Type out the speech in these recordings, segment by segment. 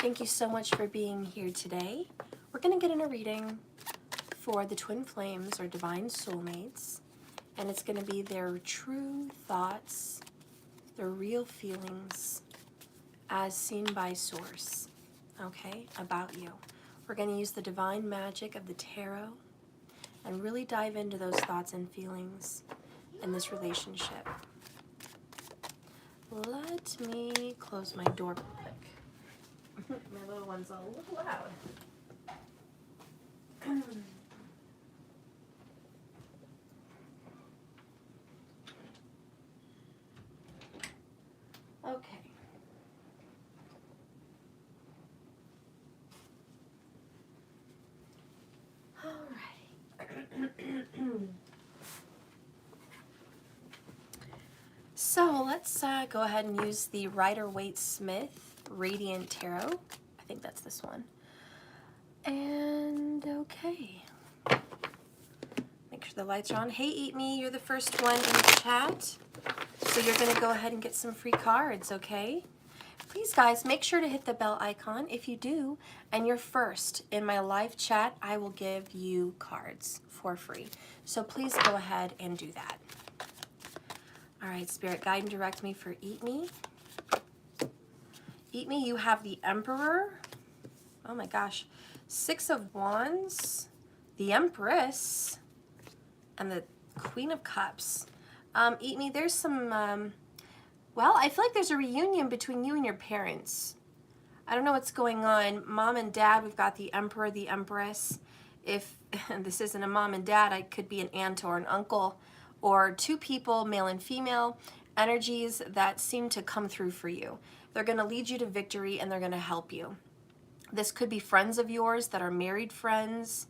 Thank you so much for being here today. We're going to get in a reading for the twin flames or divine soulmates, and it's going to be their true thoughts, their real feelings as seen by source, okay, about you. We're going to use the divine magic of the tarot and really dive into those thoughts and feelings in this relationship. Let me close my door real quick. My little one's a little loud. Okay. Alrighty. So let's go ahead and use the Rider-Waite-Smith Radiant Tarot. I think that's this one. And okay. Make sure the lights are on. Hey, Eat Me, you're the first one in the chat. So you're going to go ahead and get some free cards, okay? Please, guys, make sure to hit the bell icon. If you do, and you're first in my live chat, I will give you cards for free. So please go ahead and do that. All right, Spirit, guide and direct me for Eat Me. Eat Me, you have the Emperor. Oh my gosh. 6 of Wands, the Empress, and the Queen of Cups. Eat Me, there's some, well, I feel like there's a reunion between you and your parents. I don't know what's going on. Mom and Dad, we've got the Emperor, the Empress. If this isn't a mom and dad, I could be an aunt or an uncle, or two people, male and female, energies that seem to come through for you. They're going to lead you to victory and they're going to help you. This could be friends of yours that are married friends.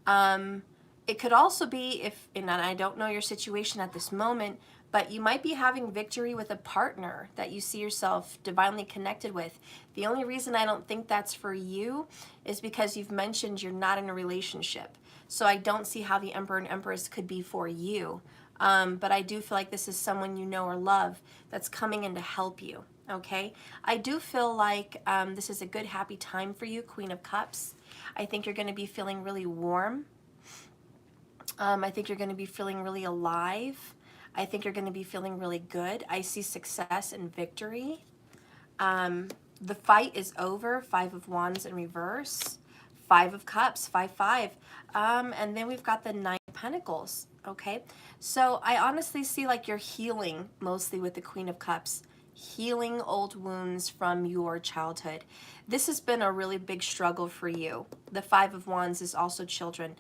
It could also be, and I don't know your situation at this moment, but you might be having victory with a partner that you see yourself divinely connected with. The only reason I don't think that's for you is because you've mentioned you're not in a relationship. So I don't see how the Emperor and Empress could be for you. But I do feel like this is someone you know or love that's coming in to help you, okay? I do feel like this is a good, happy time for you, Queen of Cups. I think you're going to be feeling really warm. I think you're going to be feeling really alive. I think you're going to be feeling really good. I see success and victory. The fight is over. 5 of Wands in reverse. 5 of Cups, 5-5. And then we've got the 9 of Pentacles, okay? So I honestly see like you're healing mostly with the Queen of Cups. Healing old wounds from your childhood. This has been a really big struggle for you. The 5 of Wands is also children.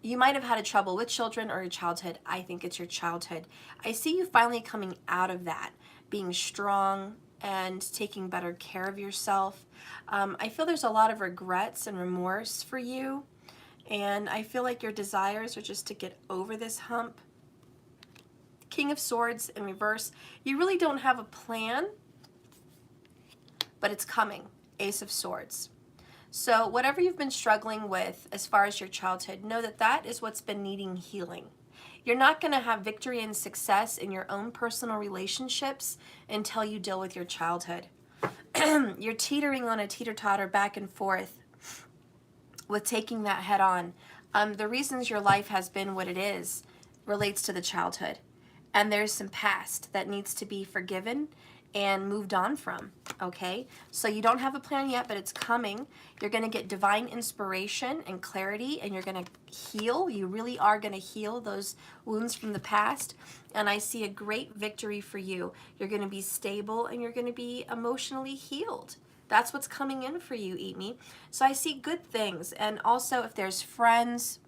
You might have had a trouble with children or your childhood. I think it's your childhood. I see you finally coming out of that, being strong and taking better care of yourself. I feel there's a lot of regrets and remorse for you, and I feel like your desires are just to get over this hump. King of Swords in reverse. You really don't have a plan, but it's coming. Ace of Swords. So whatever you've been struggling with as far as your childhood, know that that is what's been needing healing. You're not going to have victory and success in your own personal relationships until you deal with your childhood. You're teetering on a teeter-totter back and forth with taking that head on. The reasons your life has been what it is relates to the childhood. And there's some past that needs to be forgiven and moved on from, okay? So you don't have a plan yet, but it's coming. You're going to get divine inspiration and clarity, and you're going to heal. You really are going to heal those wounds from the past, and I see a great victory for you. You're going to be stable, and you're going to be emotionally healed. That's what's coming in for you, Eat Me. So I see good things, and also if there's friends,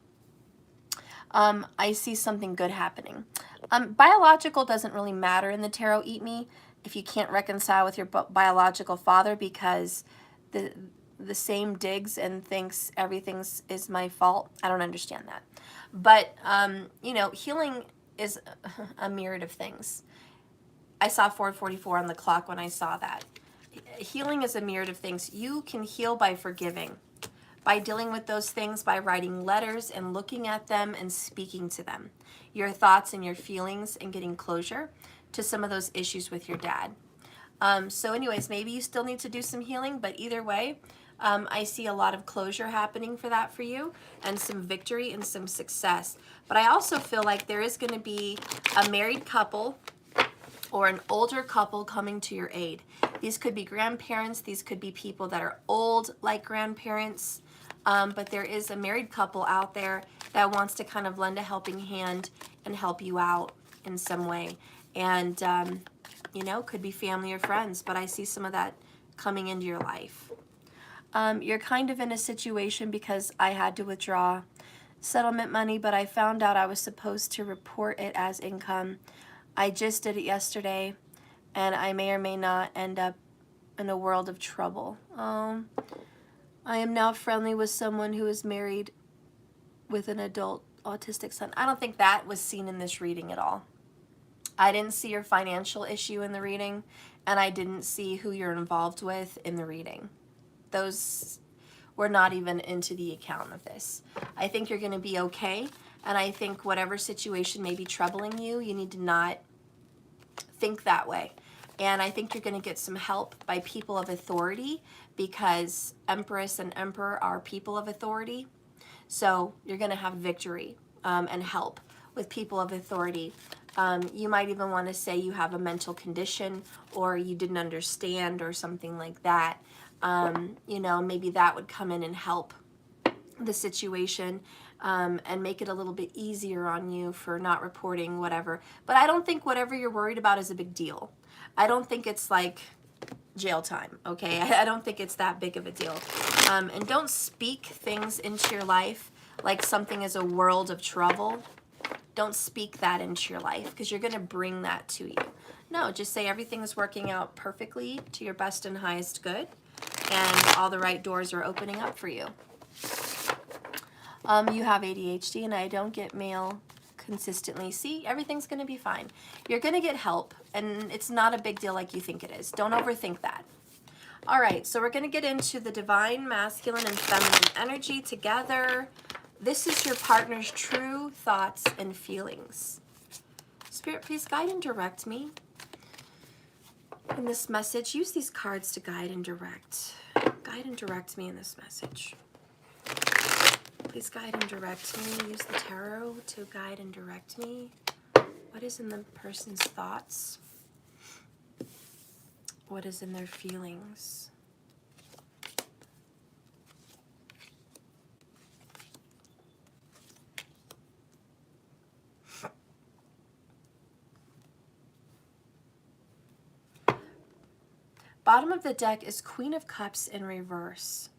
I see something good happening. Biological doesn't really matter in the tarot, Eat Me, if you can't reconcile with your biological father because the same digs and thinks everything is my fault. I don't understand that. But, you know, healing is a myriad of things. I saw 4:44 on the clock when I saw that. Healing is a myriad of things. You can heal by forgiving, by dealing with those things, by writing letters and looking at them and speaking to them. Your thoughts and your feelings and getting closure to some of those issues with your dad. So anyways, maybe you still need to do some healing, but either way, I see a lot of closure happening for that for you, and some victory and some success. But I also feel like there is going to be a married couple or an older couple coming to your aid. These could be grandparents. These could be people that are old like grandparents. But there is a married couple out there that wants to kind of lend a helping hand and help you out in some way. And, you know, could be family or friends, but I see some of that coming into your life. You're kind of in a situation because I had to withdraw settlement money, but I found out I was supposed to report it as income. I just did it yesterday, and I may or may not end up in a world of trouble. I am now friendly with someone who is married with an adult autistic son. I don't think that was seen in this reading at all. I didn't see your financial issue in the reading, and I didn't see who you're involved with in the reading. Those were not even into the account of this. I think you're going to be okay, and I think whatever situation may be troubling you, you need to not think that way. And I think you're going to get some help by people of authority, because Empress and Emperor are people of authority. So you're going to have victory and help with people of authority. You might even want to say you have a mental condition, or you didn't understand, or something like that. You know, maybe that would come in and help the situation and make it a little bit easier on you for not reporting whatever. But I don't think whatever you're worried about is a big deal. I don't think it's like jail time, okay? I don't think it's that big of a deal. And don't speak things into your life like something is a world of trouble. Don't speak that into your life, because you're going to bring that to you. No, just say everything is working out perfectly to your best and highest good, and all the right doors are opening up for you. You have ADHD, and I don't get mail consistently. See, everything's going to be fine. You're going to get help, and it's not a big deal like you think it is. Don't overthink that. All right, so we're going to get into the divine masculine and feminine energy together. This is your partner's true thoughts and feelings. Spirit, please guide and direct me in this message. Use these cards to guide and direct. Guide and direct me in this message. Please guide and direct me. Use the tarot to guide and direct me. What is in the person's thoughts? What is in their feelings? Bottom of the deck is Queen of Cups in reverse.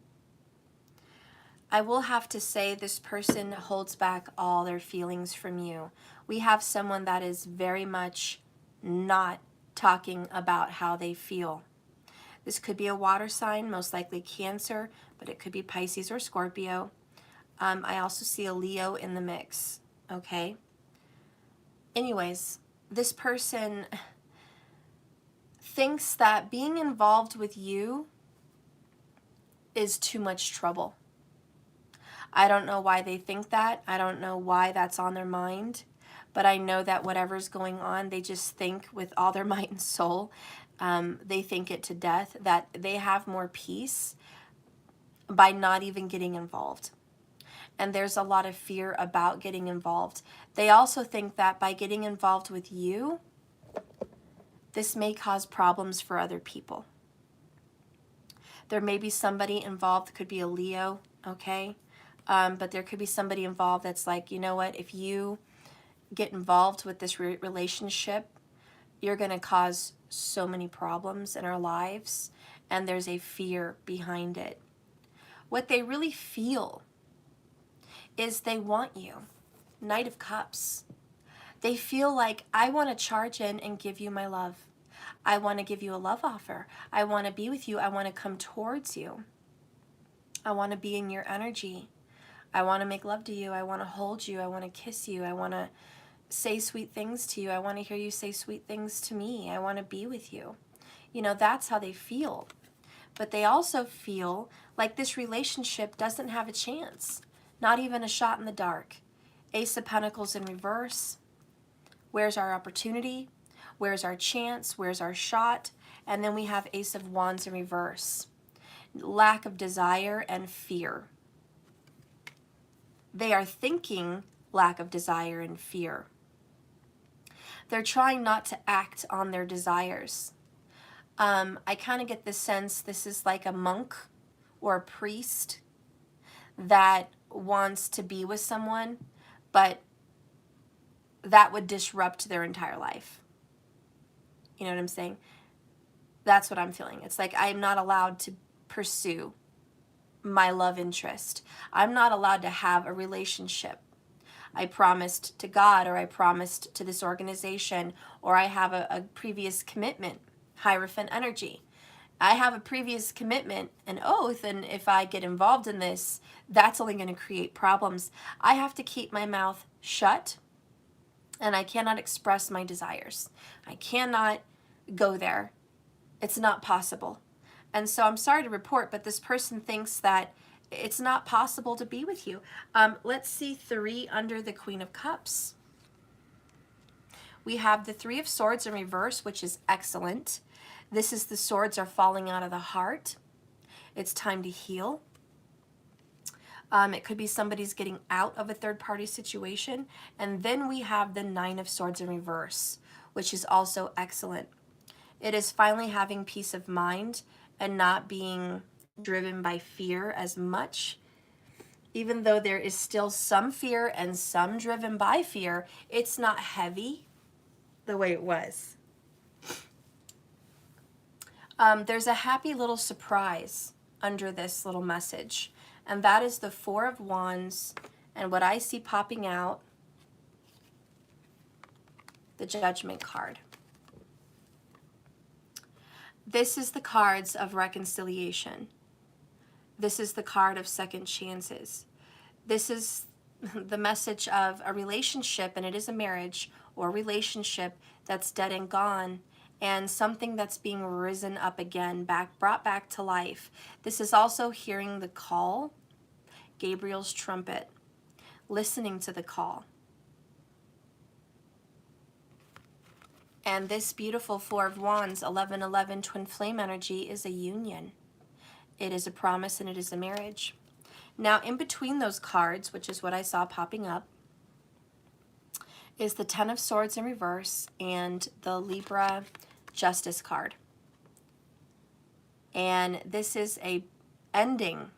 I will have to say this person holds back all their feelings from you. We have someone that is very much not talking about how they feel. This could be a water sign, most likely Cancer, but it could be Pisces or Scorpio. I also see a Leo in the mix, okay? Anyways, this person thinks that being involved with you is too much trouble. I don't know why they think that. I don't know why that's on their mind. But I know that whatever's going on, they just think with all their might and soul. They think it to death, that they have more peace by not even getting involved. And there's a lot of fear about getting involved. They also think that by getting involved with you, this may cause problems for other people. There may be somebody involved, could be a Leo, okay? But there could be somebody involved that's like, you know what, if you get involved with this relationship, you're going to cause so many problems in our lives, and there's a fear behind it. What they really feel is they want you. Knight of Cups. They feel like, I want to charge in and give you my love. I want to give you a love offer. I want to be with you. I want to come towards you. I want to be in your energy. I want to make love to you. I want to hold you. I want to kiss you. I want to say sweet things to you. I want to hear you say sweet things to me. I want to be with you. You know, that's how they feel. But they also feel like this relationship doesn't have a chance. Not even a shot in the dark. Ace of Pentacles in reverse. Where's our opportunity? Where's our chance? Where's our shot? And then we have Ace of Wands in reverse. Lack of desire and fear. They are thinking lack of desire and fear. They're trying not to act on their desires. I kind of get the sense this is like a monk or a priest that wants to be with someone, but that would disrupt their entire life. You know what I'm saying? That's what I'm feeling. It's like I'm not allowed to pursue my love interest. I'm not allowed to have a relationship. I promised to God, or I promised to this organization, or I have a previous commitment, Hierophant energy. I have a previous commitment, an oath, and if I get involved in this, that's only going to create problems. I have to keep my mouth shut, and I cannot express my desires. I cannot go there. It's not possible. And so I'm sorry to report, but this person thinks that it's not possible to be with you. Let's see 3 under the Queen of Cups. We have the 3 of Swords in reverse, which is excellent. This is the swords are falling out of the heart. It's time to heal. It could be somebody's getting out of a third-party situation. And then we have the 9 of Swords in reverse, which is also excellent. It is finally having peace of mind and not being driven by fear as much. Even though there is still some fear and some driven by fear, it's not heavy the way it was. There's a happy little surprise under this little message, and that is the 4 of Wands, and what I see popping out, the Judgment card. This is the cards of reconciliation. This is the card of second chances. This is the message of a relationship, and it is a marriage or relationship that's dead and gone, and something that's being risen up again, brought back to life. This is also hearing the call, Gabriel's trumpet, listening to the call. And this beautiful 4 of Wands, 1111 twin flame energy, is a union. It is a promise and it is a marriage. Now, in between those cards, which is what I saw popping up, is the 10 of Swords in reverse and the Libra Justice card. And this is a ending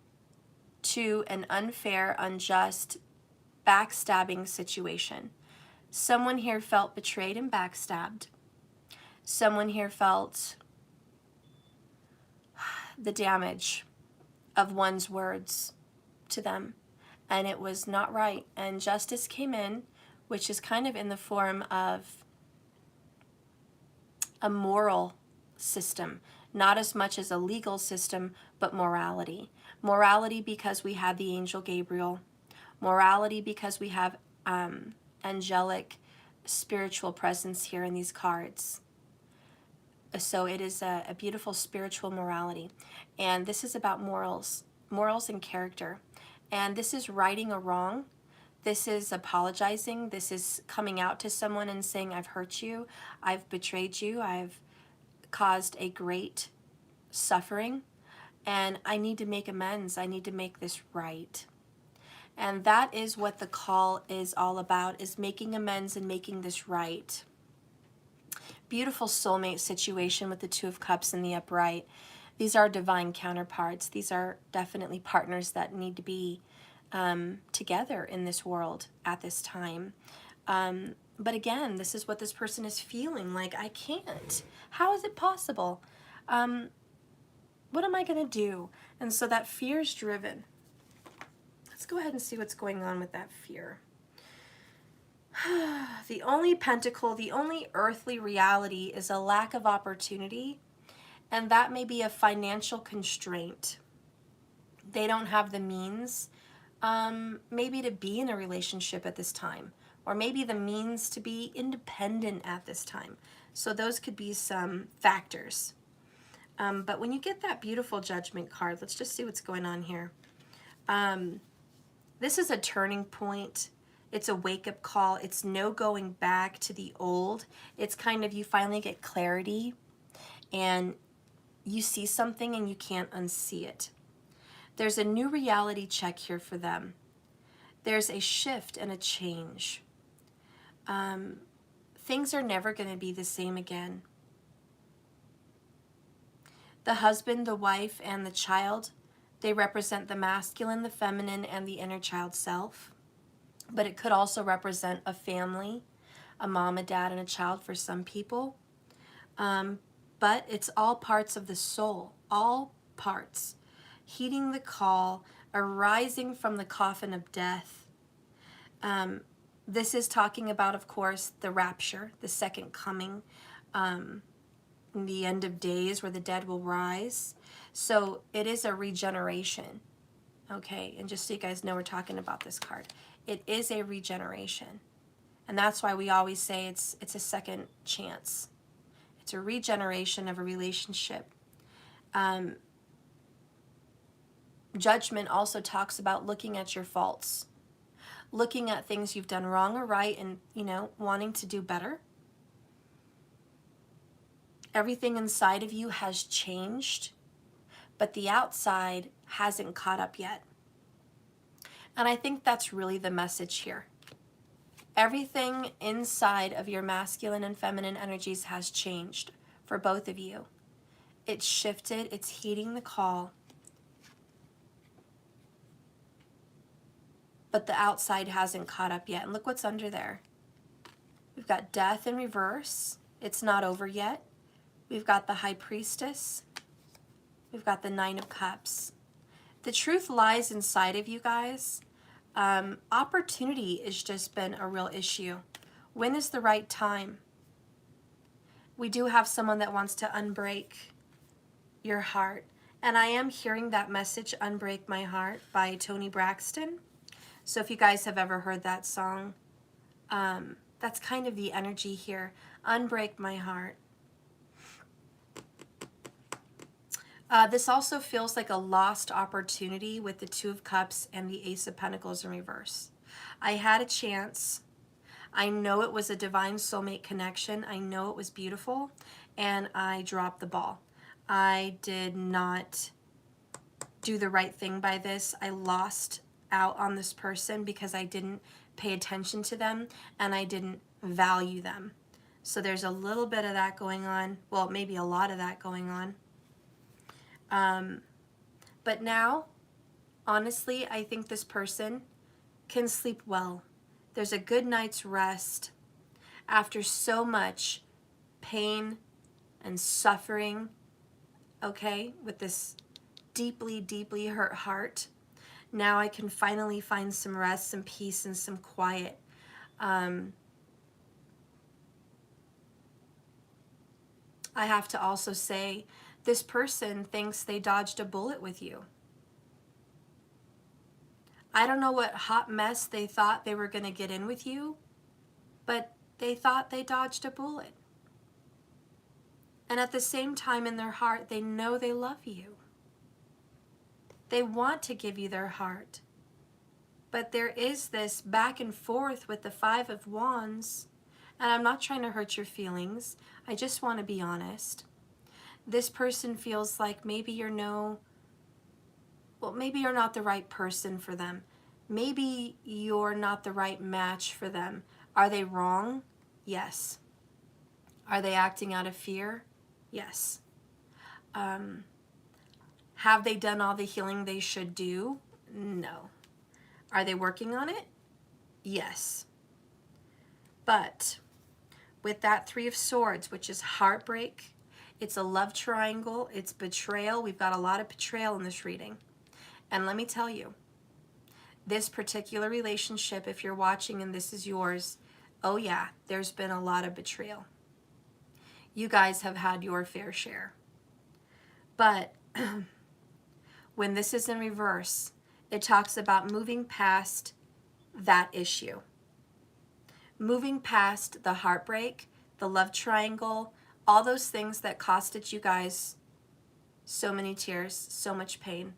to an unfair, unjust, backstabbing situation. Someone here felt betrayed and backstabbed. Someone here felt the damage of one's words to them, and it was not right. And justice came in, which is kind of in the form of a moral system, not as much as a legal system, but morality. Morality because we had the angel Gabriel. Morality because we have angelic spiritual presence here in these cards. So it is a beautiful spiritual morality. And this is about morals and character. And this is righting a wrong. This is apologizing. This is coming out to someone and saying, I've hurt you, I've betrayed you, I've caused a great suffering, and I need to make amends. I need to make this right. And that is what the call is all about, is making amends and making this right. Beautiful soulmate situation with the 2 of Cups in the upright. These are divine counterparts. These are definitely partners that need to be together in this world at this time. But again, this is what this person is feeling like. I can't. How is it possible? What am I going to do? And so that fear is driven. Let's go ahead and see what's going on with that fear. The only pentacle, the only earthly reality is a lack of opportunity, and that may be a financial constraint. They don't have the means, maybe to be in a relationship at this time, or maybe the means to be independent at this time. So those could be some factors. But when you get that beautiful Judgment card, let's just see what's going on here. This is a turning point. It's a wake-up call. It's no going back to the old. It's kind of, you finally get clarity. and you see something and you can't unsee it. There's a new reality check here for them. There's a shift and a change. Things are never going to be the same again. The husband, the wife, and the child, they represent the masculine, the feminine, and the inner child self. But it could also represent a family, a mom, a dad, and a child for some people. But it's all parts of the soul, all parts. Heeding the call, arising from the coffin of death. This is talking about, of course, the rapture, the second coming, the end of days where the dead will rise. So it is a regeneration, okay? And just so you guys know, we're talking about this card. It is a regeneration. And that's why we always say it's a second chance. It's a regeneration of a relationship. Judgment also talks about looking at your faults, looking at things you've done wrong or right, and, you know, wanting to do better. Everything inside of you has changed, but the outside hasn't caught up yet. And I think that's really the message here. Everything inside of your masculine and feminine energies has changed for both of you. It's shifted, it's heeding the call. But the outside hasn't caught up yet. And look what's under there. We've got death in reverse. It's not over yet. We've got the High Priestess. We've got the Nine of Cups. The truth lies inside of you guys. Opportunity has just been a real issue. When is the right time? We do have someone that wants to unbreak your heart. And I am hearing that message, Unbreak My Heart, by Toni Braxton. So if you guys have ever heard that song, that's kind of the energy here. Unbreak my heart. This also feels like a lost opportunity with the Two of Cups and the Ace of Pentacles in reverse. I had a chance. I know it was a divine soulmate connection. I know it was beautiful, and I dropped the ball. I did not do the right thing by this. I lost out on this person because I didn't pay attention to them and I didn't value them. So there's a little bit of that going on. Well, maybe a lot of that going on. But now, honestly, I think this person can sleep well. There's a good night's rest after so much pain and suffering, okay, with this deeply, deeply hurt heart. Now I can finally find some rest, some peace, and some quiet. I have to also say, this person thinks they dodged a bullet with you. I don't know what hot mess they thought they were going to get in with you, but they thought they dodged a bullet. And at the same time, in their heart, they know they love you. They want to give you their heart. But there is this back and forth with the Five of Wands. And I'm not trying to hurt your feelings. I just want to be honest. This person feels like maybe you're not the right person for them. Maybe you're not the right match for them. Are they wrong? Yes. Are they acting out of fear? Yes. Have they done all the healing they should do? No. Are they working on it? Yes. But with that Three of Swords, which is heartbreak, it's a love triangle, it's betrayal. We've got a lot of betrayal in this reading. And let me tell you, this particular relationship, if you're watching and this is yours, oh yeah, there's been a lot of betrayal. You guys have had your fair share. But when this is in reverse, it talks about moving past that issue. Moving past the heartbreak, the love triangle, all those things that costed you guys so many tears, so much pain,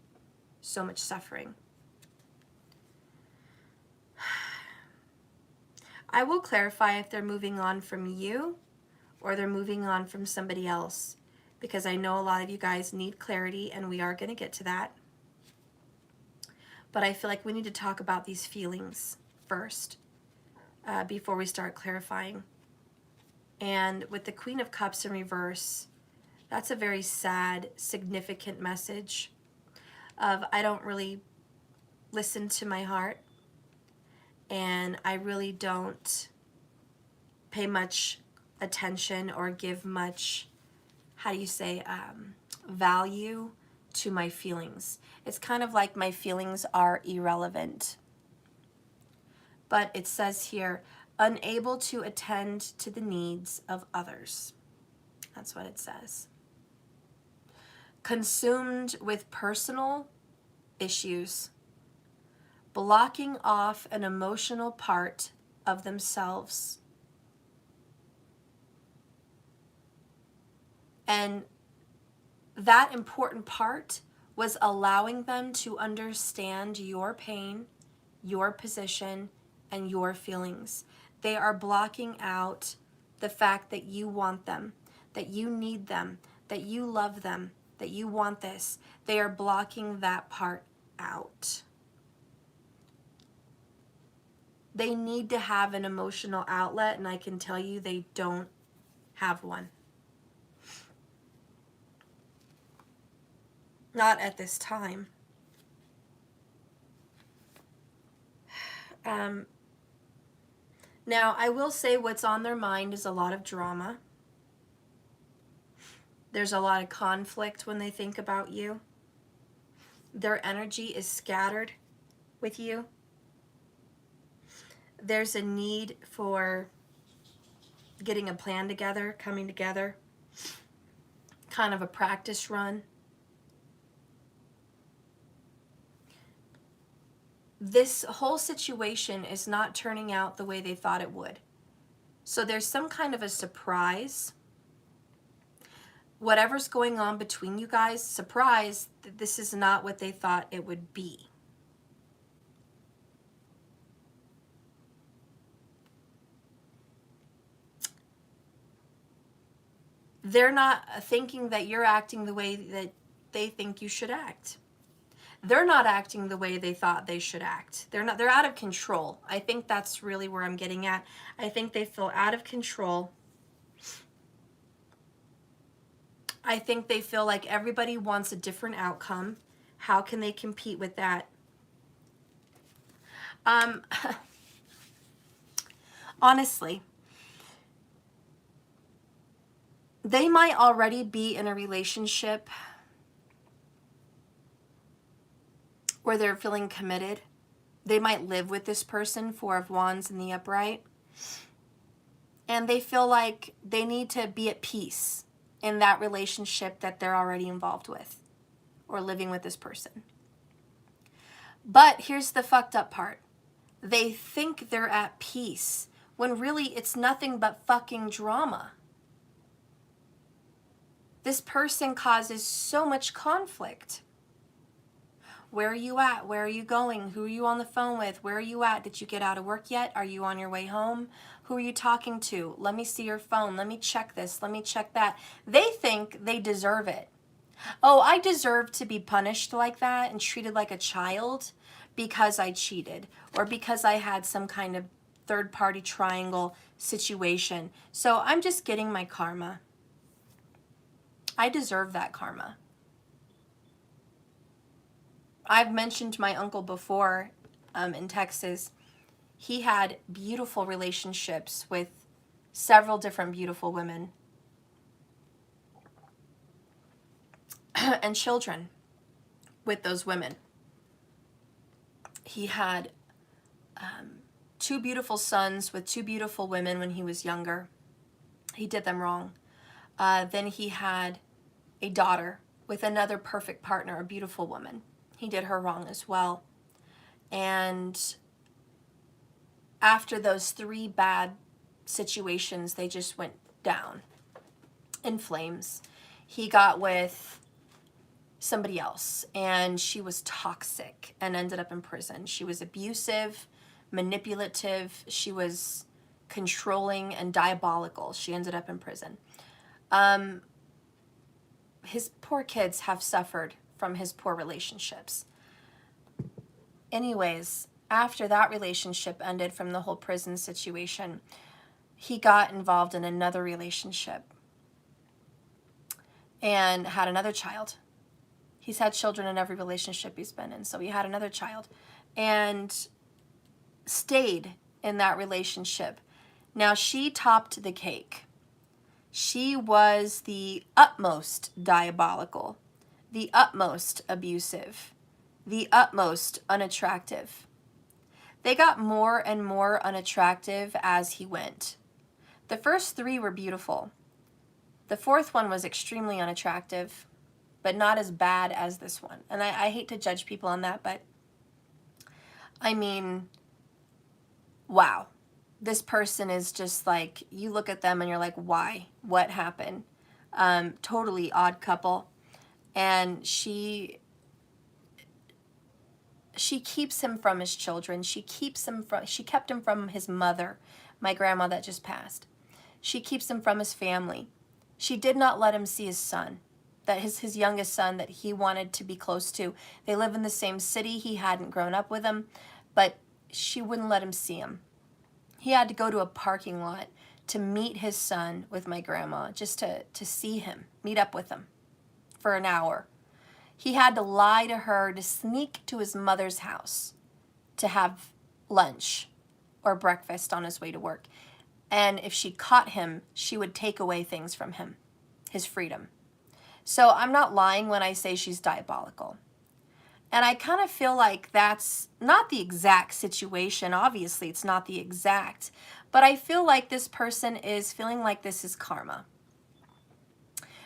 so much suffering. I will clarify if they're moving on from you or they're moving on from somebody else. because I know a lot of you guys need clarity, and we are going to get to that. But I feel like we need to talk about these feelings first before we start clarifying. And with the Queen of Cups in reverse, that's a very sad, significant message of I don't really listen to my heart, and I really don't pay much attention or give much, how do you say, value to my feelings. It's kind of like my feelings are irrelevant. But it says here, unable to attend to the needs of others. That's what it says. Consumed with personal issues, blocking off an emotional part of themselves. And that important part was allowing them to understand your pain, your position, and your feelings. They are blocking out the fact that you want them, that you need them, that you love them, that you want this. They are blocking that part out. They need to have an emotional outlet, and I can tell you they don't have one. Not at this time. Now, I will say what's on their mind is a lot of drama. There's a lot of conflict when they think about you. Their energy is scattered with you. There's a need for getting a plan together, coming together, kind of a practice run. This whole situation is not turning out the way they thought it would. So there's some kind of a surprise. Whatever's going on between you guys, surprise, this is not what they thought it would be. They're not thinking that you're acting the way that they think you should act. They're not acting the way they thought they should act. They're out of control. I think that's really where I'm getting at. I think they feel out of control. I think they feel like everybody wants a different outcome. How can they compete with that? Honestly, they might already be in a relationship where they're feeling committed. They might live with this person, Four of Wands in the upright. And they feel like they need to be at peace in that relationship that they're already involved with or living with this person. But here's the fucked up part. They think they're at peace when really it's nothing but fucking drama. This person causes so much conflict. Where are you at? Where are you going? Who are you on the phone with? Where are you at? Did you get out of work yet? Are you on your way home? Who are you talking to? Let me see your phone. Let me check this. Let me check that. They think they deserve it. Oh, I deserve to be punished like that and treated like a child because I cheated or because I had some kind of third-party triangle situation. So I'm just getting my karma. I deserve that karma. I've mentioned my uncle before in Texas. He had beautiful relationships with several different beautiful women and children with those women. He had 2 beautiful sons with 2 beautiful women when he was younger. He did them wrong. Then he had a daughter with another perfect partner, a beautiful woman. He did her wrong as well. And after those 3 bad situations, they just went down in flames. He got with somebody else, and she was toxic and ended up in prison. She was abusive, manipulative. She was controlling and diabolical. She ended up in prison. his poor kids have suffered from his poor relationships. Anyways, after that relationship ended from the whole prison situation, he got involved in another relationship and had another child. He's had children in every relationship he's been in, so he had another child and stayed in that relationship. Now, she topped the cake. She was the utmost diabolical, the utmost abusive, the utmost unattractive. They got more and more unattractive as he went. The first 3 were beautiful. The 4th one was extremely unattractive, but not as bad as this one. And I hate to judge people on that, but I mean, wow. This person is just like, you look at them and you're like, why? What happened? Totally odd couple. And she keeps him from his children. She kept him from his mother, my grandma that just passed. She keeps him from his family. She did not let him see his son, that his youngest son that he wanted to be close to. They live in the same city. He hadn't grown up with him, but she wouldn't let him see him. He had to go to a parking lot to meet his son with my grandma, just to see him, meet up with him for an hour. He had to lie to her to sneak to his mother's house to have lunch or breakfast on his way to work. And if she caught him, she would take away things from him, his freedom. So I'm not lying when I say she's diabolical. And I kind of feel like that's not the exact situation. Obviously, it's not the exact. But I feel like this person is feeling like this is karma.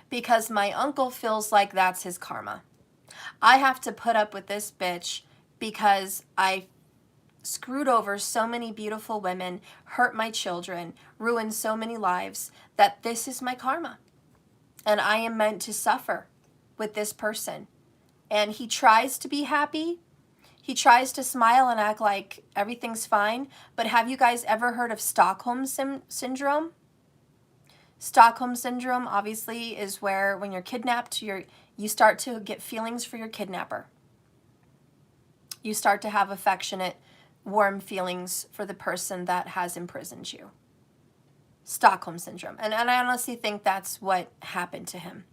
Because my uncle feels like that's his karma. I have to put up with this bitch because I screwed over so many beautiful women, hurt my children, ruined so many lives, that this is my karma. And I am meant to suffer with this person. And he tries to be happy. He tries to smile and act like everything's fine. But have you guys ever heard of Stockholm Syndrome? Stockholm Syndrome, obviously, is where when you're kidnapped, you start to get feelings for your kidnapper. You start to have affectionate, warm feelings for the person that has imprisoned you. Stockholm Syndrome. And I honestly think that's what happened to him.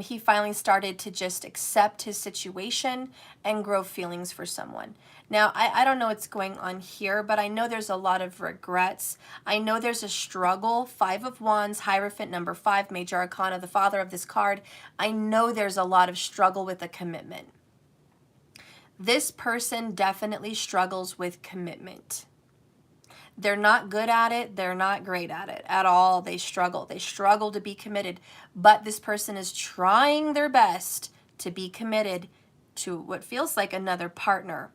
He finally started to just accept his situation and grow feelings for someone. Now, I don't know what's going on here, but I know there's a lot of regrets. I know there's a struggle. 5 of Wands, Hierophant, number 5, Major Arcana, the father of this card. I know there's a lot of struggle with a commitment. This person definitely struggles with commitment. They're not good at it. They're not great at it at all. They struggle. They struggle to be committed. But this person is trying their best to be committed to what feels like another partner.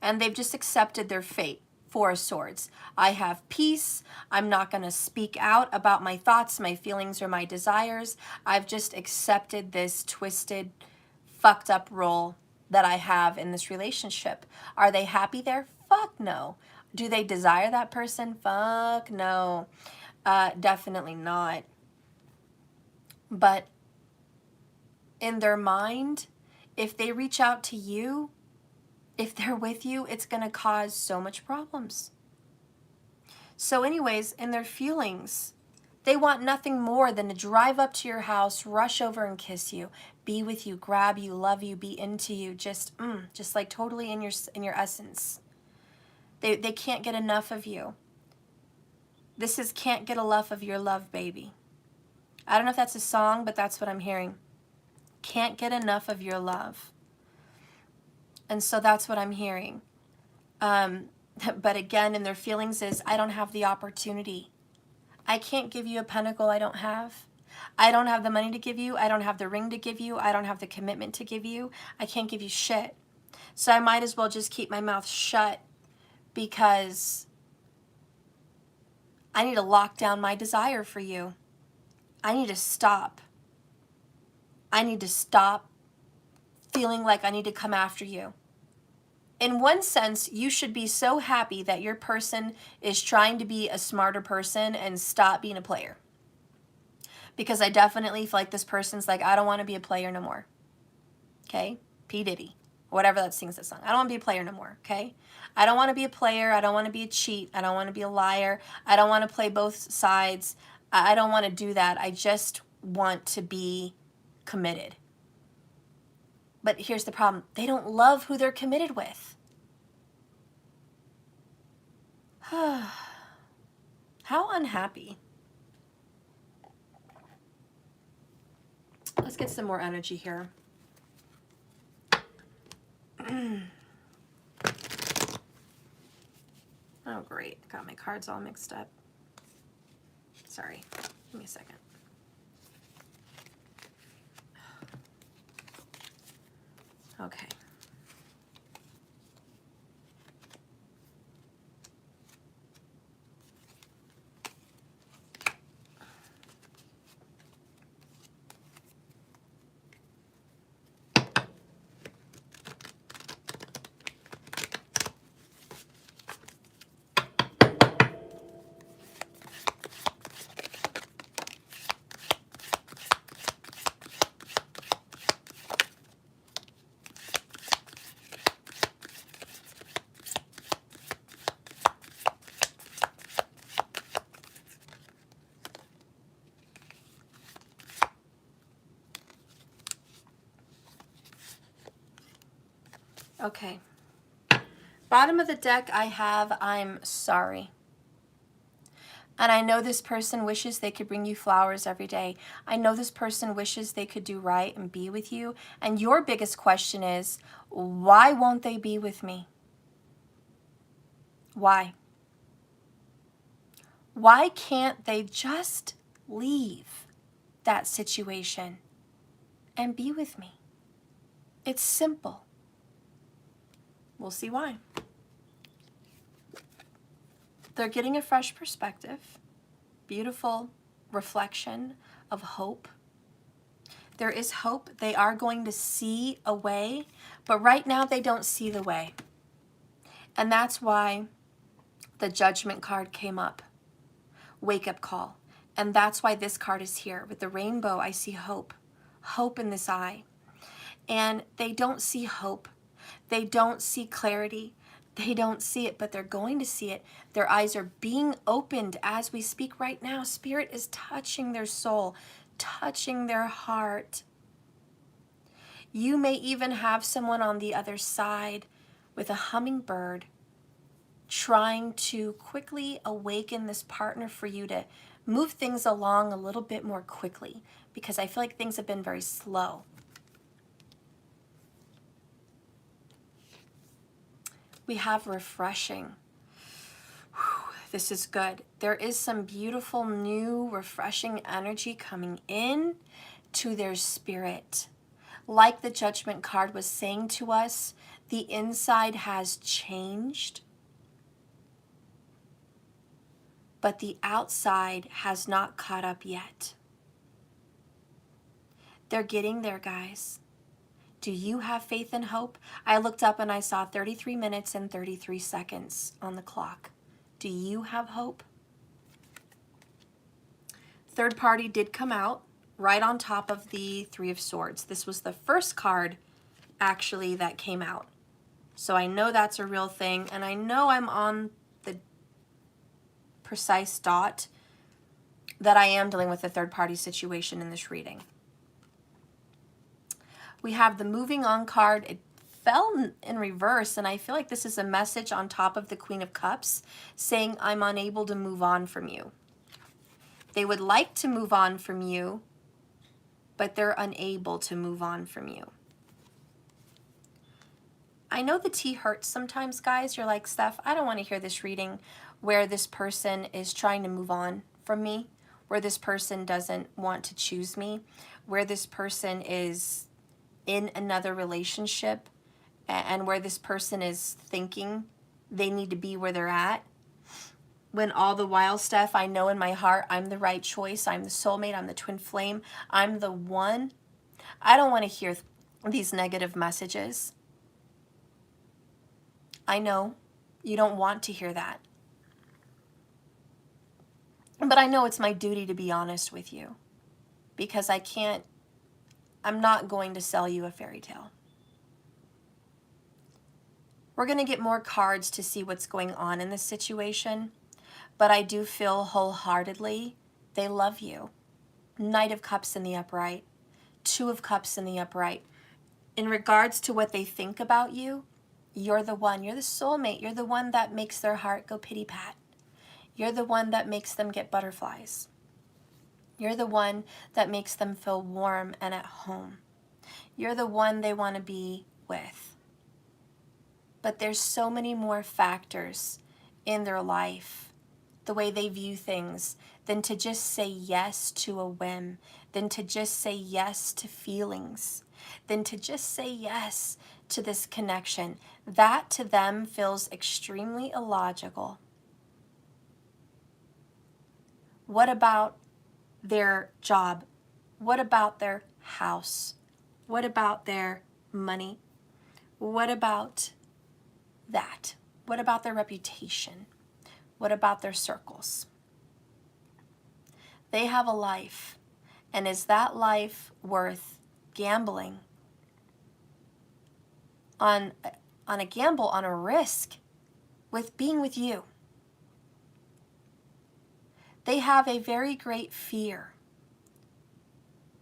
And they've just accepted their fate. 4 of Swords. I have peace. I'm not going to speak out about my thoughts, my feelings, or my desires. I've just accepted this twisted, fucked up role that I have in this relationship. Are they happy there? Fuck no. Do they desire that person? Fuck no. Definitely not. But in their mind, if they reach out to you, if they're with you, it's going to cause so much problems. So anyways, in their feelings, they want nothing more than to drive up to your house, rush over and kiss you, be with you, grab you, love you, be into you, just like totally in your essence. They can't get enough of you. This is Can't Get Enough of Your Love, Baby. I don't know if that's a song, but that's what I'm hearing. Can't get enough of your love. And so that's what I'm hearing. But again, in their feelings is, I don't have the opportunity. I can't give you a pentacle I don't have. I don't have the money to give you. I don't have the ring to give you. I don't have the commitment to give you. I can't give you shit. So I might as well just keep my mouth shut because I need to lock down my desire for you. I need to stop. I need to stop feeling like I need to come after you. In one sense, you should be so happy that your person is trying to be a smarter person and stop being a player. Because I definitely feel like this person's like, I don't want to be a player no more. Okay? P. Diddy. Whatever that sings that song. I don't want to be a player no more. Okay? I don't want to be a player. I don't want to be a cheat. I don't want to be a liar. I don't want to play both sides. I don't want to do that. I just want to be committed. But here's the problem. They don't love who they're committed with. How unhappy. Let's get some more energy here. Oh, great. Got my cards all mixed up. Sorry. Give me a second. Okay. Okay. Bottom of the deck, I have, I'm sorry. And I know this person wishes they could bring you flowers every day. I know this person wishes they could do right and be with you. And your biggest question is, why won't they be with me? Why? Why can't they just leave that situation and be with me? It's simple. We'll see why. They're getting a fresh perspective, beautiful reflection of hope. There is hope. They are going to see a way, but right now they don't see the way. And that's why the Judgment card came up. Wake up call. And that's why this card is here. With the rainbow, I see hope. Hope in this eye. And they don't see hope. They don't see clarity. They don't see it, but they're going to see it. Their eyes are being opened as we speak right now. Spirit is touching their soul, touching their heart. You may even have someone on the other side with a hummingbird trying to quickly awaken this partner for you to move things along a little bit more quickly, because I feel like things have been very slow. We have refreshing. Whew, this is good. There is some beautiful new refreshing energy coming in to their spirit. Like the Judgment card was saying to us, the inside has changed, but the outside has not caught up yet. They're getting there, guys. Do you have faith and hope? I looked up and I saw 33 minutes and 33 seconds on the clock. Do you have hope? Third party did come out right on top of the Three of Swords. This was the first card, actually, that came out. So I know that's a real thing, and I know I'm on the precise dot that I am dealing with a third party situation in this reading. We have the moving on card. It fell in reverse, and I feel like this is a message on top of the Queen of Cups saying, I'm unable to move on from you. They would like to move on from you, but they're unable to move on from you. I know the tea hurts sometimes, guys. You're like, Steph, I don't want to hear this reading where this person is trying to move on from me, where this person doesn't want to choose me, where this person is in another relationship, and where this person is thinking they need to be where they're at. When all the while, Steph, I know in my heart I'm the right choice. I'm the soulmate. I'm the twin flame. I'm the one. I don't want to hear these negative messages. I know you don't want to hear that. But I know it's my duty to be honest with you. because I'm not going to sell you a fairy tale. We're going to get more cards to see what's going on in this situation, but I do feel wholeheartedly they love you. Knight of Cups in the upright, Two of Cups in the upright. In regards to what they think about you, you're the one. You're the soulmate. You're the one that makes their heart go pity-pat. You're the one that makes them get butterflies. You're the one that makes them feel warm and at home. You're the one they want to be with. But there's so many more factors in their life, the way they view things, than to just say yes to a whim, than to just say yes to feelings, than to just say yes to this connection. That to them feels extremely illogical. What about their job? What about their house? What about their money? What about that? What about their reputation? What about their circles? They have a life, and is that life worth gambling on a gamble, on a risk with being with you? They have a very great fear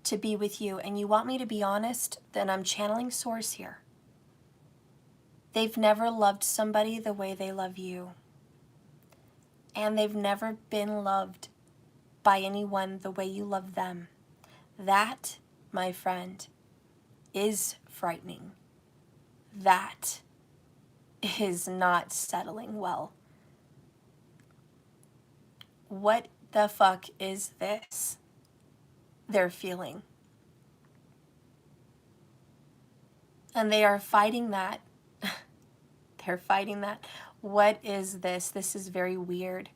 to be with you, and you want me to be honest, then I'm channeling source here. They've never loved somebody the way they love you. And they've never been loved by anyone the way you love them. That, my friend, is frightening. That is not settling well. What the fuck is this they're feeling? And they are fighting that. They're fighting that. What is this? This is very weird.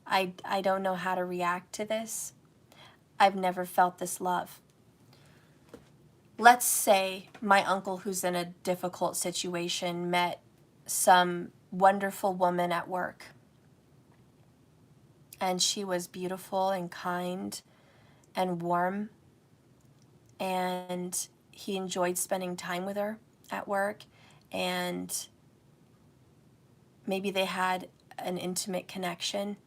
I don't know how to react to this. I've never felt this love. Let's say my uncle, who's in a difficult situation, met some wonderful woman at work. And she was beautiful and kind and warm. And he enjoyed spending time with her at work. And maybe they had an intimate connection.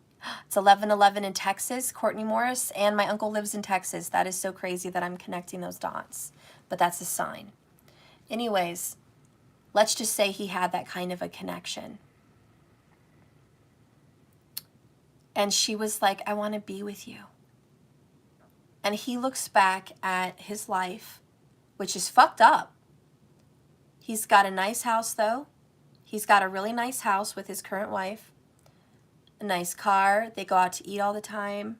It's 11:11 in Texas, Courtney Morris, and my uncle lives in Texas. That is so crazy that I'm connecting those dots, but that's a sign. Anyways, let's just say he had that kind of a connection. And she was like, I want to be with you. And he looks back at his life, which is fucked up. He's got a nice house, though. He's got a really nice house with his current wife. A nice car. They go out to eat all the time.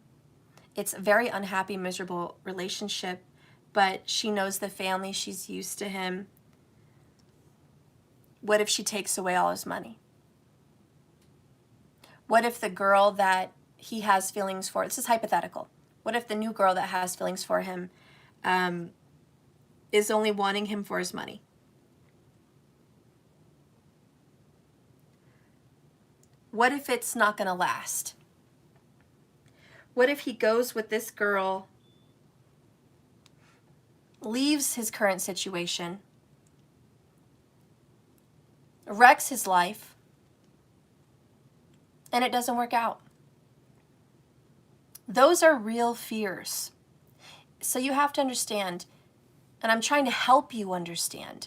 It's a very unhappy, miserable relationship, but she knows the family. She's used to him. What if she takes away all his money? What if the girl that he has feelings for, this is hypothetical, what if the new girl that has feelings for him is only wanting him for his money? What if it's not going to last? What if he goes with this girl, leaves his current situation, wrecks his life, and it doesn't work out? Those are real fears. So you have to understand, and I'm trying to help you understand,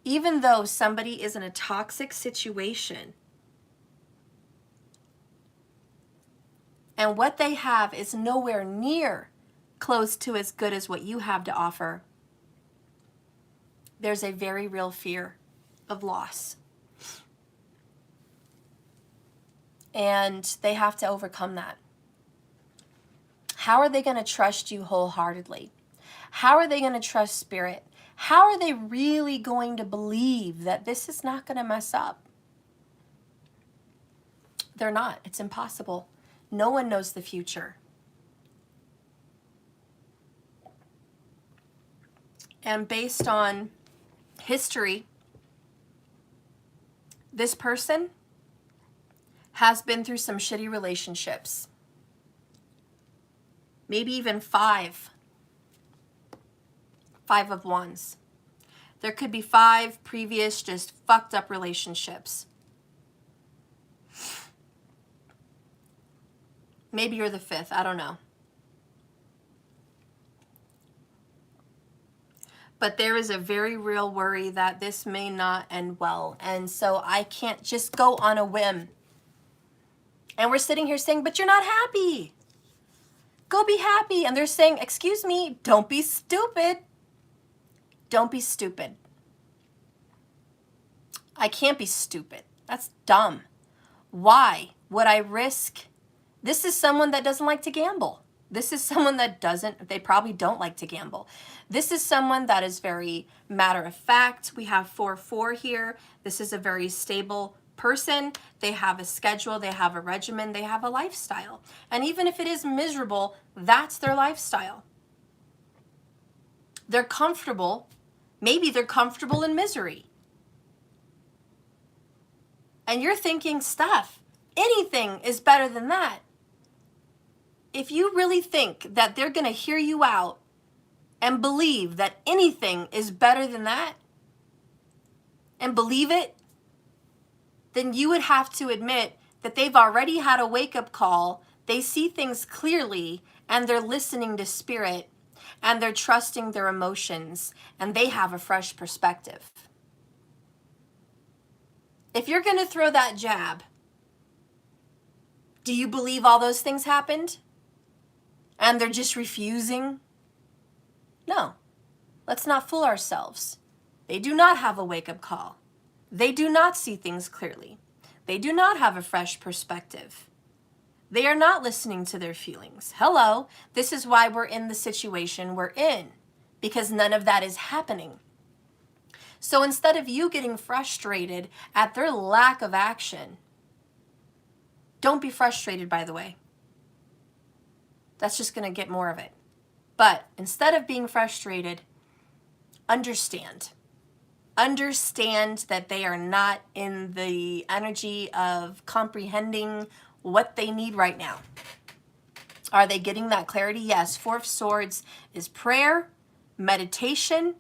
even though somebody is in a toxic situation, and what they have is nowhere near close to as good as what you have to offer, there's a very real fear of loss. And they have to overcome that. How are they going to trust you wholeheartedly? How are they going to trust spirit? How are they really going to believe that this is not going to mess up? They're not. It's impossible. No one knows the future. And based on history, this person has been through some shitty relationships. Maybe even 5 5 of Wands. There could be 5 previous just fucked up relationships. Maybe you're the 5th. I don't know. But there is a very real worry that this may not end well. And so I can't just go on a whim. And we're sitting here saying, but you're not happy. Go be happy. And they're saying, excuse me, don't be stupid. Don't be stupid. I can't be stupid. That's dumb. Why would I risk? This is someone that doesn't like to gamble. This is someone that they probably don't like to gamble. This is someone that is very matter of fact. We have 4-4 here. This is a very stable person. They have a schedule, they have a regimen, they have a lifestyle. And even if it is miserable, that's their lifestyle. They're comfortable. Maybe they're comfortable in misery. And you're thinking, Steph, anything is better than that. If you really think that they're going to hear you out and believe that anything is better than that, and believe it, then you would have to admit that they've already had a wake-up call, they see things clearly, and they're listening to spirit, and they're trusting their emotions, and they have a fresh perspective. If you're going to throw that jab, do you believe all those things happened? And they're just refusing? No. Let's not fool ourselves. They do not have a wake-up call. They do not see things clearly. They do not have a fresh perspective. They are not listening to their feelings. Hello, this is why we're in the situation we're in, because none of that is happening. So instead of you getting frustrated at their lack of action, don't be frustrated, by the way. That's just going to get more of it. But instead of being frustrated, understand. Understand that they are not in the energy of comprehending what they need right now. Are they getting that clarity? Yes. 4 of Swords is prayer, meditation,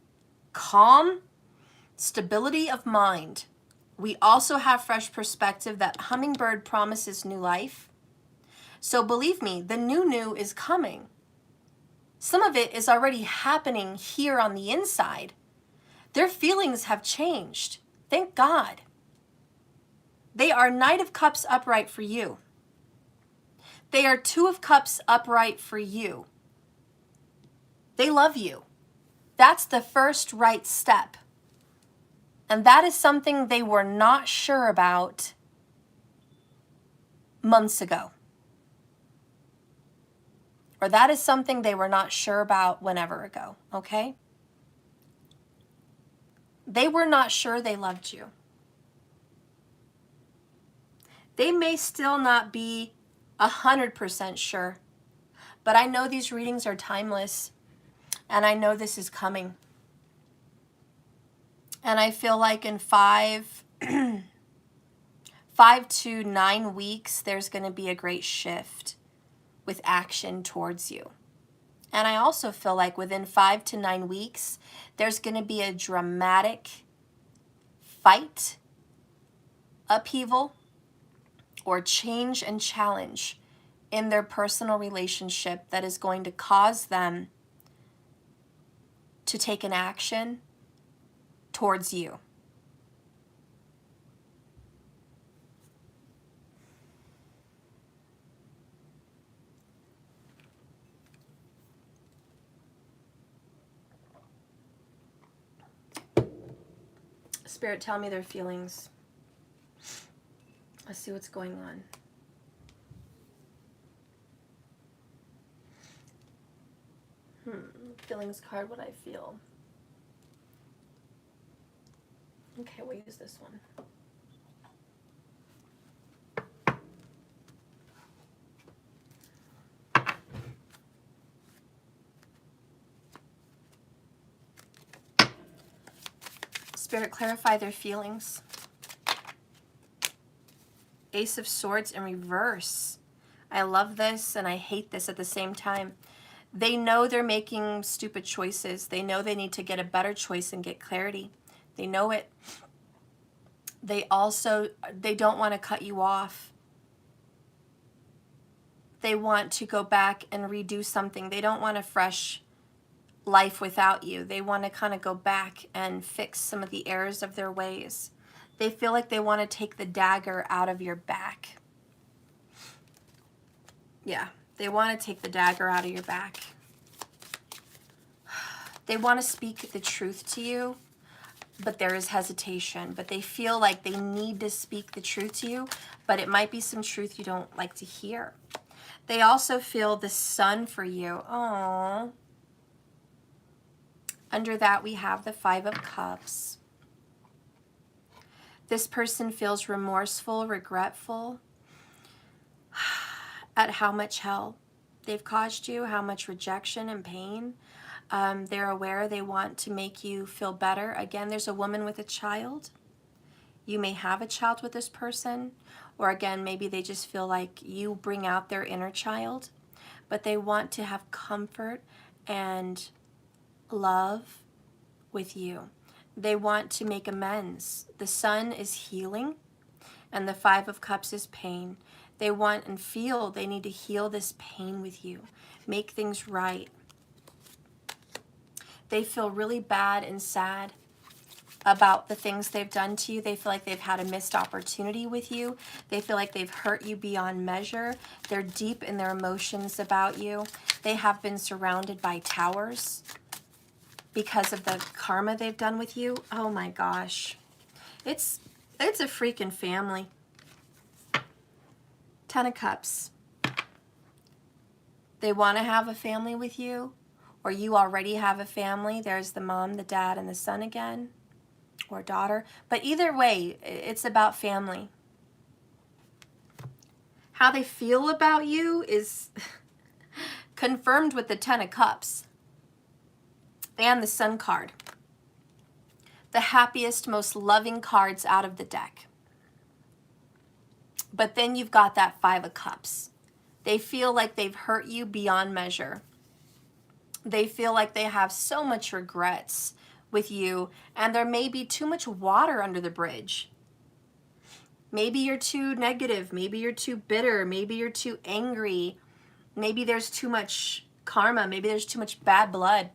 calm, stability of mind. We also have fresh perspective that hummingbird promises new life. So believe me, the new is coming. Some of it is already happening here on the inside. Their feelings have changed. Thank God. They are Knight of Cups upright for you. They are 2 of Cups upright for you. They love you. That's the first right step. And that is something they were not sure about months ago. Or that is something they were not sure about whenever ago, okay? They were not sure they loved you. They may still not be 100% sure, but I know these readings are timeless, and I know this is coming. And I feel like in 5 to 9 weeks, there's going to be a great shift with action towards you. And I also feel like within 5 to 9 weeks, there's going to be a dramatic fight, upheaval, or change and challenge in their personal relationship that is going to cause them to take an action towards you. Spirit, tell me their feelings. Let's see what's going on. Feelings card, what I feel. Okay, we'll use this one. Spirit, clarify their feelings. Ace of Swords in reverse. I love this and I hate this at the same time. They know they're making stupid choices. They know they need to get a better choice and get clarity. They know it. They don't want to cut you off. They want to go back and redo something. They don't want a fresh life without you. They want to kind of go back and fix some of the errors of their ways. They feel like they want to take the dagger out of your back. Yeah, they want to take the dagger out of your back. They want to speak the truth to you, but there is hesitation. But they feel like they need to speak the truth to you, but it might be some truth you don't like to hear. They also feel the sun for you. Aww. Under that, we have the Five of Cups. This person feels remorseful, regretful at how much hell they've caused you, how much rejection and pain. They're aware they want to make you feel better. Again, there's a woman with a child. You may have a child with this person, or again, maybe they just feel like you bring out their inner child, but they want to have comfort and love with you. They want to make amends. The Sun is healing, and the Five of Cups is pain. They want and feel they need to heal this pain with you, make things right. They feel really bad and sad about the things they've done to you. They feel like they've had a missed opportunity with you. They feel like they've hurt you beyond measure. They're deep in their emotions about you. They have been surrounded by towers because of the karma they've done with you. Oh my gosh. It's a freaking family. Ten of Cups. They want to have a family with you, or you already have a family. There's the mom, the dad, and the son again, or daughter. But either way, it's about family. How they feel about you is confirmed with the Ten of Cups and the Sun card. The happiest, most loving cards out of the deck. But then you've got that Five of Cups. They feel like they've hurt you beyond measure. They feel like they have so much regrets with you, and there may be too much water under the bridge. Maybe you're too negative. Maybe you're too bitter. Maybe you're too angry. Maybe there's too much karma. Maybe there's too much bad blood,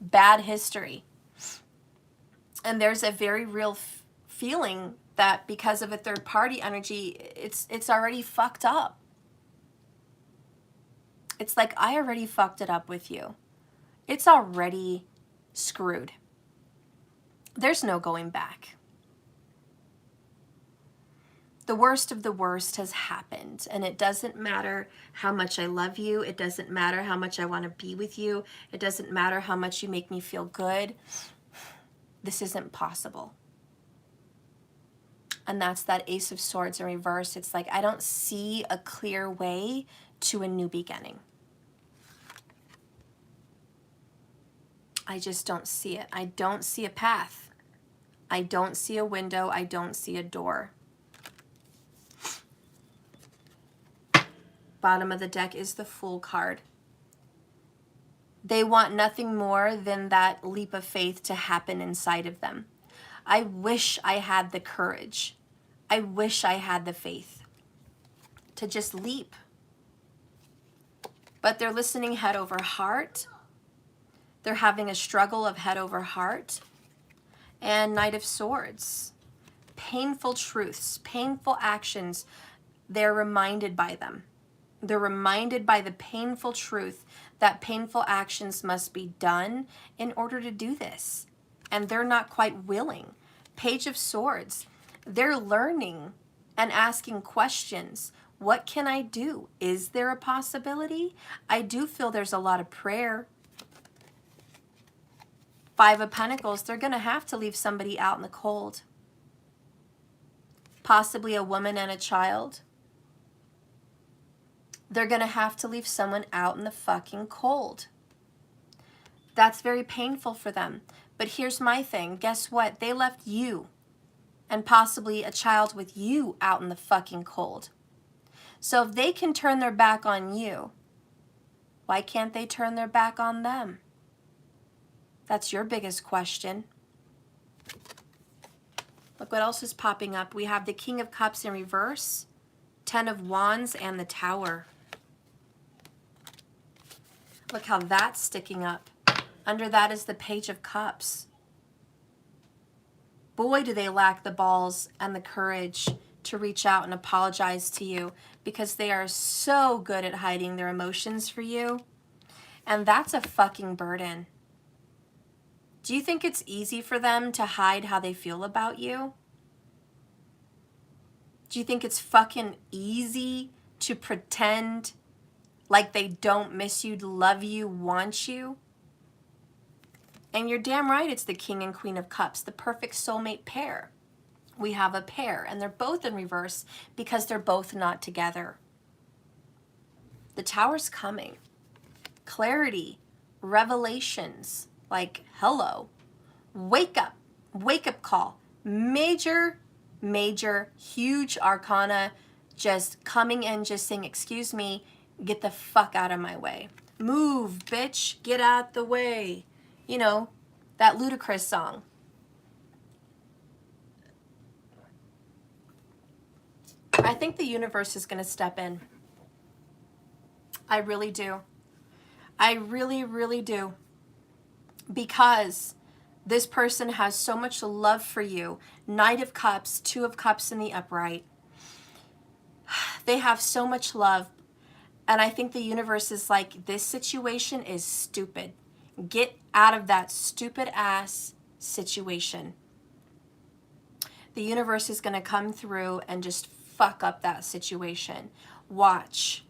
bad history. And there's a very real feeling that because of a third party energy, it's already fucked up. It's like, I already fucked it up with you. It's already screwed. There's no going back. The worst of the worst has happened, and it doesn't matter how much I love you. It doesn't matter how much I want to be with you. It doesn't matter how much you make me feel good. This isn't possible. And that's that Ace of Swords in reverse. It's like, I don't see a clear way to a new beginning. I just don't see it. I don't see a path. I don't see a window. I don't see a door. Bottom of the deck is the Fool card. They want nothing more than that leap of faith to happen inside of them. I wish I had the courage. I wish I had the faith to just leap. But they're listening head over heart. They're having a struggle of head over heart. And Knight of Swords. Painful truths, painful actions. They're reminded by them. They're reminded by the painful truth that painful actions must be done in order to do this. And they're not quite willing. Page of Swords. They're learning and asking questions. What can I do? Is there a possibility? I do feel there's a lot of prayer. Five of Pentacles. They're going to have to leave somebody out in the cold. Possibly a woman and a child. They're going to have to leave someone out in the fucking cold. That's very painful for them. But here's my thing. Guess what? They left you and possibly a child with you out in the fucking cold. So if they can turn their back on you, Why can't they turn their back on them? That's your biggest question. Look what else is popping up. We have the King of Cups in reverse, 10 of Wands, and the Tower. Look how that's sticking up. Under that is the Page of Cups. Boy, do they lack the balls and the courage to reach out and apologize to you, because they are so good at hiding their emotions for you. And that's a fucking burden. Do you think it's easy for them to hide how they feel about you? Do you think it's fucking easy to pretend like they don't miss you, love you, want you? And you're damn right it's the King and Queen of Cups, the perfect soulmate pair. We have a pair, and they're both in reverse because they're both not together. The Tower's coming. Clarity, revelations, like, hello, wake up call. Major, huge arcana just coming in, just saying, excuse me, get the fuck out of my way. Move, bitch, get out the way. You know, that ludicrous song. I think the universe is going to step in. I really do. I really, really do. Because this person has so much love for you. Knight of Cups, 2 of Cups in the upright. They have so much love. And I think the universe is like, this situation is stupid. Get out of that stupid ass situation. The universe is going to come through and just fuck up that situation. Watch.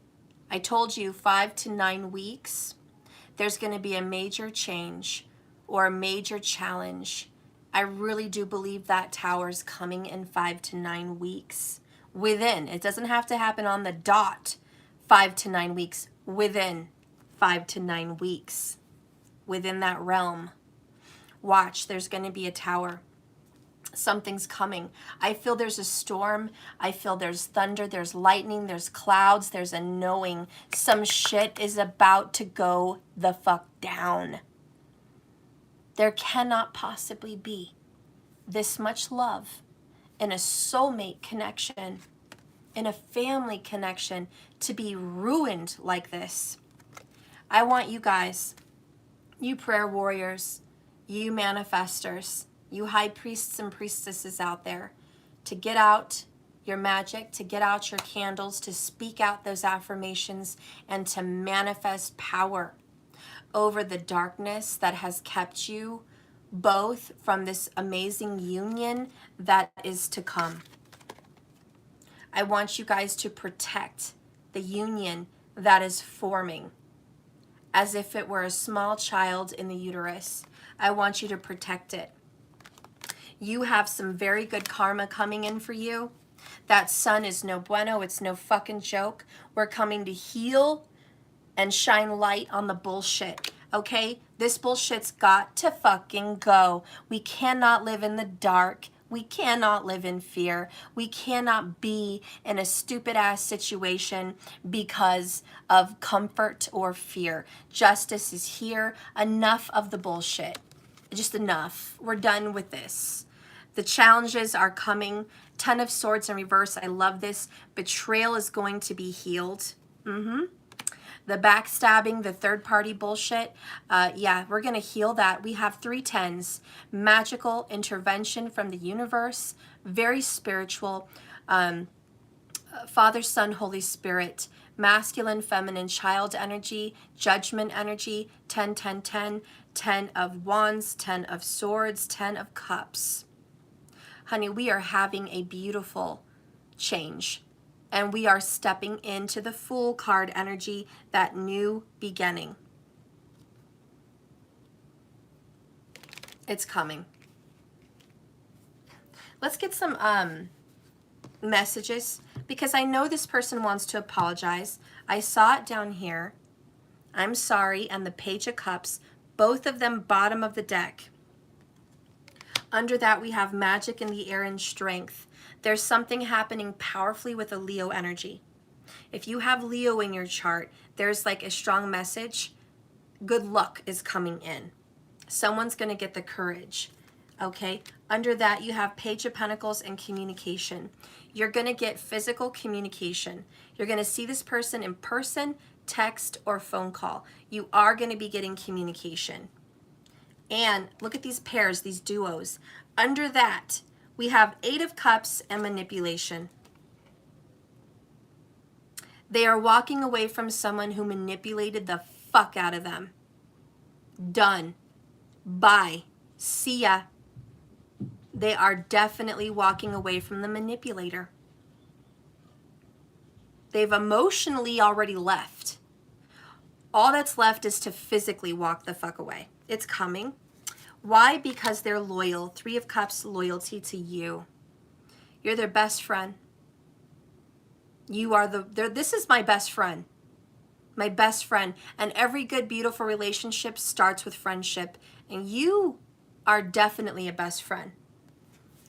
I told you 5 to 9 weeks, there's going to be a major change or a major challenge. I really do believe that Tower's coming in 5 to 9 weeks. Within. It doesn't have to happen on the dot. 5 to 9 weeks. Within 5 to 9 weeks. Within that realm. Watch. There's going to be a Tower. Something's coming. I feel there's a storm. I feel there's thunder, there's lightning, there's clouds, there's a knowing. Some shit is about to go the fuck down. There cannot possibly be this much love in a soulmate connection, in a family connection, to be ruined like this. I want you guys, you prayer warriors, you manifestors, you high priests and priestesses out there, to get out your magic, to get out your candles, to speak out those affirmations, and to manifest power over the darkness that has kept you both from this amazing union that is to come. I want you guys to protect the union that is forming as if it were a small child in the uterus. I want you to protect it. You have some very good karma coming in for you. That sun is no bueno. It's no fucking joke. We're coming to heal and shine light on the bullshit, okay? This bullshit's got to fucking go. We cannot live in the dark. We cannot live in fear. We cannot be in a stupid ass situation because of comfort or fear. Justice is here. Enough of the bullshit. Just enough. We're done with this. The challenges are coming. 10 of Swords in reverse. I love this. Betrayal is going to be healed. The backstabbing, the third party bullshit. Yeah, we're going to heal that. We have 3 10s. Magical intervention from the universe. Very spiritual. Father, Son, Holy Spirit. Masculine, feminine, child energy. Judgment energy. 10, 10, 10. 10 of Wands. 10 of Swords. 10 of Cups. Honey, we are having a beautiful change. And we are stepping into the Fool card energy, that new beginning. It's coming. Let's get some messages, because I know this person wants to apologize. I saw it down here. I'm sorry, and the Page of Cups, both of them bottom of the deck. Under that, we have magic in the air and strength. There's something happening powerfully with a Leo energy. If you have Leo in your chart, there's like a strong message. Good luck is coming in. Someone's going to get the courage. Okay. Under that, you have Page of Pentacles and communication. You're going to get physical communication. You're going to see this person in person, text, or phone call. You are going to be getting communication. And look at these pairs, these duos. Under that, we have 8 of Cups and manipulation. They are walking away from someone who manipulated the fuck out of them. Done. Bye. See ya. They are definitely walking away from the manipulator. They've emotionally already left. All that's left is to physically walk the fuck away. It's coming. Why? Because they're loyal. 3 of Cups, loyalty to you. You're their best friend. You are this is my best friend. My best friend. And every good, beautiful relationship starts with friendship. And you are definitely a best friend.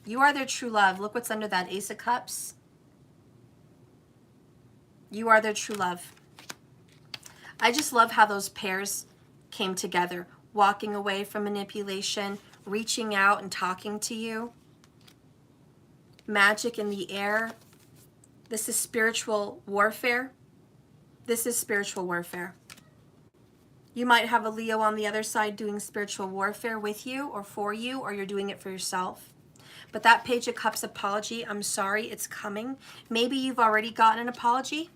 You are their true love. Look what's under that. Ace of Cups. You are their true love. I just love how those pairs came together. Walking away from manipulation, reaching out and talking to you. Magic in the air. This is spiritual warfare. This is spiritual warfare. You might have a Leo on the other side doing spiritual warfare with you or for you, or you're doing it for yourself. But that Page of Cups apology, I'm sorry, it's coming. Maybe you've already gotten an apology.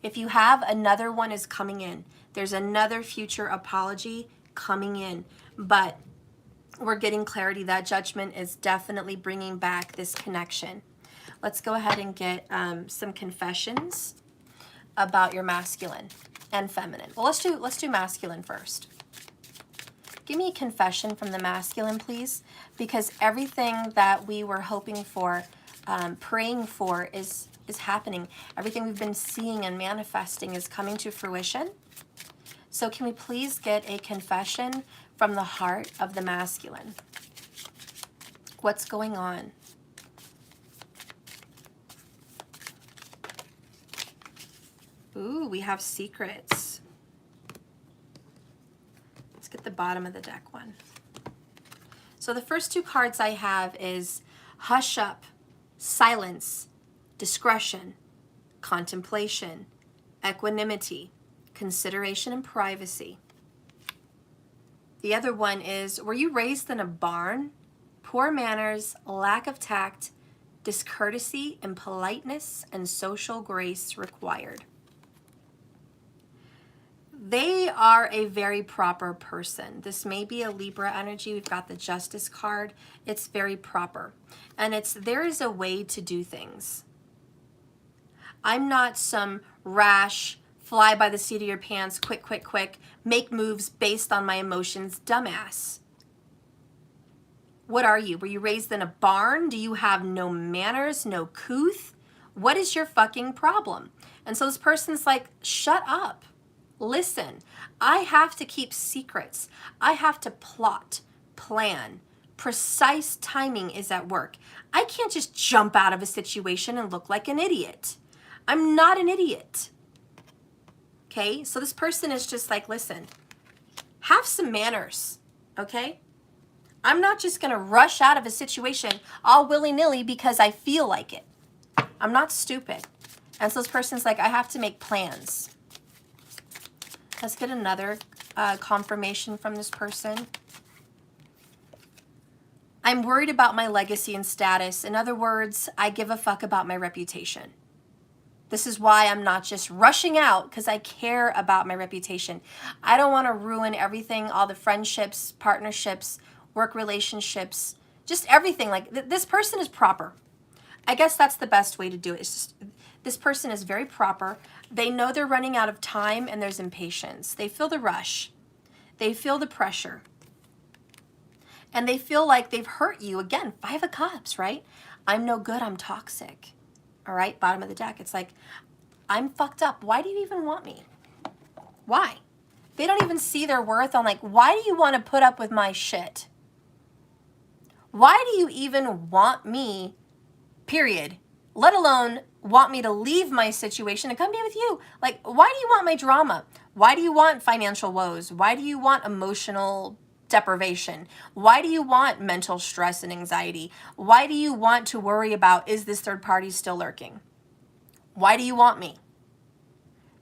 If you have, another one is coming in. There's another future apology coming in. But we're getting clarity. That judgment is definitely bringing back this connection. Let's go ahead and get some confessions about your masculine and feminine. Well, let's do masculine first. Give me a confession from the masculine, please, because everything that we were hoping for, praying for is happening. Everything we've been seeing and manifesting is coming to fruition. So can we please get a confession from the heart of the masculine? What's going on? Ooh, we have secrets. Let's get the bottom of the deck one. So the first 2 cards I have is hush up, silence, discretion, contemplation, equanimity, consideration and privacy. The other one is, were you raised in a barn? Poor manners, lack of tact, discourtesy, impoliteness, and social grace required. They are a very proper person. This may be a Libra energy. We've got the Justice card. It's very proper. And there is a way to do things. I'm not some rash, fly by the seat of your pants, quick, make moves based on my emotions, dumbass. What are you? Were you raised in a barn? Do you have no manners, no couth? What is your fucking problem? And so this person's like, shut up. Listen, I have to keep secrets. I have to plot, plan. Precise timing is at work. I can't just jump out of a situation and look like an idiot. I'm not an idiot. Okay, so this person is just like, listen, have some manners, okay? I'm not just gonna rush out of a situation all willy-nilly because I feel like it. I'm not stupid. And so this person's like, I have to make plans. Let's get another confirmation from this person. I'm worried about my legacy and status. In other words, I give a fuck about my reputation. This is why I'm not just rushing out, because I care about my reputation. I don't want to ruin everything, all the friendships, partnerships, work relationships, just everything. Like this person is proper. I guess that's the best way to do it. It's just, this person is very proper. They know they're running out of time and there's impatience. They feel the rush. They feel the pressure. And they feel like they've hurt you. Again, 5 of Cups, right? I'm no good. I'm toxic. All right, bottom of the deck. It's like, I'm fucked up. Why do you even want me? Why? They don't even see their worth on like, why do you want to put up with my shit? Why do you even want me, period? let alone want me to leave my situation and come be with you. Like, why do you want my drama? Why do you want financial woes? Why do you want emotional deprivation? Why do you want mental stress and anxiety? Why do you want to worry about, is this third party still lurking? Why do you want me?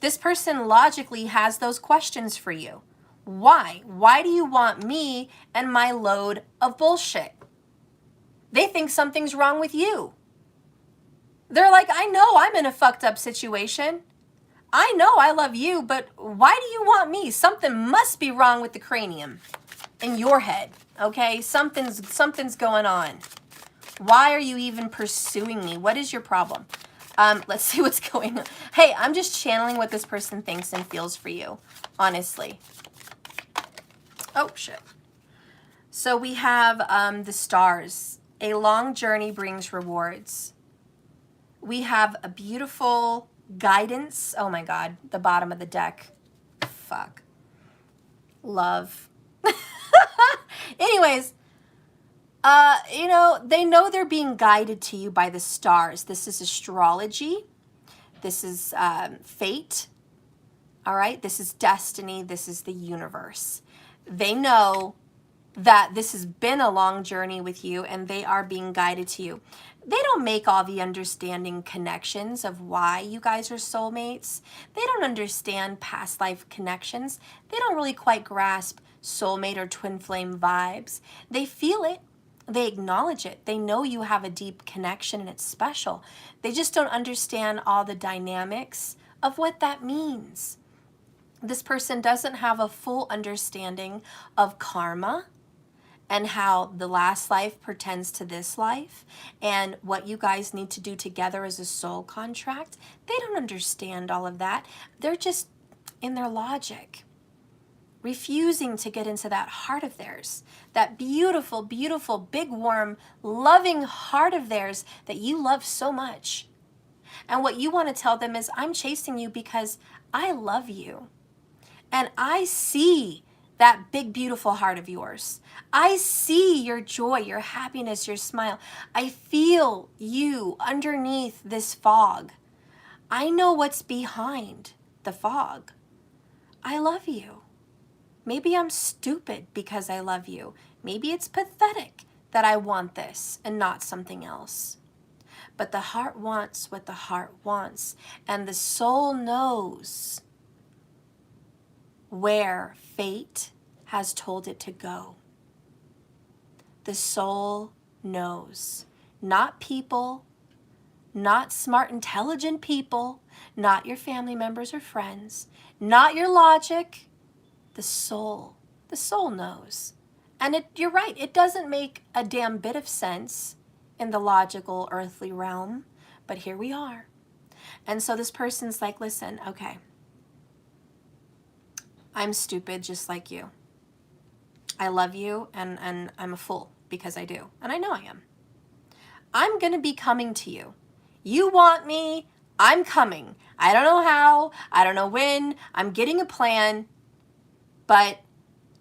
This person logically has those questions for you. Why? Why do you want me and my load of bullshit? They think something's wrong with you. They're like, I know I'm in a fucked up situation. I know I love you, but why do you want me? Something must be wrong with the cranium in your head, okay? Something's going on. Why are you even pursuing me? What is your problem? Let's see what's going on. Hey, I'm just channeling what this person thinks and feels for you, honestly. Oh, shit. So we have the stars. A long journey brings rewards. We have a beautiful guidance. Oh my God, the bottom of the deck. Fuck. Love. Anyways, you know, they know they're being guided to you by the stars. This is astrology. This is fate. All right, this is destiny. This is the universe. They know that this has been a long journey with you and they are being guided to you. They don't make all the understanding connections of why you guys are soulmates. They don't understand past life connections. They don't really quite grasp soulmate or twin flame vibes. They feel it. They acknowledge it. They know you have a deep connection and it's special. They just don't understand all the dynamics of what that means. This person doesn't have a full understanding of karma and how the last life pertains to this life and what you guys need to do together as a soul contract. They don't understand all of that. They're just in their logic, refusing to get into that heart of theirs, that beautiful, beautiful, big, warm, loving heart of theirs that you love so much. And what you want to tell them is, I'm chasing you because I love you. And I see that big, beautiful heart of yours. I see your joy, your happiness, your smile. I feel you underneath this fog. I know what's behind the fog. I love you. Maybe I'm stupid because I love you. Maybe it's pathetic that I want this and not something else. But the heart wants what the heart wants, and the soul knows where fate has told it to go. The soul knows. Not people, not smart, intelligent people, not your family members or friends, not your logic. The soul knows. And you're right, it doesn't make a damn bit of sense in the logical earthly realm, but here we are. And so this person's like, listen, okay, I'm stupid just like you. I love you and I'm a fool because I do. And I know I am. I'm going to be coming to you. You want me, I'm coming. I don't know how, I don't know when, I'm getting a plan, but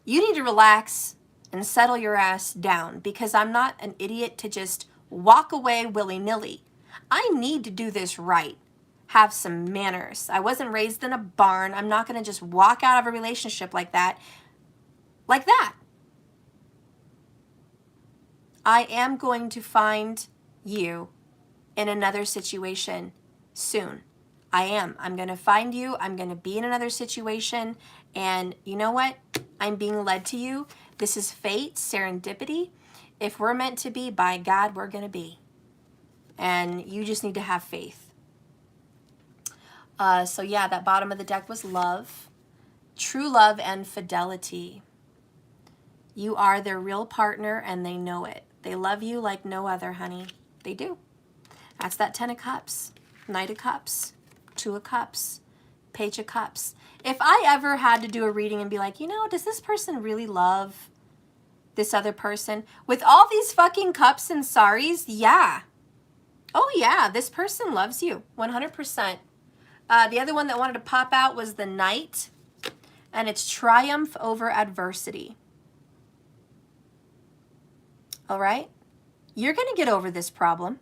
you need to relax and settle your ass down because I'm not an idiot to just walk away willy-nilly. I need to do this right. Have some manners. I wasn't raised in a barn. I'm not going to just walk out of a relationship like that. Like that. I am going to find you in another situation soon. I am. I'm going to find you. I'm going to be in another situation. And you know what? I'm being led to you. This is fate, serendipity. If we're meant to be, by God, we're going to be. And you just need to have faith. So yeah, that bottom of the deck was love. True love and fidelity. You are their real partner and they know it. They love you like no other, honey. They do. That's that 10 of Cups, Knight of Cups, 2 of Cups, Page of Cups. If I ever had to do a reading and be like, you know, does this person really love this other person? With all these fucking cups and saris, yeah. Oh yeah, this person loves you, 100%. The other one that wanted to pop out was the Knight, and it's triumph over adversity. All right? You're going to get over this problem.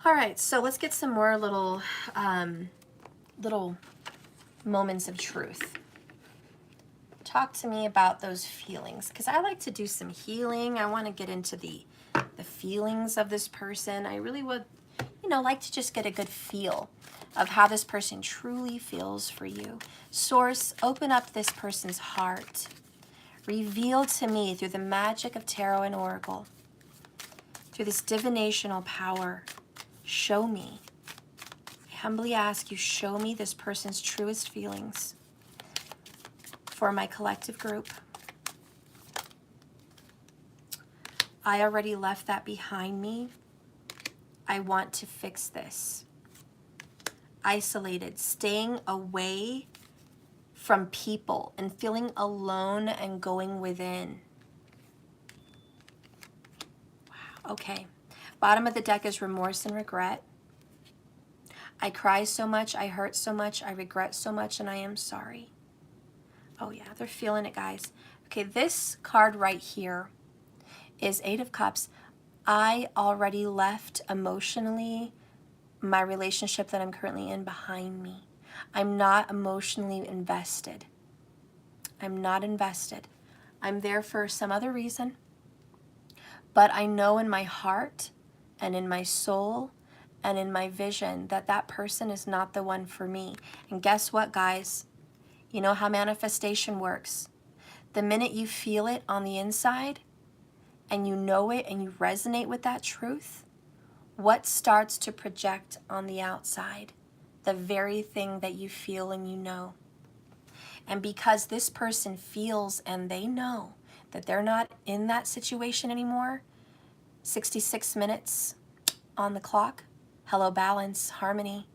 All right, so let's get some more little moments of truth. Talk to me about those feelings, because I like to do some healing. I want to get into the feelings of this person. I really would, like to just get a good feel of how this person truly feels for you. Source, open up this person's heart. Reveal to me through the magic of tarot and oracle, through this divinational power, show me. I humbly ask you, show me this person's truest feelings for my collective group. I already left that behind me. I want to fix this. Isolated, staying away from people and feeling alone and going within. Wow, okay. Bottom of the deck is remorse and regret. I cry so much, I hurt so much, I regret so much, and I am sorry. Oh yeah, they're feeling it, guys. Okay, this card right here is Eight of Cups. I already left emotionally my relationship that I'm currently in behind me. I'm not emotionally invested. I'm not invested. I'm there for some other reason. But I know in my heart and in my soul and in my vision that that person is not the one for me. And guess what, guys? You know how manifestation works. The minute you feel it on the inside and you know it and you resonate with that truth, what starts to project on the outside? The very thing that you feel and you know. And because this person feels and they know that they're not in that situation anymore, 66 minutes on the clock, hello, balance, harmony,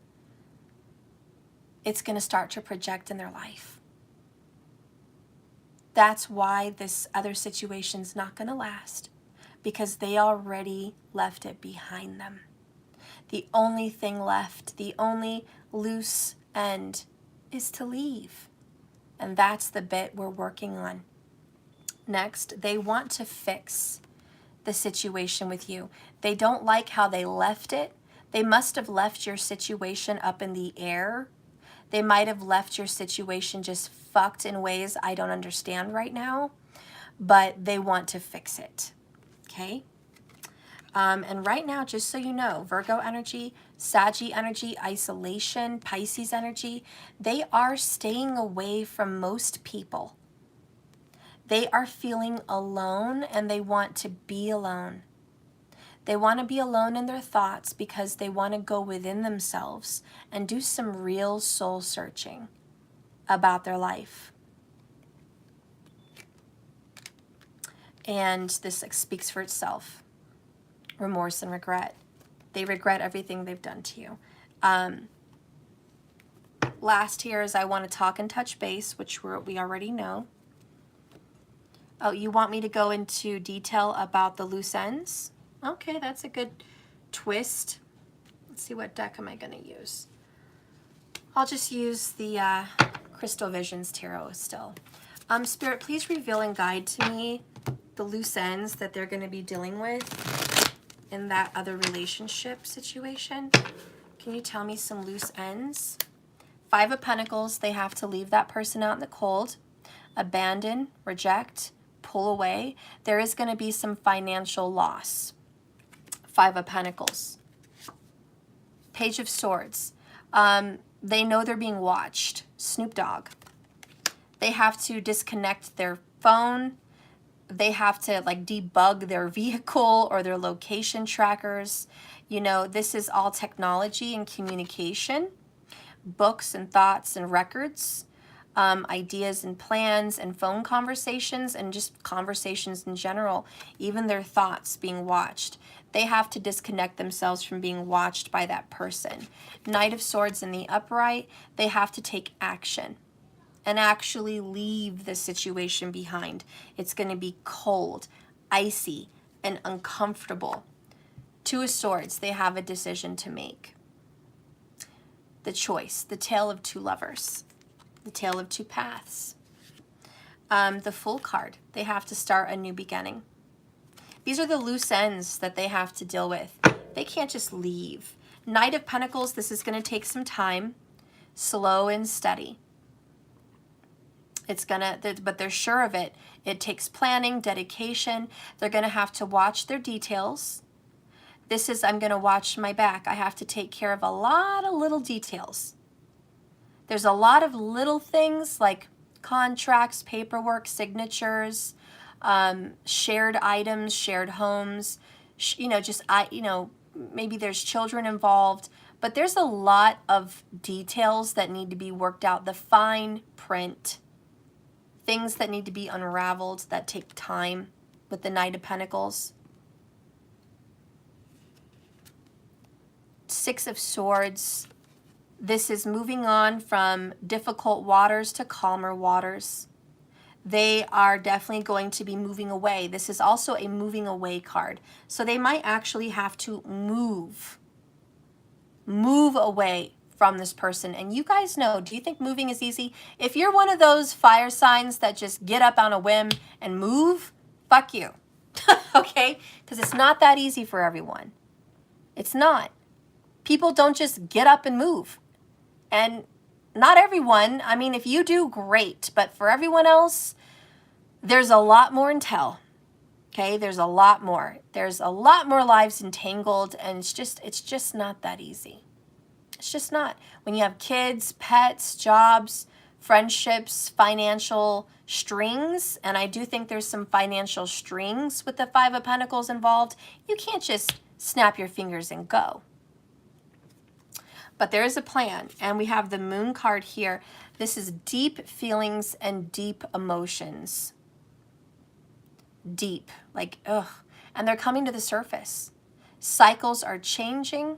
it's going to start to project in their life. That's why this other situation's not going to last, because they already left it behind them. The only thing left, the only loose end is to leave. And that's the bit we're working on. Next, they want to fix the situation with you. They don't like how they left it. They must have left your situation up in the air. They might have left your situation just fucked in ways I don't understand right now, but they want to fix it, okay? And right now, just so you know, Virgo energy, Saggy energy, isolation, Pisces energy, they are staying away from most people. They are feeling alone and they want to be alone. They want to be alone in their thoughts because they want to go within themselves and do some real soul searching about their life. And this speaks for itself. Remorse and regret. They regret everything they've done to you. Last here is I want to talk and touch base, which we already know. Oh, you want me to go into detail about the loose ends? Okay, that's a good twist. Let's see, what deck am I going to use? I'll just use the Crystal Visions Tarot still. Spirit, please reveal and guide to me the loose ends that they're going to be dealing with in that other relationship situation. Can you tell me some loose ends? Five of Pentacles, they have to leave that person out in the cold, abandon, reject, pull away. There is going to be some financial loss. Five of Pentacles. Page of Swords. They know they're being watched. Snoop Dogg. They have to disconnect their phone. They have to like debug their vehicle or their location trackers. You know, this is all technology and communication, books and thoughts and records, ideas and plans and phone conversations and just conversations in general, even their thoughts being watched. They have to disconnect themselves from being watched by that person. Knight of Swords in the upright, they have to take action and actually leave the situation behind. It's going to be cold, icy, and uncomfortable. Two of Swords, they have a decision to make. The choice, the tale of two lovers, the tale of two paths. The Fool card, they have to start a new beginning. These are the loose ends that they have to deal with. They can't just leave. Knight of Pentacles, this is going to take some time, slow and steady. It's gonna, but they're sure of it. It takes planning, dedication. They're gonna have to watch their details. This is, I'm gonna watch my back. I have to take care of a lot of little details. There's a lot of little things like contracts, paperwork, signatures, shared items, shared homes, maybe there's children involved, but there's a lot of details that need to be worked out. The fine print, things that need to be unraveled that take time with the Knight of Pentacles. Six of Swords. This is moving on from difficult waters to calmer waters. They are definitely going to be moving away. This is also a moving away card. So they might actually have to move away from this person. And you guys know, do you think moving is easy? If you're one of those fire signs that just get up on a whim and move, fuck you. Okay? Because it's not that easy for everyone. It's not. People don't just get up and move. And not everyone, I mean, if you do, great. But for everyone else, there's a lot more intel. Okay? There's a lot more. There's a lot more lives entangled, and it's just not that easy. It's just not. When you have kids, pets, jobs, friendships, financial strings, and I do think there's some financial strings with the Five of Pentacles involved, you can't just snap your fingers and go. But there is a plan, and we have the Moon card here. This is deep feelings and deep emotions. Deep, like, ugh. And they're coming to the surface. Cycles are changing.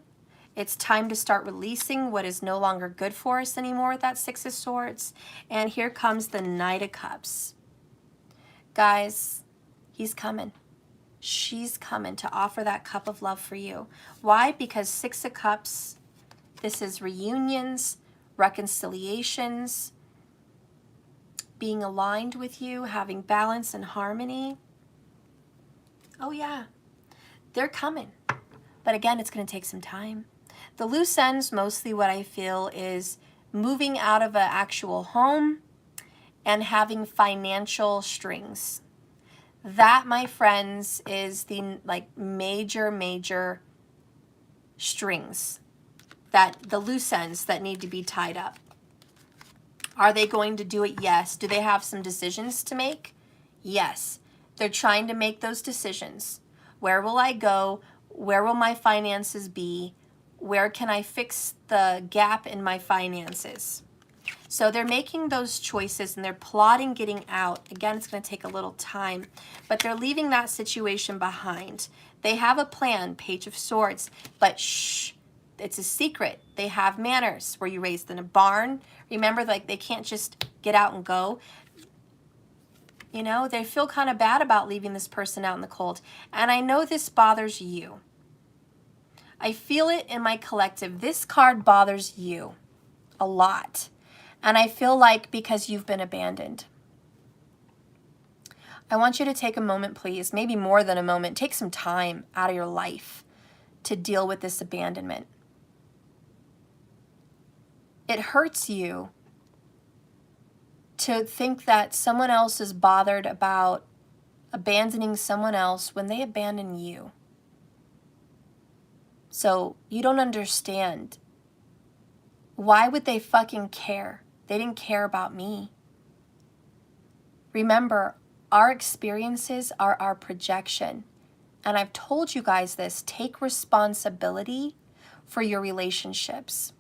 It's time to start releasing what is no longer good for us anymore with that Six of Swords. And here comes the Knight of Cups. Guys, he's coming. She's coming to offer that cup of love for you. Why? Because Six of Cups, this is reunions, reconciliations, being aligned with you, having balance and harmony. Oh yeah, they're coming. But again, it's going to take some time. The loose ends, mostly what I feel is moving out of an actual home and having financial strings. That, my friends, is the major strings, that the loose ends that need to be tied up. Are they going to do it? Yes. Do they have some decisions to make? Yes. They're trying to make those decisions. Where will I go? Where will my finances be? Where can I fix the gap in my finances? So they're making those choices and they're plotting getting out. Again, it's going to take a little time, but they're leaving that situation behind. They have a plan, Page of Swords, but shh, it's a secret. They have manners. Were you raised in a barn? Remember, like, they can't just get out and go. You know, they feel kind of bad about leaving this person out in the cold. And I know this bothers you. I feel it in my collective. This card bothers you a lot. And I feel like because you've been abandoned. I want you to take a moment, please, maybe more than a moment. Take some time out of your life to deal with this abandonment. It hurts you to think that someone else is bothered about abandoning someone else when they abandon you. So you don't understand. Why would they fucking care? They didn't care about me. Remember, our experiences are our projection. And I've told you guys this, take responsibility for your relationships.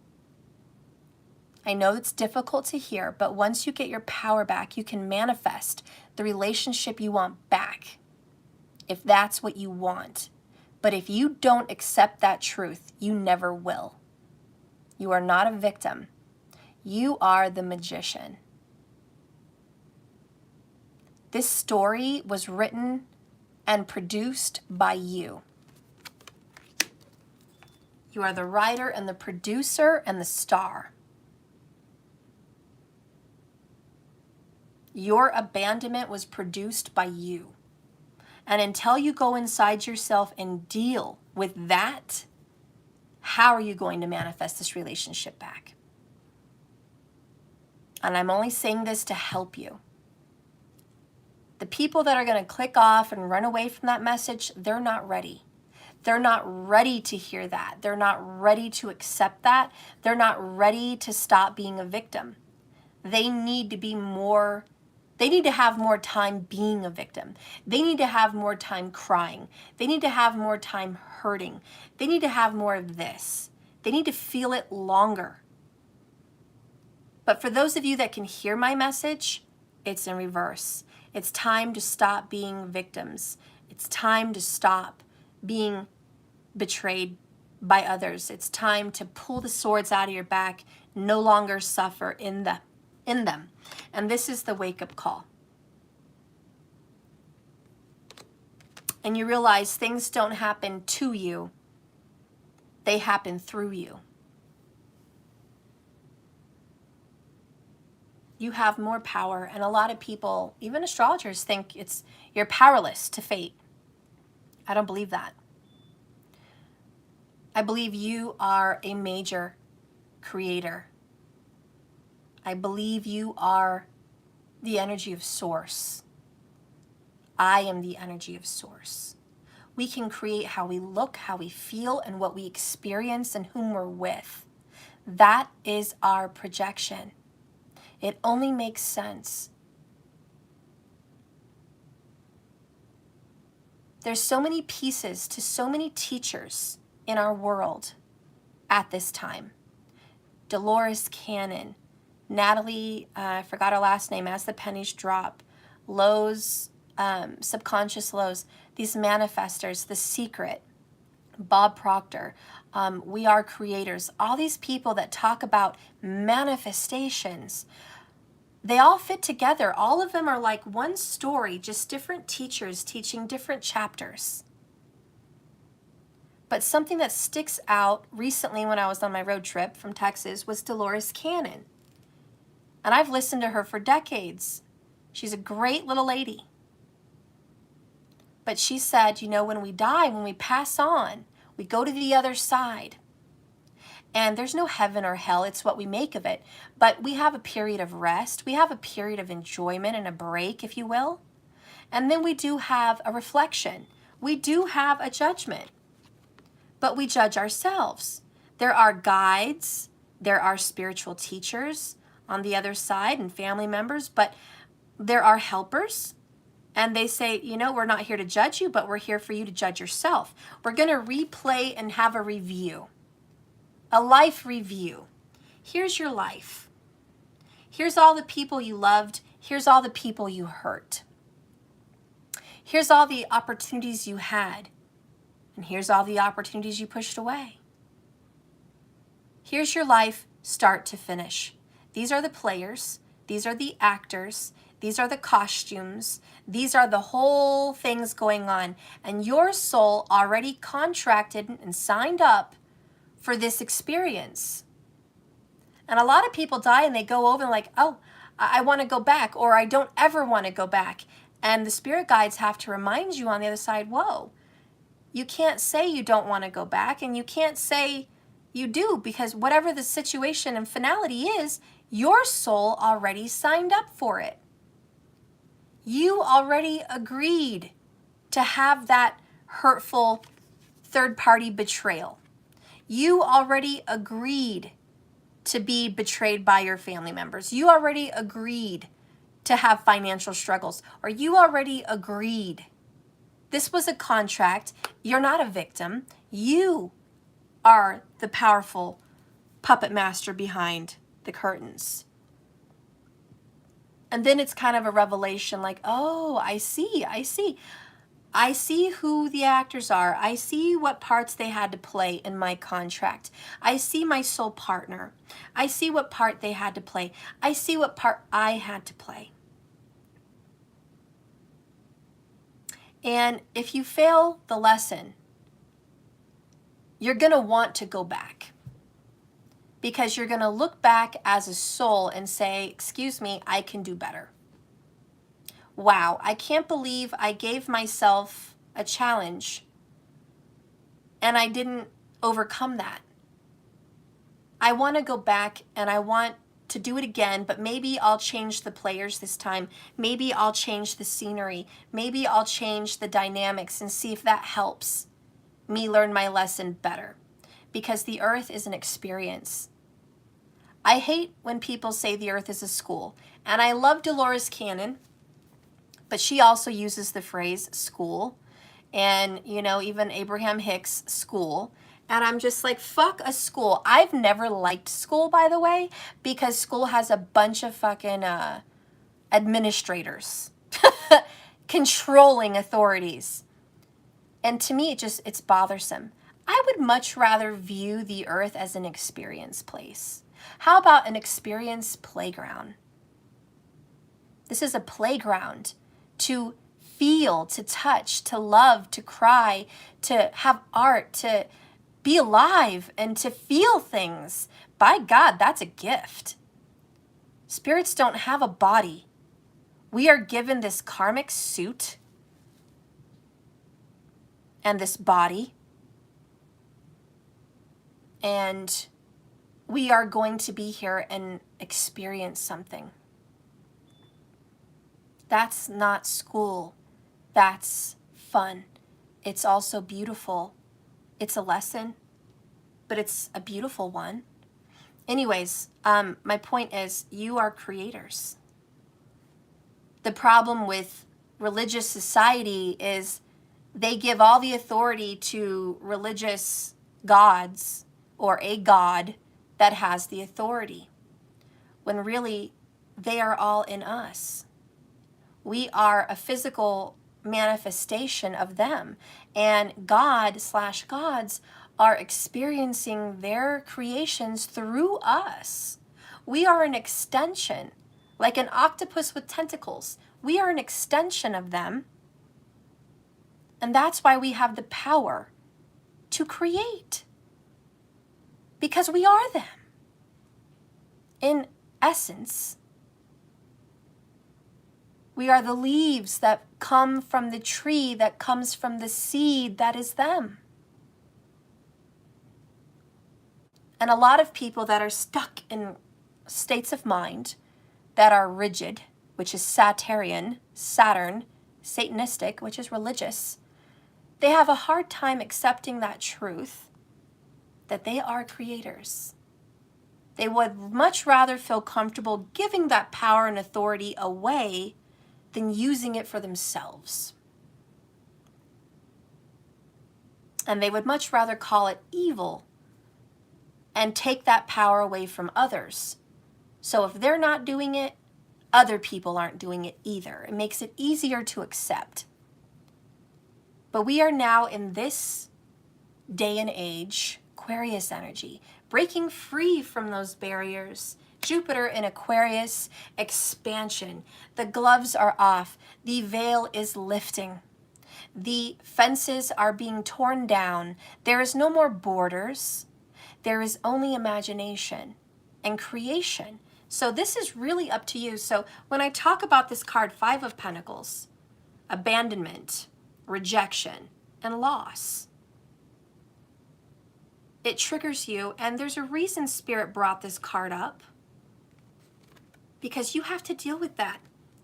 I know it's difficult to hear, but once you get your power back, you can manifest the relationship you want back, if that's what you want. But if you don't accept that truth, you never will. You are not a victim. You are the magician. This story was written and produced by you. You are the writer and the producer and the star. Your abandonment was produced by you. And until you go inside yourself and deal with that, how are you going to manifest this relationship back? And I'm only saying this to help you. The people that are going to click off and run away from that message, they're not ready. They're not ready to hear that. They're not ready to accept that. They're not ready to stop being a victim. They need to be more, they need to have more time being a victim. They need to have more time crying. They need to have more time hurting. They need to have more of this. They need to feel it longer. But for those of you that can hear my message, it's in reverse. It's time to stop being victims. It's time to stop being betrayed by others. It's time to pull the swords out of your back, no longer suffer in them. And this is the wake-up call. And you realize things don't happen to you. They happen through you. You have more power, and a lot of people, even astrologers, think you're powerless to fate. I don't believe that. I believe you are a major creator. I believe you are the energy of source. I am the energy of source. We can create how we look, how we feel, and what we experience and whom we're with. That is our projection. It only makes sense. There's so many pieces to so many teachers in our world at this time. Dolores Cannon, Natalie, I forgot her last name, As the Pennies Drop, Lowe's, Subconscious Lowe's, these manifestors, The Secret, Bob Proctor, We Are Creators, all these people that talk about manifestations, they all fit together. All of them are like one story, just different teachers teaching different chapters. But something that sticks out recently when I was on my road trip from Texas was Dolores Cannon. And I've listened to her for decades. She's a great little lady. But she said, you know, when we die, when we pass on, we go to the other side. And there's no heaven or hell, it's what we make of it. But we have a period of rest. We have a period of enjoyment and a break, if you will. And then we do have a reflection. We do have a judgment. But we judge ourselves. There are guides, there are spiritual teachers on the other side and family members, but there are helpers. And they say, you know, we're not here to judge you, but we're here for you to judge yourself. We're going to replay and have a review. A life review. Here's your life. Here's all the people you loved. Here's all the people you hurt. Here's all the opportunities you had. And here's all the opportunities you pushed away. Here's your life, start to finish. These are the players. These are the actors. These are the costumes. These are the whole things going on. And your soul already contracted and signed up for this experience. And a lot of people die and they go over and like, oh, I want to go back, or I don't ever want to go back. And the spirit guides have to remind you on the other side, whoa, you can't say you don't want to go back, and you can't say you do, because whatever the situation and finality is, your soul already signed up for it. You already agreed to have that hurtful third-party betrayal. You already agreed to be betrayed by your family members. You already agreed to have financial struggles, or you already agreed. This was a contract. You're not a victim. You are the powerful puppet master behind the curtains. And then it's kind of a revelation like, oh, I see. I see who the actors are. I see what parts they had to play in my contract. I see my soul partner. I see what part they had to play. I see what part I had to play. And if you fail the lesson, you're going to want to go back, because you're going to look back as a soul and say, excuse me, I can do better. Wow, I can't believe I gave myself a challenge and I didn't overcome that. I want to go back and I want to do it again, but maybe I'll change the players this time. Maybe I'll change the scenery. Maybe I'll change the dynamics and see if that helps me learn my lesson better. Because the earth is an experience. I hate when people say the earth is a school. And I love Dolores Cannon, but she also uses the phrase school. And, you know, even Abraham Hicks, school. And I'm just like, fuck a school. I've never liked school, by the way, because school has a bunch of fucking administrators, controlling authorities. And to me, it's bothersome. I would much rather view the earth as an experience place. How about an experience playground? This is a playground to feel, to touch, to love, to cry, to have art, to be alive and to feel things. By God, that's a gift. Spirits don't have a body. We are given this karmic suit and this body, and we are going to be here and experience something. That's not school. That's fun. It's also beautiful. It's a lesson, but it's a beautiful one. Anyways, my point is, you are creators. The problem with religious society is they give all the authority to religious gods or a god that has the authority, when really they are all in us. We are a physical manifestation of them, and God/gods are experiencing their creations through us. We are an extension, like an octopus with tentacles. We are an extension of them, and that's why we have the power to create, because we are them. In essence, we are the leaves that come from the tree, that comes from the seed that is them. And a lot of people that are stuck in states of mind that are rigid, which is Saturn, Satanistic, which is religious, they have a hard time accepting that truth, that they are creators. They would much rather feel comfortable giving that power and authority away than using it for themselves. And they would much rather call it evil and take that power away from others. So if they're not doing it, other people aren't doing it either. It makes it easier to accept. But we are now in this day and age, Aquarius energy, breaking free from those barriers. Jupiter in Aquarius, expansion. The gloves are off. The veil is lifting. The fences are being torn down. There is no more borders. There is only imagination and creation. So this is really up to you. So when I talk about this card, 5 of Pentacles, abandonment, rejection, and loss, it triggers you, and there's a reason Spirit brought this card up, because you have to deal with that.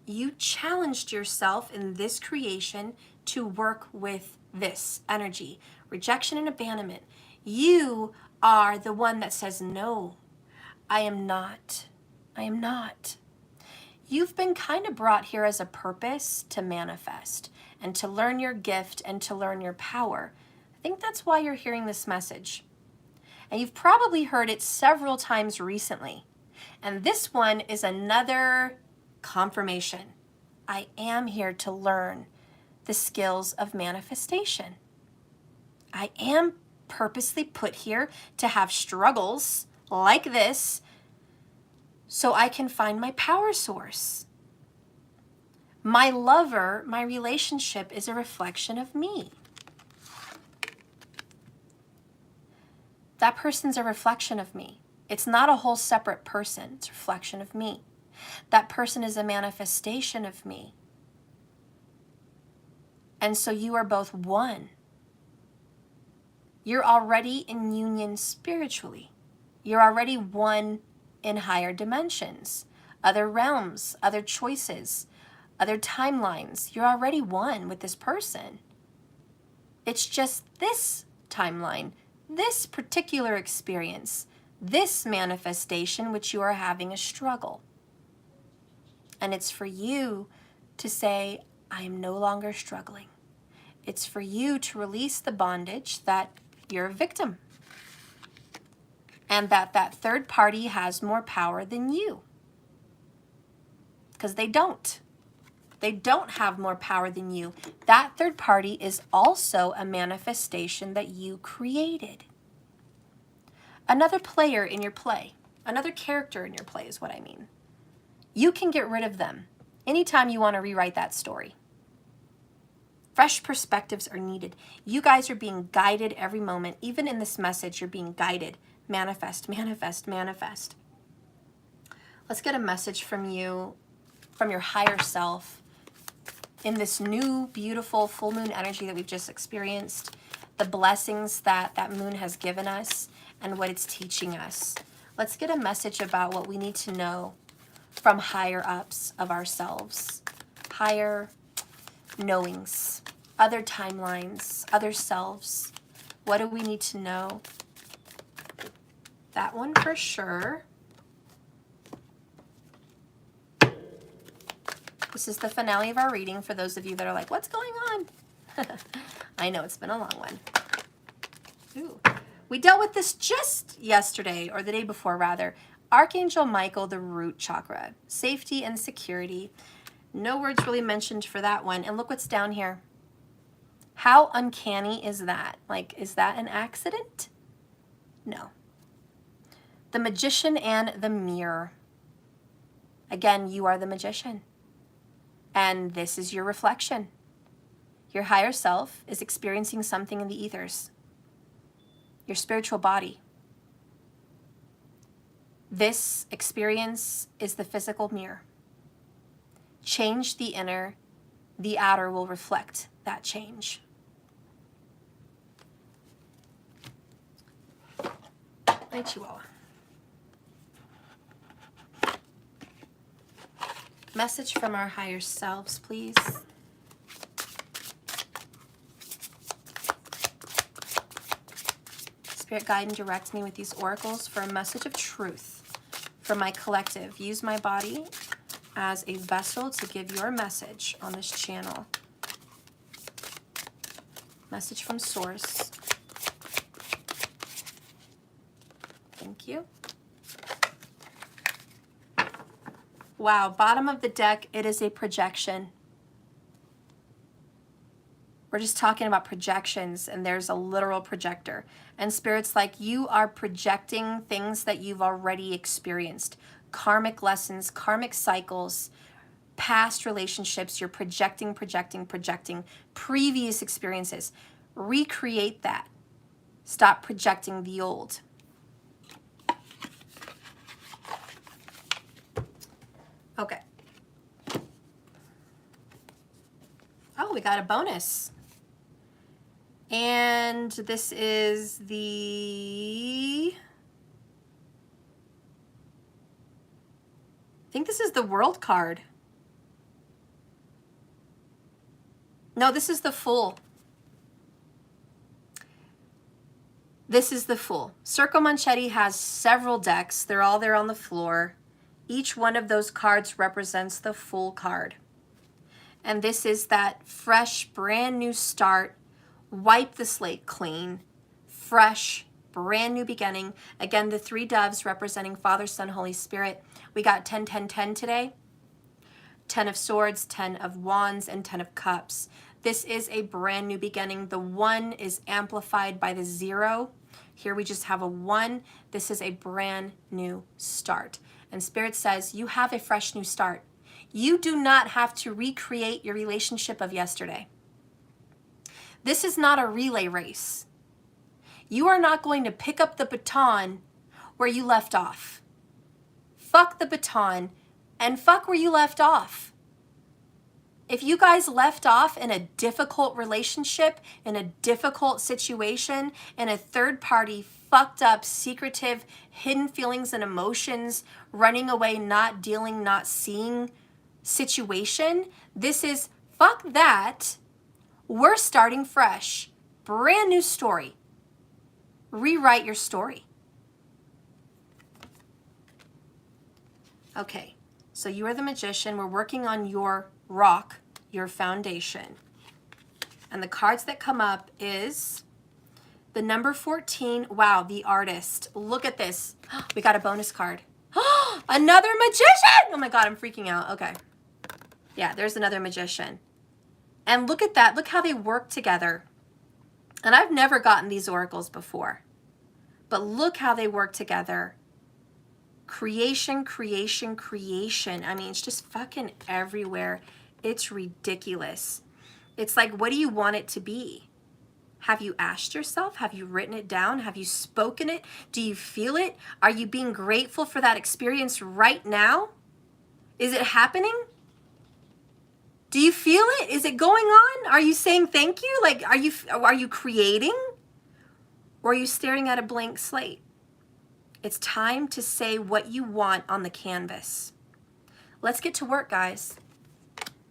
You challenged yourself in this creation to work with this energy, rejection and abandonment. You are the one that says, no, I am not. I am not. You've been kind of brought here as a purpose to manifest and to learn your gift and to learn your power. I think that's why you're hearing this message. And you've probably heard it several times recently. And this one is another confirmation. I am here to learn the skills of manifestation. I am purposely put here to have struggles like this so I can find my power source. My lover, my relationship is a reflection of me. That person's a reflection of me. It's not a whole separate person. It's a reflection of me. That person is a manifestation of me. And so you are both one. You're already in union spiritually. You're already one in higher dimensions, other realms, other choices, other timelines. You're already one with this person. It's just this timeline, this particular experience, this manifestation which you are having a struggle. And it's for you to say, I am no longer struggling. It's for you to release the bondage that you're a victim and that third party has more power than you. Because they don't. They don't have more power than you. That third party is also a manifestation that you created. Another player in your play, another character in your play is what I mean. You can get rid of them anytime you want to rewrite that story. Fresh perspectives are needed. You guys are being guided every moment. Even in this message, you're being guided. Manifest, manifest, manifest. Let's get a message from you, from your higher self, in this new, beautiful full moon energy that we've just experienced, the blessings that that moon has given us and what it's teaching us. Let's get a message about what we need to know from higher ups of ourselves, higher knowings, other timelines, other selves. What do we need to know? That one for sure. This is the finale of our reading for those of you that are like, what's going on? I know, it's been a long one. Ooh. We dealt with this just yesterday, or the day before rather. Archangel Michael, the root chakra. Safety and security. No words really mentioned for that one. And look what's down here. How uncanny is that? Like, is that an accident? No. The magician and the mirror. Again, you are the magician. And this is your reflection. Your higher self is experiencing something in the ethers. Your spiritual body. This experience is the physical mirror. Change the inner, the outer will reflect that change. Hi, Chihuahua. Message from our higher selves, please. Spirit, guide and direct me with these oracles for a message of truth for my collective. Use my body as a vessel to give your message on this channel. Message from Source. Thank you. Wow, bottom of the deck, it is a projection. We're just talking about projections, and there's a literal projector. And Spirit's like, you are projecting things that you've already experienced. Karmic lessons, karmic cycles, past relationships. You're projecting previous experiences. Recreate that. Stop projecting the old. Okay. Oh, we got a bonus. And this is the... I think this is the World card. No, this is the Fool. This is the Fool. Circo Manchetti has several decks. They're all there on the floor. Each one of those cards represents the Fool card. And this is that fresh, brand new start. Wipe the slate clean. Fresh, brand new beginning. Again, the three doves representing Father, Son, Holy Spirit. We got 10, 10, 10 today. 10 of Swords, 10 of Wands, and 10 of Cups. This is a brand new beginning. The 1 is amplified by the 0. Here we just have a 1. This is a brand new start. And Spirit says, you have a fresh new start. You do not have to recreate your relationship of yesterday. This is not a relay race. You are not going to pick up the baton where you left off. Fuck the baton and fuck where you left off. If you guys left off in a difficult relationship, in a difficult situation, in a third party, fucked up, secretive, hidden feelings and emotions, running away, not dealing, not seeing situation, this is fuck that. We're starting fresh. Brand new story. Rewrite your story. Okay, so you are the magician. We're working on your rock, your foundation. And the cards that come up is the number 14. Wow, the artist. Look at this. We got a bonus card. Another magician! Oh my God, I'm freaking out. Okay. Yeah, there's another magician. And look at that. Look how they work together. And I've never gotten these oracles before. But look how they work together. Creation, creation, creation. I mean, it's just fucking everywhere. It's ridiculous. It's like, what do you want it to be? Have you asked yourself? Have you written it down? Have you spoken it? Do you feel it? Are you being grateful for that experience right now? Is it happening? Do you feel it? Is it going on? Are you saying thank you? Like, are you creating? Or are you staring at a blank slate? It's time to say what you want on the canvas. Let's get to work, guys.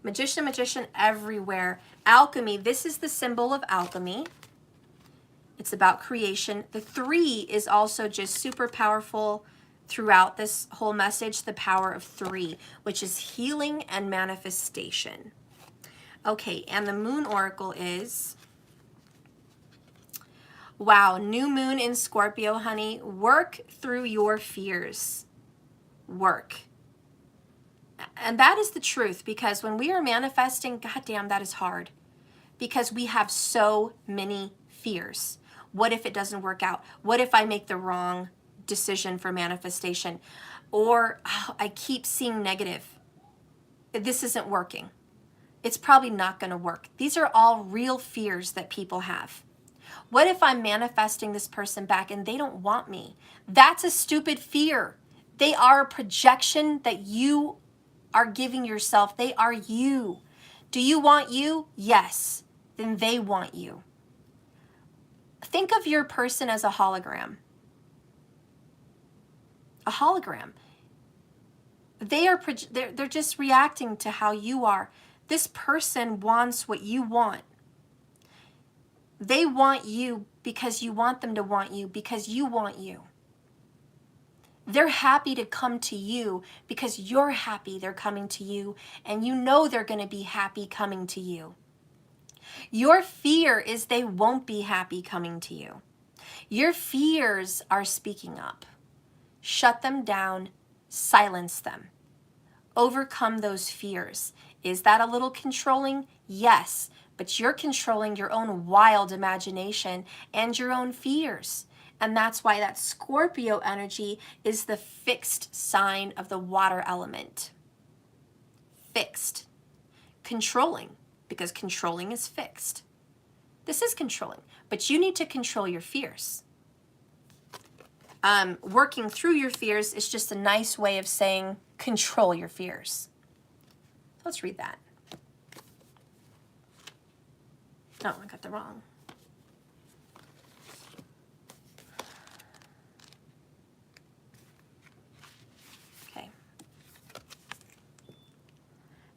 Magician, magician everywhere. Alchemy, this is the symbol of alchemy. It's about creation. The 3 is also just super powerful throughout this whole message, the power of 3, which is healing and manifestation. Okay, and the moon oracle is, wow, new moon in Scorpio, honey. Work through your fears. Work. And that is the truth, because when we are manifesting, goddamn, that is hard. Because we have so many fears. What if it doesn't work out? What if I make the wrong decision for manifestation? Or I keep seeing negative. This isn't working. It's probably not going to work. These are all real fears that people have. What if I'm manifesting this person back and they don't want me? That's a stupid fear. They are a projection that you are giving yourself. They are you. Do you want you? Yes. Then they want you. Think of your person as a hologram. A hologram. They're just reacting to how you are. This person wants what you want. They want you because you want them to want you, because you want you. They're happy to come to you because you're happy they're coming to you, and you know they're going to be happy coming to you. Your fear is they won't be happy coming to you. Your fears are speaking up. Shut them down, silence them. Overcome those fears. Is that a little controlling? Yes, but you're controlling your own wild imagination and your own fears. And that's why that Scorpio energy is the fixed sign of the water element. Fixed. Controlling, because controlling is fixed. This is controlling, but you need to control your fears. Working through your fears is just a nice way of saying control your fears. Let's read that. Oh, I got the wrong. Okay.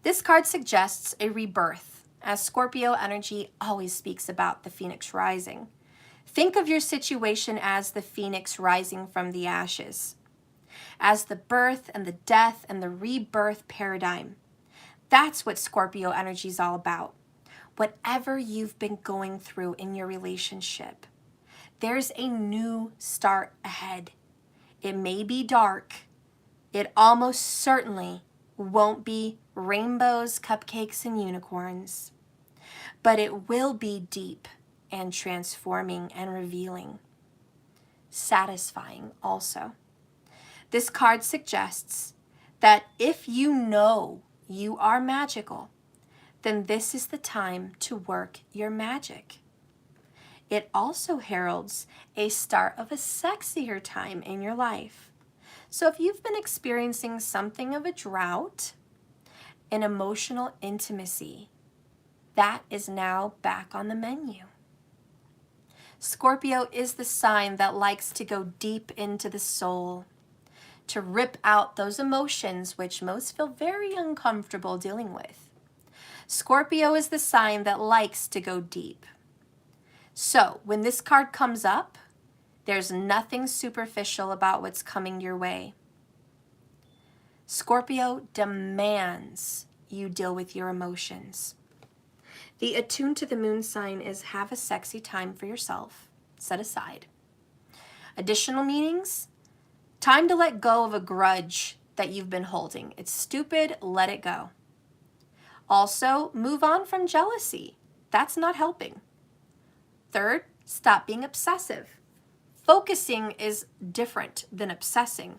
This card suggests a rebirth, as Scorpio energy always speaks about the phoenix rising. Think of your situation as the phoenix rising from the ashes, as the birth and the death and the rebirth paradigm. That's what Scorpio energy is all about. Whatever you've been going through in your relationship, there's a new start ahead. It may be dark. It almost certainly won't be rainbows, cupcakes, and unicorns, but it will be deep and transforming and revealing, satisfying also. This card suggests that if you know you are magical, then this is the time to work your magic. It also heralds a start of a sexier time in your life. So if you've been experiencing something of a drought and emotional intimacy. That is now back on the menu. Scorpio is the sign that likes to go deep into the soul, to rip out those emotions which most feel very uncomfortable dealing with. Scorpio is the sign that likes to go deep. So when this card comes up, there's nothing superficial about what's coming your way. Scorpio demands you deal with your emotions. The attuned to the moon sign is have a sexy time for yourself, set aside. Additional meanings, time to let go of a grudge that you've been holding. It's stupid, let it go. Also, move on from jealousy. That's not helping. Third, stop being obsessive. Focusing is different than obsessing.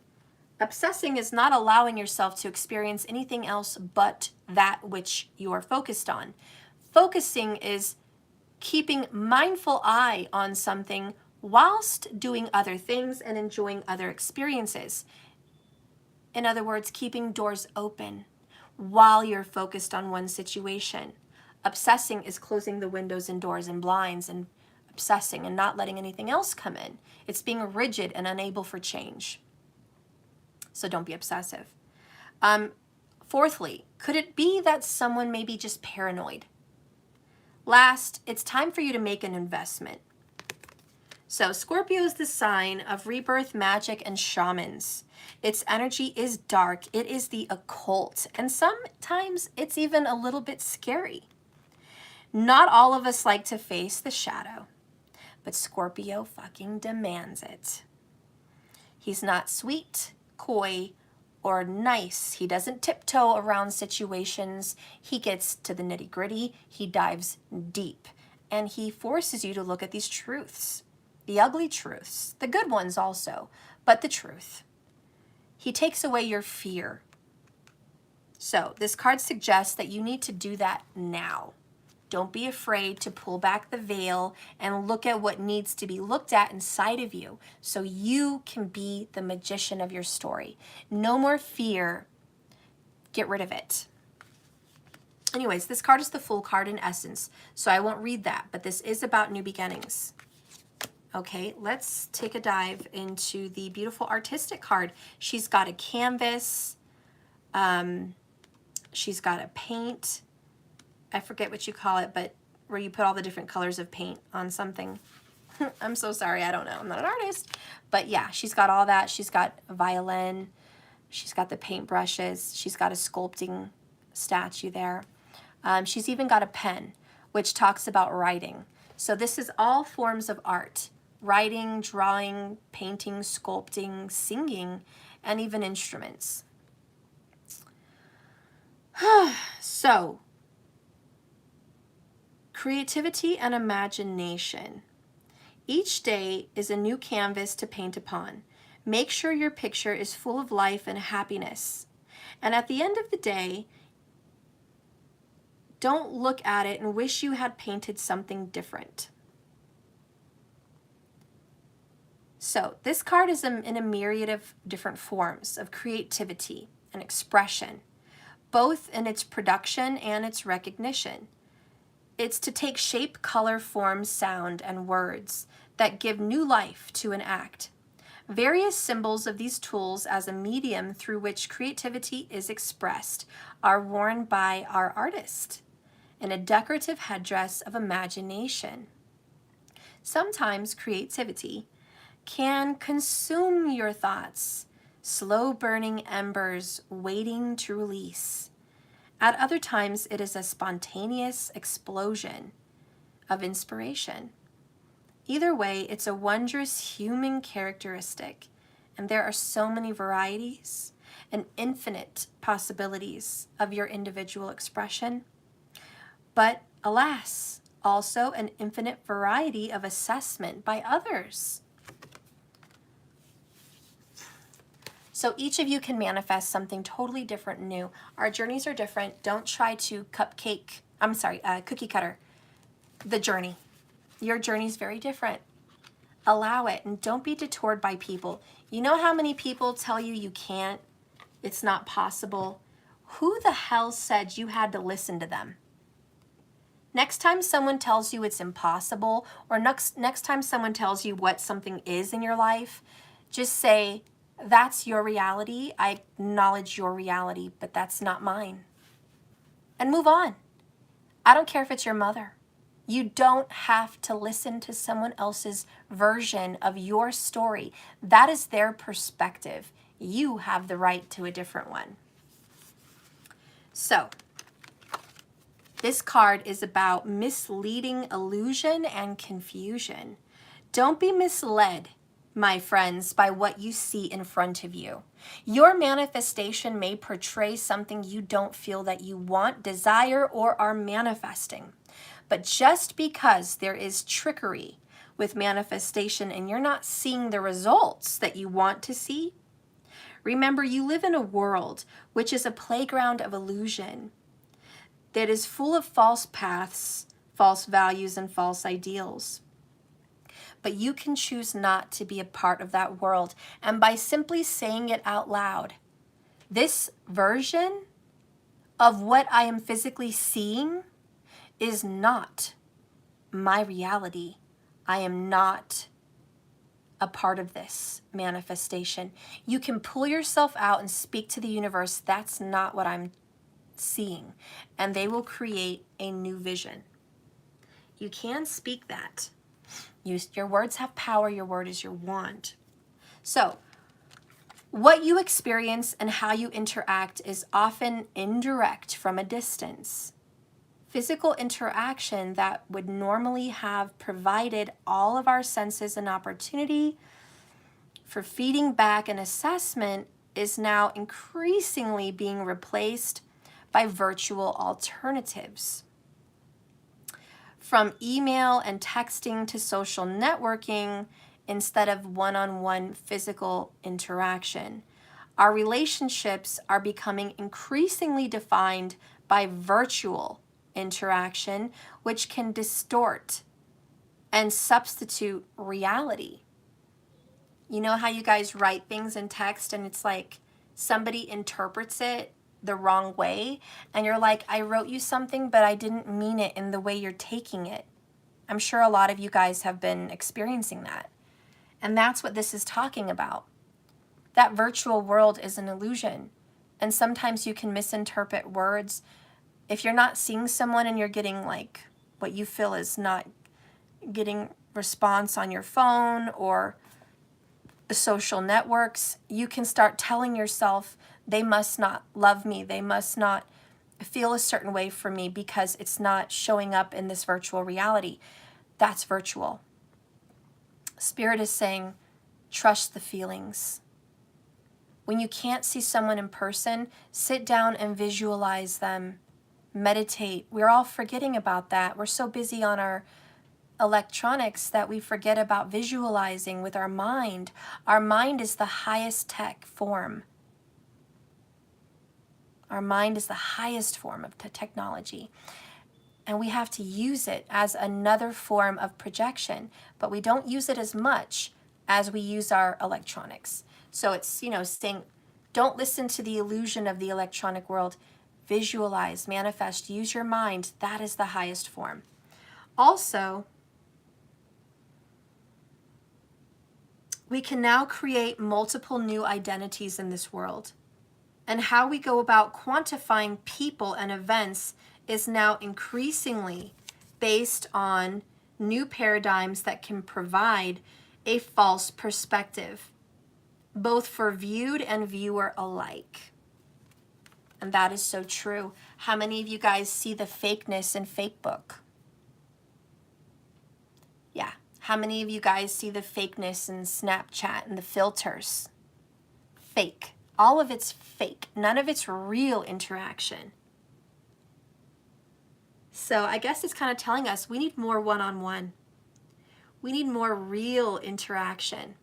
Obsessing is not allowing yourself to experience anything else but that which you are focused on. Focusing is keeping mindful eye on something whilst doing other things and enjoying other experiences. In other words, keeping doors open while you're focused on one situation. Obsessing is closing the windows and doors and blinds and obsessing and not letting anything else come in. It's being rigid and unable for change. So don't be obsessive. Fourthly, could it be that someone may be just paranoid? Last, it's time for you to make an investment. So Scorpio is the sign of rebirth, magic, and shamans. Its energy is dark. It is the occult. And sometimes it's even a little bit scary. Not all of us like to face the shadow, but Scorpio fucking demands it. He's not sweet, coy, or nice. He doesn't tiptoe around situations. He gets to the nitty-gritty. He dives deep. And he forces you to look at these truths. The ugly truths. The good ones also. But the truth. He takes away your fear. So this card suggests that you need to do that now. Don't be afraid to pull back the veil and look at what needs to be looked at inside of you so you can be the magician of your story. No more fear. Get rid of it. Anyways, this card is the Fool card in essence, so I won't read that, but this is about new beginnings. Okay, let's take a dive into the beautiful artistic card. She's got a canvas. She's got a paint. I forget what you call it, but where you put all the different colors of paint on something. I'm so sorry, I don't know. I'm not an artist. But yeah, she's got all that. She's got a violin. She's got the paint brushes. She's got a sculpting statue there. She's even got a pen, which talks about writing. So this is all forms of art. Writing, drawing, painting, sculpting, singing, and even instruments. So, creativity and imagination. Each day is a new canvas to paint upon. Make sure your picture is full of life and happiness. And at the end of the day, don't look at it and wish you had painted something different. So this card is in a myriad of different forms of creativity and expression, both in its production and its recognition. It's to take shape, color, form, sound, and words that give new life to an act. Various symbols of these tools as a medium through which creativity is expressed are worn by our artist in a decorative headdress of imagination. Sometimes creativity can consume your thoughts, slow burning embers waiting to release. At other times, it is a spontaneous explosion of inspiration. Either way, it's a wondrous human characteristic, and there are so many varieties and infinite possibilities of your individual expression. But alas, also an infinite variety of assessment by others. So each of you can manifest something totally different and new. Our journeys are different. Don't try to cookie cutter the journey. Your journey is very different. Allow it, and don't be detoured by people. You know how many people tell you you can't, it's not possible, Who the hell said you had to listen to them? Next time someone tells you it's impossible, or next time someone tells you what something is in your life, just say, that's your reality. I acknowledge your reality, but that's not mine. And move on. I don't care if it's your mother. You don't have to listen to someone else's version of your story. That is their perspective. You have the right to a different one. So, this card is about misleading illusion and confusion. Don't be misled, my friends, by what you see in front of you. Your manifestation may portray something you don't feel that you want, desire, or are manifesting. But just because there is trickery with manifestation and you're not seeing the results that you want to see, remember you live in a world which is a playground of illusion that is full of false paths, false values, and false ideals. But you can choose not to be a part of that world. And by simply saying it out loud, this version of what I am physically seeing is not my reality. I am not a part of this manifestation. You can pull yourself out and speak to the universe, that's not what I'm seeing. And they will create a new vision. You can speak that. Your words have power. Your word is your wand. So, what you experience and how you interact is often indirect from a distance. Physical interaction that would normally have provided all of our senses an opportunity for feeding back an assessment is now increasingly being replaced by virtual alternatives. From email and texting to social networking instead of one-on-one physical interaction. Our relationships are becoming increasingly defined by virtual interaction, which can distort and substitute reality. You know how you guys write things in text and it's like somebody interprets it the wrong way, and you're like, I wrote you something, but I didn't mean it in the way you're taking it. I'm sure a lot of you guys have been experiencing that. And that's what this is talking about. That virtual world is an illusion. And sometimes you can misinterpret words. If you're not seeing someone and you're getting like what you feel is not getting response on your phone or the social networks, you can start telling yourself, they must not love me. They must not feel a certain way for me because it's not showing up in this virtual reality. That's virtual. Spirit is saying, trust the feelings. When you can't see someone in person, sit down and visualize them. Meditate. We're all forgetting about that. We're so busy on our electronics that we forget about visualizing with our mind. Our mind is the highest tech form. Our mind is the highest form of technology. And we have to use it as another form of projection, but we don't use it as much as we use our electronics. So it's, saying, don't listen to the illusion of the electronic world. Visualize, manifest, use your mind. That is the highest form. Also, we can now create multiple new identities in this world. And how we go about quantifying people and events is now increasingly based on new paradigms that can provide a false perspective, both for viewed and viewer alike. And that is so true. How many of you guys see the fakeness in Facebook? Yeah. How many of you guys see the fakeness in Snapchat and the filters? Fake. All of it's fake. None of it's real interaction. So I guess it's kind of telling us we need more one-on-one. We need more real interaction.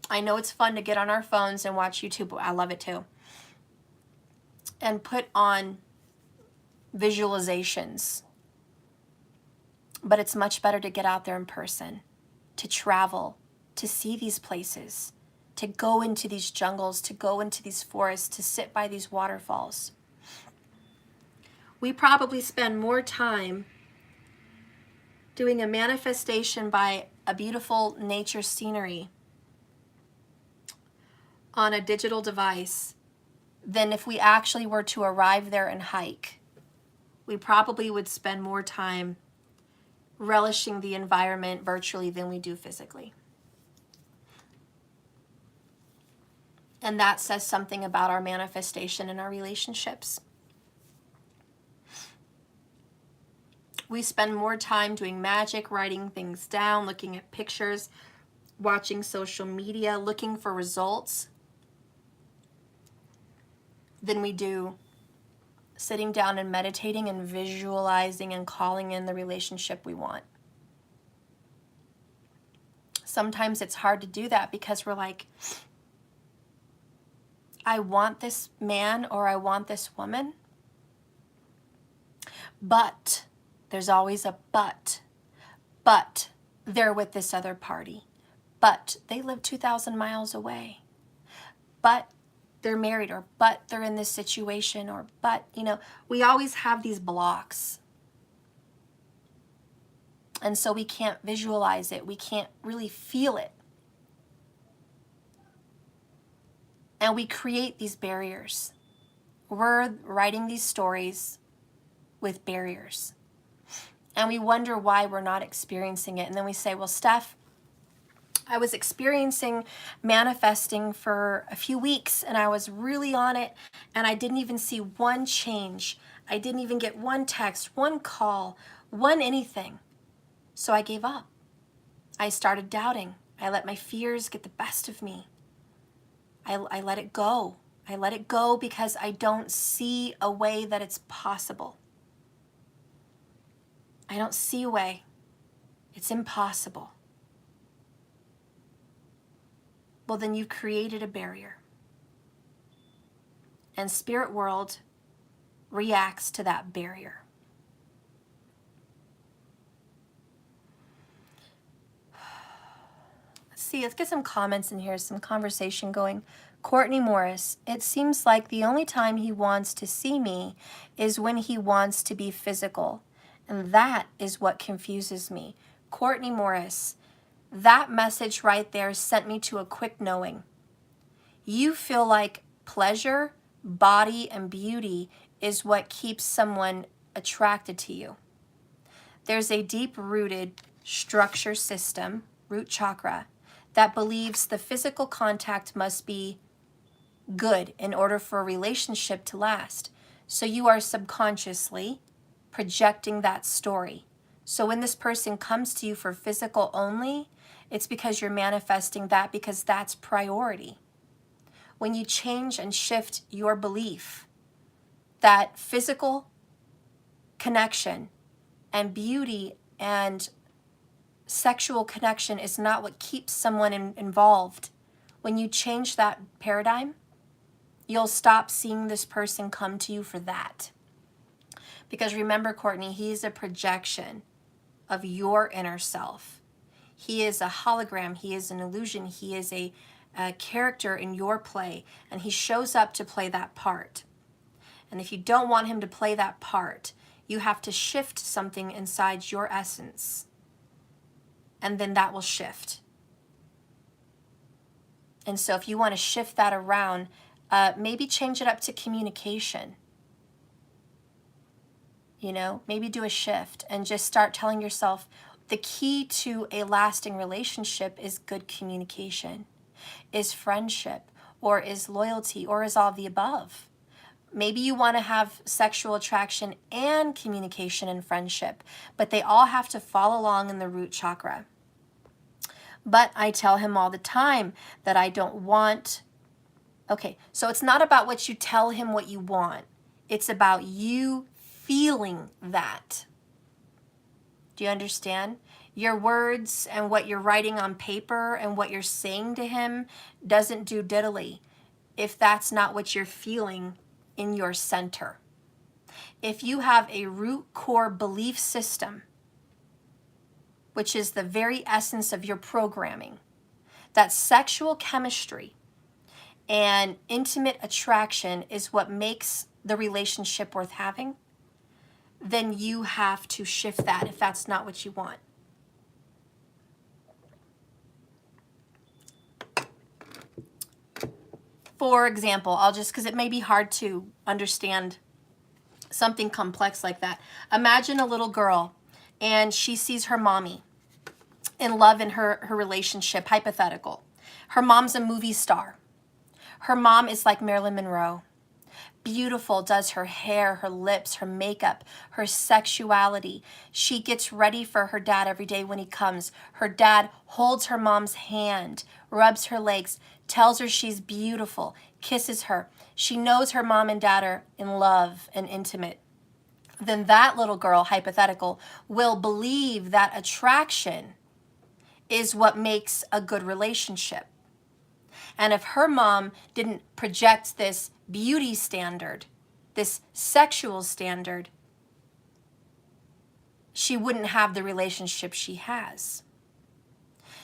I know it's fun to get on our phones and watch YouTube. I love it too. And put on visualizations. But it's much better to get out there in person, to travel, to see these places, to go into these jungles, to go into these forests, to sit by these waterfalls. We probably spend more time doing a manifestation by a beautiful nature scenery on a digital device than if we actually were to arrive there and hike. We probably would spend more time relishing the environment virtually than we do physically. And that says something about our manifestation and our relationships. We spend more time doing magic, writing things down, looking at pictures, watching social media, looking for results, than we do sitting down and meditating and visualizing and calling in the relationship we want. Sometimes it's hard to do that because we're like, I want this man or I want this woman, but there's always a but they're with this other party, but they live 2,000 miles away, but they're married, or but they're in this situation, or but, we always have these blocks. And so we can't visualize it. We can't really feel it. And we create these barriers. We're writing these stories with barriers. And we wonder why we're not experiencing it. And then we say, well, Steph, I was experiencing manifesting for a few weeks and I was really on it and I didn't even see one change. I didn't even get one text, one call, one anything. So I gave up. I started doubting. I let my fears get the best of me. I let it go. I let it go because I don't see a way that it's possible. I don't see a way. It's impossible. Well, then you've created a barrier. And spirit world reacts to that barrier. Let's get some comments in here, some conversation going. Courtney Morris, it seems like the only time he wants to see me is when he wants to be physical. And that is what confuses me. Courtney Morris, that message right there sent me to a quick knowing. You feel like pleasure, body, and beauty is what keeps someone attracted to you. There's a deep-rooted structure system, root chakra, that believes the physical contact must be good in order for a relationship to last. So you are subconsciously projecting that story. So when this person comes to you for physical only, it's because you're manifesting that because that's priority. When you change and shift your belief that physical connection and beauty and sexual connection is not what keeps someone involved, when you change that paradigm, you'll stop seeing this person come to you for that. Because remember, Courtney, he's a projection of your inner self. He is a hologram. He is an illusion. He is a character in your play, and he shows up to play that part. And if you don't want him to play that part, you have to shift something inside your essence. And then that will shift. And so if you want to shift that around, maybe change it up to communication. Maybe do a shift and just start telling yourself the key to a lasting relationship is good communication, is friendship, or is loyalty, or is all the above. Maybe you want to have sexual attraction and communication and friendship, but they all have to fall along in the root chakra. But I tell him all the time that I don't want. Okay, so it's not about what you tell him what you want. It's about you feeling that. Do you understand? Your words and what you're writing on paper and what you're saying to him doesn't do diddly if that's not what you're feeling in your center. If you have a root core belief system, which is the very essence of your programming, that sexual chemistry and intimate attraction is what makes the relationship worth having, then you have to shift that if that's not what you want. For example, I'll just, because it may be hard to understand something complex like that. Imagine a little girl and she sees her mommy in love in her relationship, hypothetical. Her mom's a movie star. Her mom is like Marilyn Monroe. Beautiful, does her hair, her lips, her makeup, her sexuality. She gets ready for her dad every day when he comes. Her dad holds her mom's hand, rubs her legs, tells her she's beautiful, kisses her. She knows her mom and dad are in love and intimate. Then that little girl, hypothetical, will believe that attraction is what makes a good relationship. And if her mom didn't project this beauty standard, this sexual standard, she wouldn't have the relationship she has.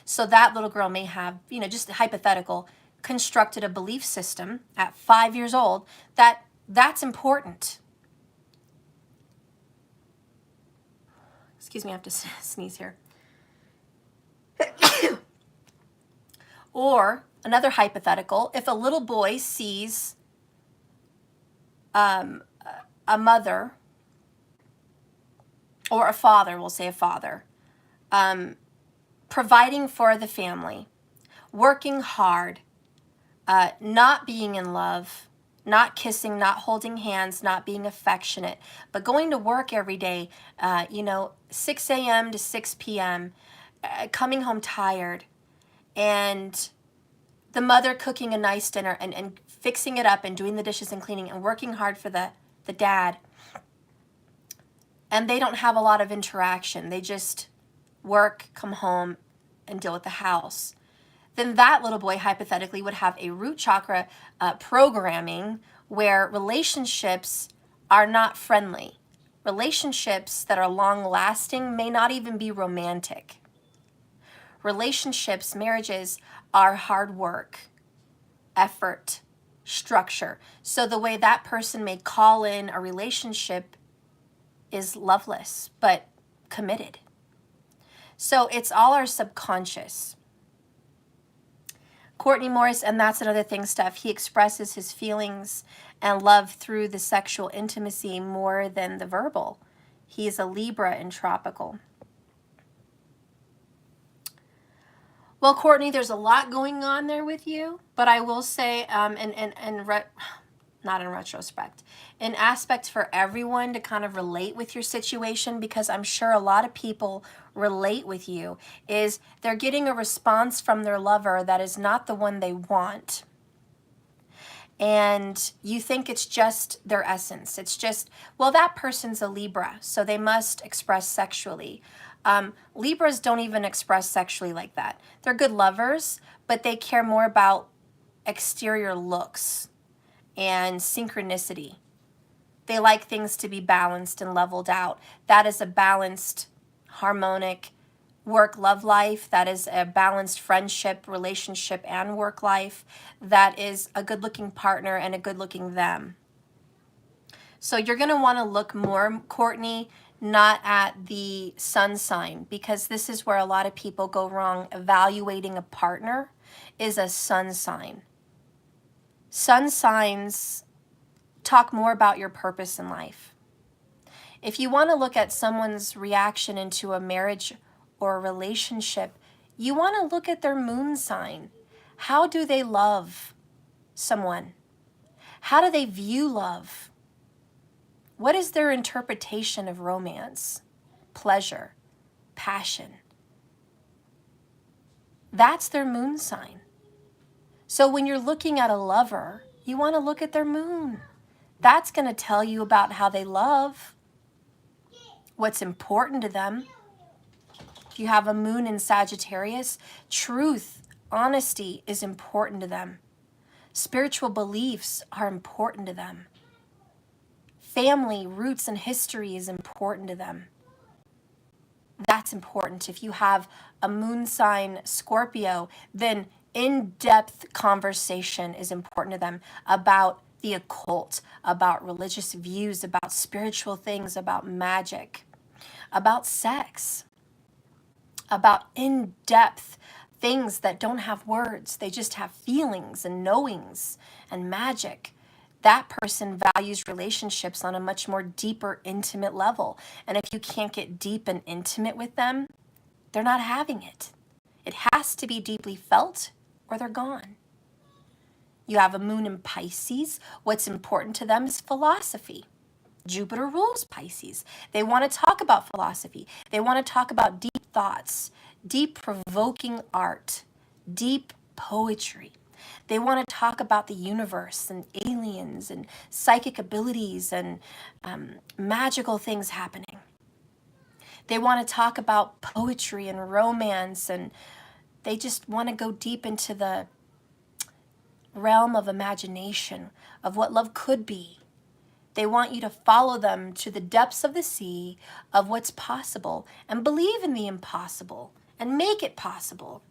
So that little girl may have, just hypothetical, constructed a belief system at 5 years old that's important. Excuse me, I have to sneeze here. Or another hypothetical, if a little boy sees a mother or a father, we'll say a father, providing for the family, working hard, not being in love, not kissing, not holding hands, not being affectionate, but going to work every day, 6 a.m. to 6 p.m., coming home tired, and the mother cooking a nice dinner and fixing it up and doing the dishes and cleaning and working hard for the dad. And they don't have a lot of interaction. They just work, come home, and deal with the house. Then that little boy hypothetically would have a root chakra programming where relationships are not friendly. Relationships that are long-lasting may not even be romantic. Relationships, marriages, are hard work, effort, structure. So the way that person may call in a relationship is loveless, but committed. So it's all our subconscious. Courtney Morris, and that's another thing, Steph, he expresses his feelings and love through the sexual intimacy more than the verbal. He is a Libra in tropical. Well, Courtney, there's a lot going on there with you, but I will say, not in retrospect, an aspect for everyone to kind of relate with your situation, because I'm sure a lot of people relate with you, is they're getting a response from their lover that is not the one they want. And you think it's just their essence. It's just, well, that person's a Libra, so they must express sexually. Libras don't even express sexually like that. They're good lovers, but they care more about exterior looks and synchronicity. They like things to be balanced and leveled out. That is a balanced, harmonic work-love life. That is a balanced friendship, relationship, and work life. That is a good-looking partner and a good-looking them. So you're going to want to look more, Courtney, not at the sun sign, because this is where a lot of people go wrong. Evaluating a partner is a sun sign. Sun signs talk more about your purpose in life. If you want to look at someone's reaction into a marriage or a relationship, you want to look at their moon sign. How do they love someone? How do they view love? What is their interpretation of romance, pleasure, passion? That's their moon sign. So when you're looking at a lover, you want to look at their moon. That's going to tell you about how they love, what's important to them. If you have a moon in Sagittarius, truth, honesty is important to them. Spiritual beliefs are important to them. Family, roots, and history is important to them. That's that's important. If you have a moon sign Scorpio, then in-depth conversation is important to them about the occult, about religious views, about spiritual things, about magic, about sex, about in-depth things that don't have words. They just have feelings and knowings and magic. That person values relationships on a much more deeper, intimate level. And if you can't get deep and intimate with them, they're not having it. It has to be deeply felt or they're gone. You have a moon in Pisces. What's important to them is philosophy. Jupiter rules Pisces. They want to talk about philosophy. They want to talk about deep thoughts, deep provoking art, deep poetry. They want to talk about the universe and aliens and psychic abilities and magical things happening. They want to talk about poetry and romance, and they just want to go deep into the realm of imagination of what love could be. They want you to follow them to the depths of the sea of what's possible and believe in the impossible and make it possible.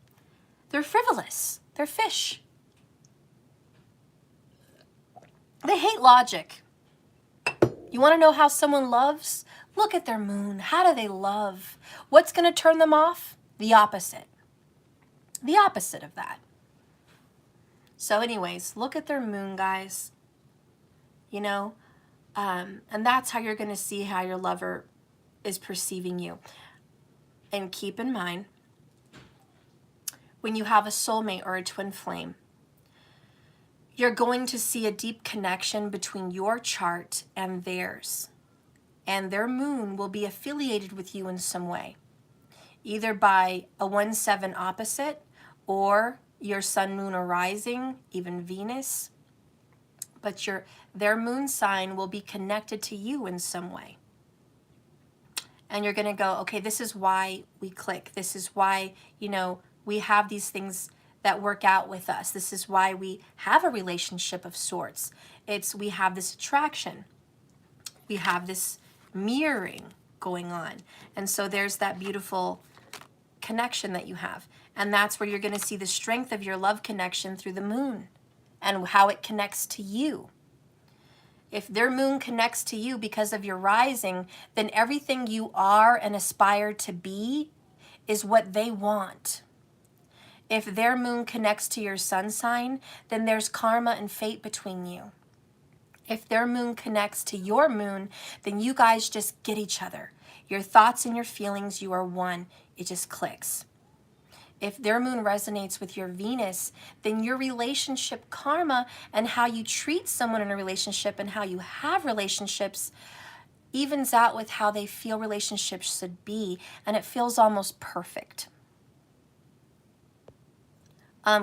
They're frivolous. They're fish. They hate logic. You want to know how someone loves? Look at their moon. How do they love? What's going to turn them off? The opposite. The opposite of that. So anyways, look at their moon, guys. You know, and that's how you're going to see how your lover is perceiving you. And keep in mind, when you have a soulmate or a twin flame, you're going to see a deep connection between your chart and theirs. And their moon will be affiliated with you in some way, either by a 1-7 opposite or your sun, moon, or rising, even Venus. But their moon sign will be connected to you in some way. And you're going to go, okay, this is why we click. This is why, you know, we have these things that work out with us. This is why we have a relationship of sorts. We have this attraction. We have this mirroring going on. And so there's that beautiful connection that you have. And that's where you're going to see the strength of your love connection through the moon and how it connects to you. If their moon connects to you because of your rising, then everything you are and aspire to be is what they want. If their moon connects to your sun sign, then there's karma and fate between you. If their moon connects to your moon, then you guys just get each other. Your thoughts and your feelings, you are one. It just clicks. If their moon resonates with your Venus, then your relationship karma and how you treat someone in a relationship and how you have relationships evens out with how they feel relationships should be, and it feels almost perfect.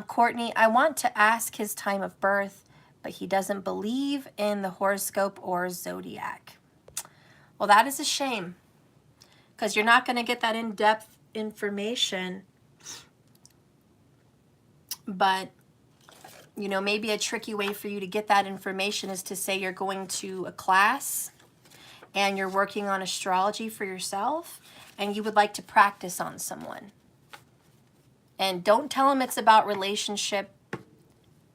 Courtney, I want to ask his time of birth, but he doesn't believe in the horoscope or zodiac. Well, that is a shame, because you're not going to get that in-depth information. But, you know, maybe a tricky way for you to get that information is to say you're going to a class and you're working on astrology for yourself and you would like to practice on someone. And don't tell them it's about relationship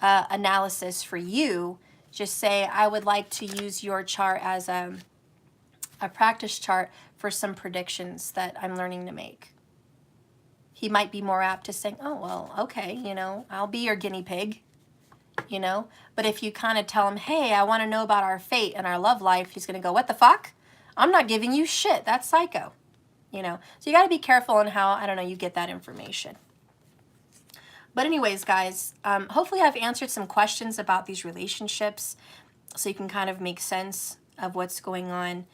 analysis for you. Just say, I would like to use your chart as a practice chart for some predictions that I'm learning to make. He might be more apt to say, oh, well, okay, you know, I'll be your guinea pig, you know. But if you kind of tell him, hey, I want to know about our fate and our love life, he's going to go, what the fuck? I'm not giving you shit. That's psycho, you know. So you got to be careful on how, I don't know, you get that information. But anyways, guys, hopefully I've answered some questions about these relationships so you can kind of make sense of what's going on.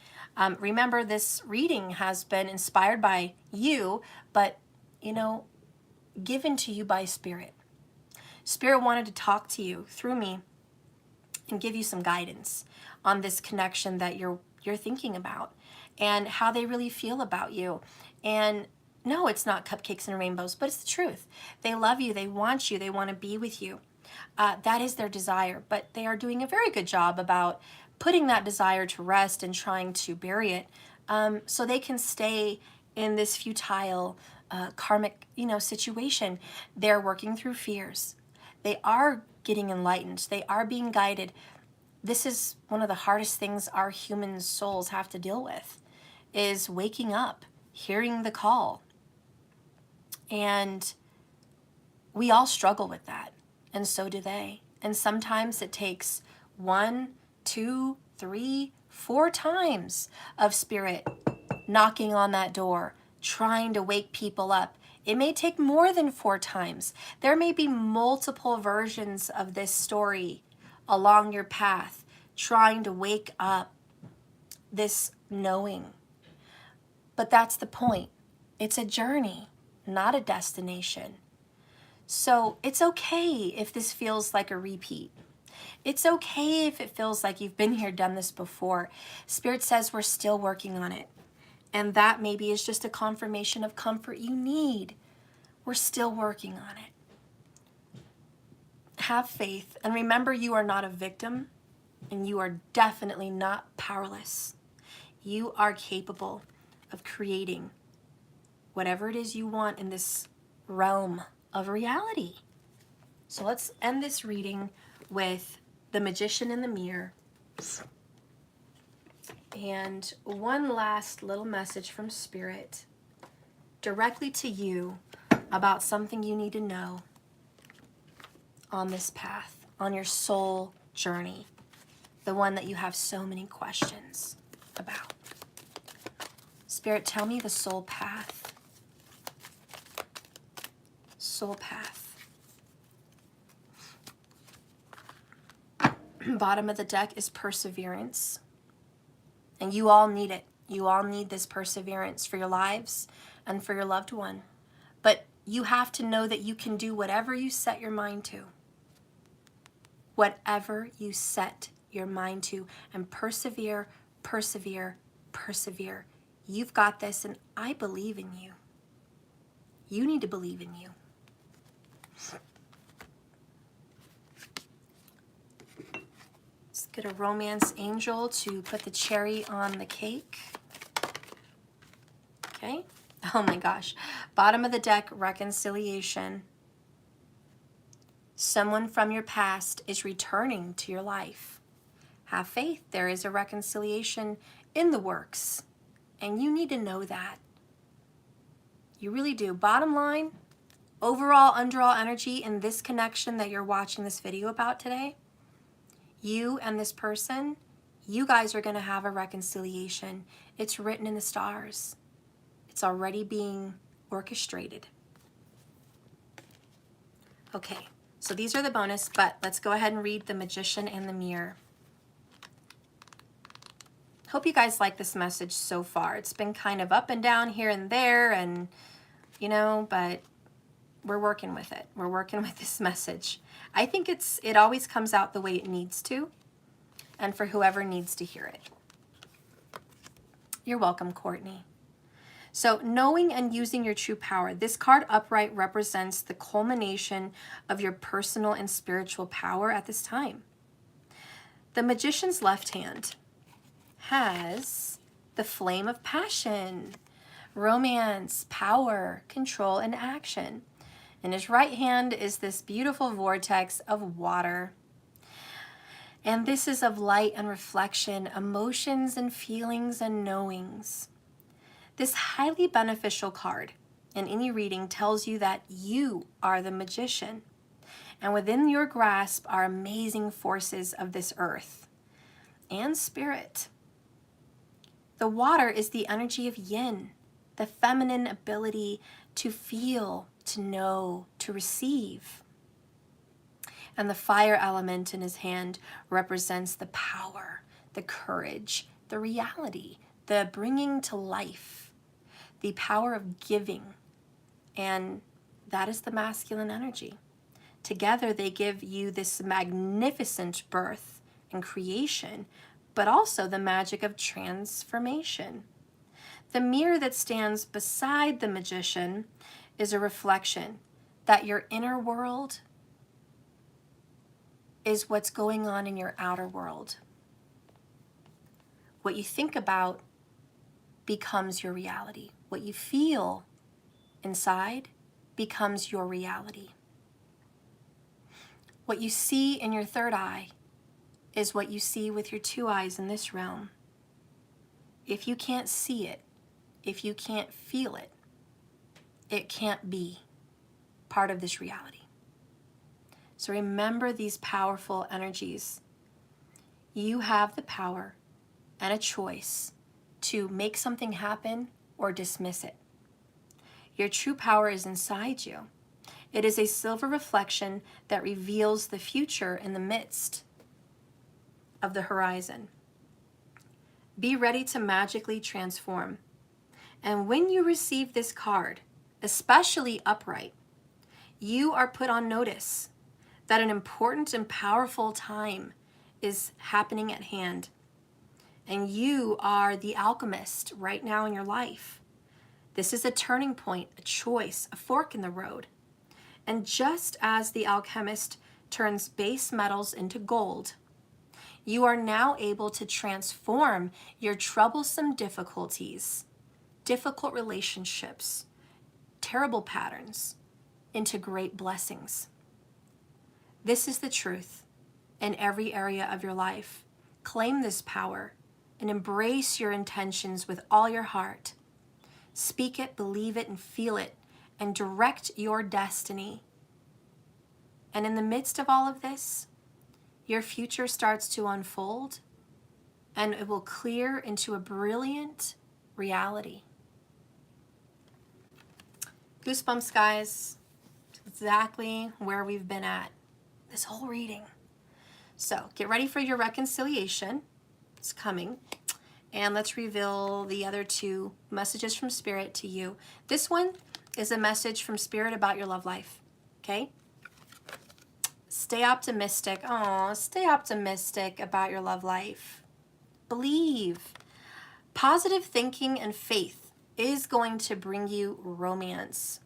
Remember, this reading has been inspired by you, but you know, given to you by Spirit. Spirit wanted to talk to you through me and give you some guidance on this connection that you're thinking about and how they really feel about you. And no, it's not cupcakes and rainbows, but it's the truth. They love you. They want you. They want to be with you. That is their desire, but they are doing a very good job about putting that desire to rest and trying to bury it so they can stay in this futile karmic, situation. They're working through fears. They are getting enlightened. They are being guided. This is one of the hardest things our human souls have to deal with, is waking up, hearing the call. And we all struggle with that, and so do they. And sometimes it takes 1, 2, 3, 4 times of spirit knocking on that door, trying to wake people up. It may take more than 4 times. There may be multiple versions of this story along your path, trying to wake up this knowing. But that's the point. It's a journey, not a destination. So it's okay if this feels like a repeat. It's okay if it feels like you've been here, done this before. Spirit says we're still working on it. And that maybe is just a confirmation of comfort you need. We're still working on it. Have faith. And remember, you are not a victim, and you are definitely not powerless. You are capable of creating whatever it is you want in this realm of reality. So let's end this reading with the Magician in the Mirror. And one last little message from Spirit directly to you about something you need to know on this path, on your soul journey, the one that you have so many questions about. Spirit, tell me the soul path. Soul path. Bottom of the deck is perseverance. And you all need it. You all need this perseverance for your lives and for your loved one. But you have to know that you can do whatever you set your mind to. Whatever you set your mind to. And persevere, persevere, persevere. You've got this, and I believe in you. You need to believe in you. Let's get a romance angel to put the cherry on the cake. Okay. Oh my gosh. Bottom of the deck, reconciliation. Someone from your past is returning to your life. Have faith. There is a reconciliation in the works. And you need to know that. You really do. Bottom line, overall underall energy in this connection that you're watching this video about today, you and this person, you guys are going to have a reconciliation. It's written in the stars. It's already being orchestrated. Okay, so these are the bonus, but let's go ahead and read the Magician and the Mirror. Hope you guys like this message so far. It's been kind of up and down here and there, and but we're working with it. We're working with this message. I think it always comes out the way it needs to, and for whoever needs to hear it. You're welcome, Courtney. So, knowing and using your true power. This card upright represents the culmination of your personal and spiritual power at this time. The Magician's left hand has the flame of passion, romance, power, control, and action. And his right hand is this beautiful vortex of water. And this is of light and reflection, emotions and feelings and knowings. This highly beneficial card in any reading tells you that you are the magician. And within your grasp are amazing forces of this earth and spirit. The water is the energy of yin, the feminine ability to feel, to know, to receive. And the fire element in his hand represents the power, the courage, the reality, the bringing to life, the power of giving. And that is the masculine energy. Together they give you this magnificent birth and creation, but also the magic of transformation. The mirror that stands beside the magician is a reflection that your inner world is what's going on in your outer world. What you think about becomes your reality. what you feel inside becomes your reality. What you see in your third eye is what you see with your two eyes in this realm. If you can't see it, if you can't feel it, it can't be part of this reality. So remember these powerful energies. You have the power and a choice to make something happen or dismiss it. Your true power is inside you. It is a silver reflection that reveals the future in the midst of the horizon. Be ready to magically transform. And when you receive this card, especially upright, you are put on notice that an important and powerful time is happening at hand. And you are the alchemist right now in your life. This is a turning point, a choice, a fork in the road. And just as the alchemist turns base metals into gold, you are now able to transform your troublesome difficulties, difficult relationships, terrible patterns into great blessings. This is the truth in every area of your life. Claim this power and embrace your intentions with all your heart. Speak it, believe it, and feel it, and direct your destiny. And in the midst of all of this, your future starts to unfold, and it will clear into a brilliant reality. Goosebumps, guys. Exactly where we've been at this whole reading. So get ready for your reconciliation. It's coming. And let's reveal the other two messages from Spirit to you. This one is a message from Spirit about your love life. Okay? Stay optimistic. Oh, stay optimistic about your love life. Believe. Positive thinking and faith is going to bring you romance.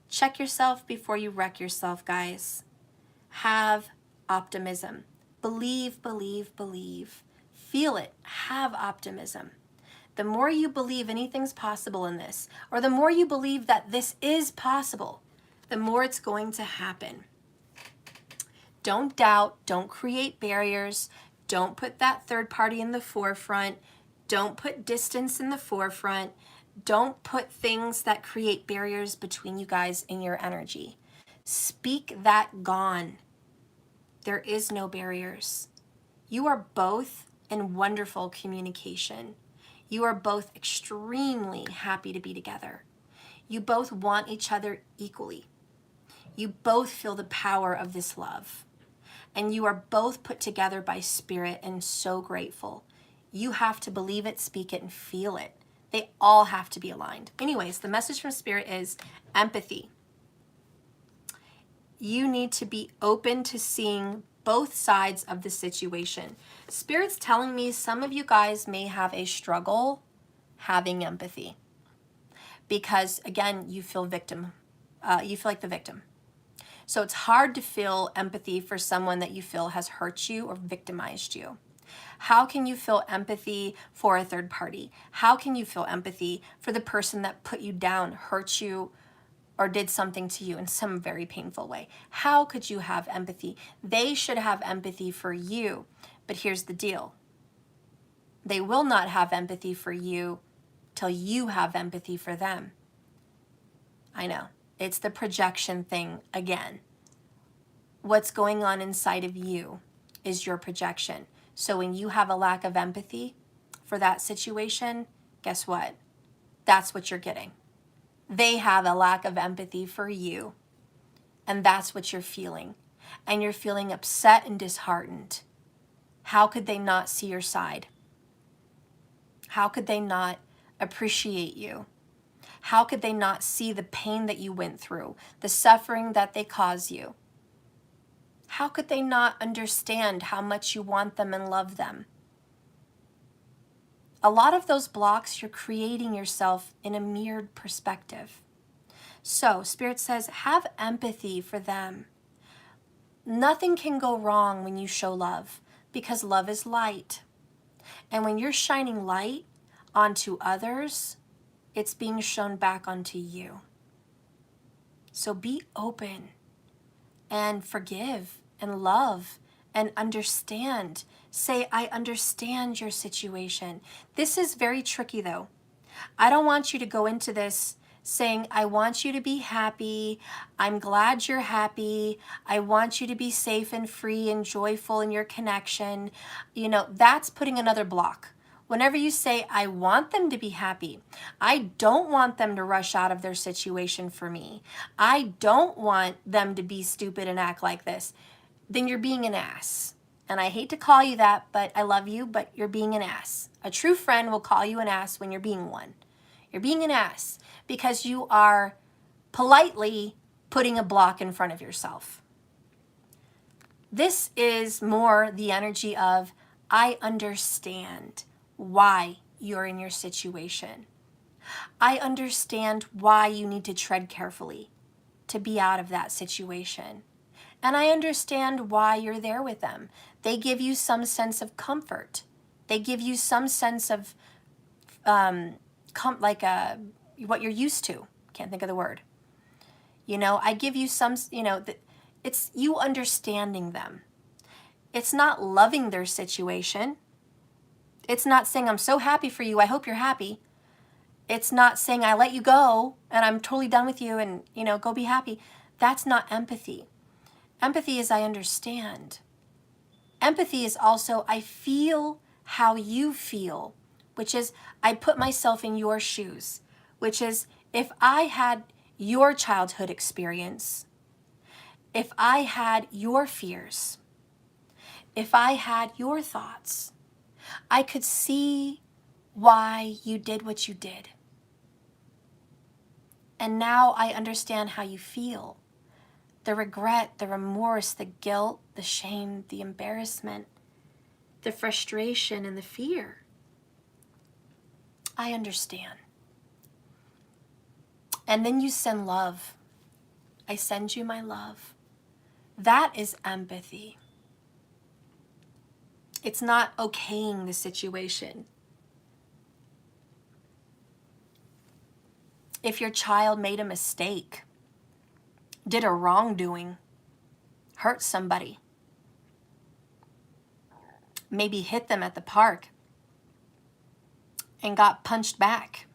Check yourself before you wreck yourself, guys. Have optimism. Believe, believe, believe. Feel it. Have optimism. The more you believe anything's possible in this, or the more you believe that this is possible, the more it's going to happen. Don't doubt. Don't create barriers. Don't put that third party in the forefront. Don't put distance in the forefront. Don't put things that create barriers between you guys in your energy. Speak that gone. There is no barriers. You are both in wonderful communication. You are both extremely happy to be together. You both want each other equally. You both feel the power of this love. And you are both put together by Spirit and so grateful. You have to believe it, speak it, and feel it. They all have to be aligned. Anyways, the message from Spirit is empathy. You need to be open to seeing both sides of the situation. Spirit's telling me some of you guys may have a struggle having empathy because, again, you feel victim. You feel like the victim. So it's hard to feel empathy for someone that you feel has hurt you or victimized you. How can you feel empathy for a third party? How can you feel empathy for the person that put you down, hurt you, or did something to you in some very painful way? How could you have empathy? They should have empathy for you. But here's the deal. They will not have empathy for you till you have empathy for them. I know. It's the projection thing again. What's going on inside of you is your projection. So when you have a lack of empathy for that situation, guess what? That's what you're getting. They have a lack of empathy for you, and that's what you're feeling. And you're feeling upset and disheartened. How could they not see your side? How could they not appreciate you? How could they not see the pain that you went through, the suffering that they caused you? How could they not understand how much you want them and love them? A lot of those blocks, you're creating yourself in a mirrored perspective. So Spirit says, have empathy for them. Nothing can go wrong when you show love because love is light. And when you're shining light onto others, it's being shown back onto you. So be open and forgive and love and understand. Say, I understand your situation. This is very tricky though. I don't want you to go into this saying, I want you to be happy. I'm glad you're happy. I want you to be safe and free and joyful in your connection. You know, that's putting another block. Whenever you say, I want them to be happy, I don't want them to rush out of their situation for me, I don't want them to be stupid and act like this, then you're being an ass. And I hate to call you that, but I love you, but you're being an ass. A true friend will call you an ass when you're being one. You're being an ass because you are politely putting a block in front of yourself. This is more the energy of, I understand why you're in your situation. I understand why you need to tread carefully to be out of that situation. And I understand why you're there with them. They give you some sense of comfort. They give you some sense of what you're used to. Can't think of the word. You know, I give you some, you know, it's you understanding them. It's not loving their situation. It's not saying, I'm so happy for you, I hope you're happy. It's not saying, I let you go and I'm totally done with you and, you know, go be happy. That's not empathy. Empathy is I understand. Empathy is also I feel how you feel, which is I put myself in your shoes, which is if I had your childhood experience, if I had your fears, if I had your thoughts, I could see why you did what you did. And now I understand how you feel. The regret, the remorse, the guilt, the shame, the embarrassment, the frustration, and the fear. I understand. And then you send love. I send you my love. That is empathy. It's not okaying the situation. If your child made a mistake, did a wrongdoing, hurt somebody, maybe hit them at the park and got punched back,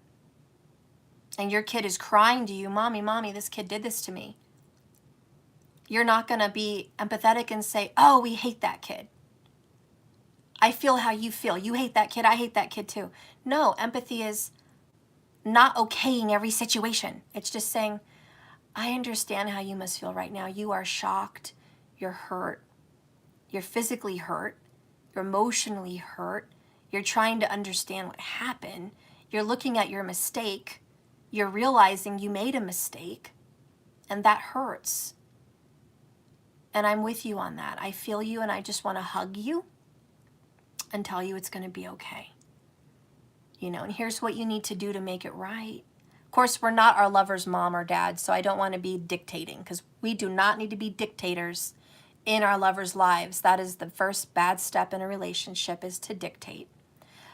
and your kid is crying to you, Mommy, Mommy, this kid did this to me. You're not going to be empathetic and say, oh, we hate that kid. I feel how you feel. You hate that kid. I hate that kid too. No, empathy is not okaying every situation. It's just saying, I understand how you must feel right now. You are shocked. You're hurt. You're physically hurt. You're emotionally hurt. You're trying to understand what happened. You're looking at your mistake. You're realizing you made a mistake. And that hurts. And I'm with you on that. I feel you and I just want to hug you and tell you it's going to be okay. You know, and here's what you need to do to make it right. Of course, we're not our lover's mom or dad, so I don't want to be dictating because we do not need to be dictators in our lovers' lives. That is the first bad step in a relationship, is to dictate.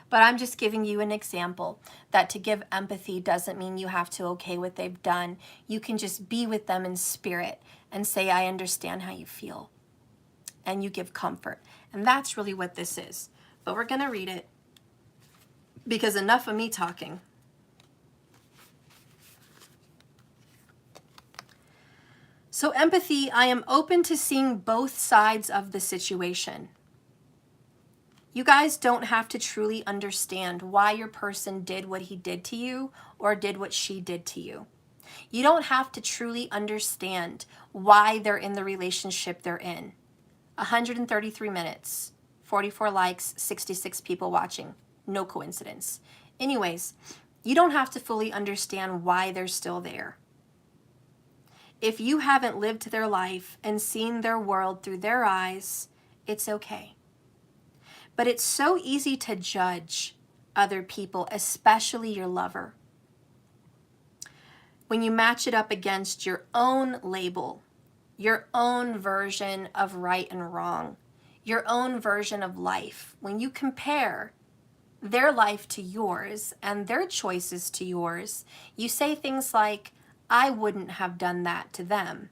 But I'm just giving you an example that to give empathy doesn't mean you have to okay what they've done. You can just be with them in spirit and say, I understand how you feel. And you give comfort. And that's really what this is. But we're going to read it because enough of me talking. So empathy, I am open to seeing both sides of the situation. You guys don't have to truly understand why your person did what he did to you or did what she did to you. You don't have to truly understand why they're in the relationship they're in. 133 minutes, 44 likes, 66 people watching. No coincidence. Anyways, you don't have to fully understand why they're still there. If you haven't lived their life and seen their world through their eyes, it's okay. But it's so easy to judge other people, especially your lover, when you match it up against your own label, your own version of right and wrong, your own version of life. When you compare, their life to yours and their choices to yours, you say things like, I wouldn't have done that to them.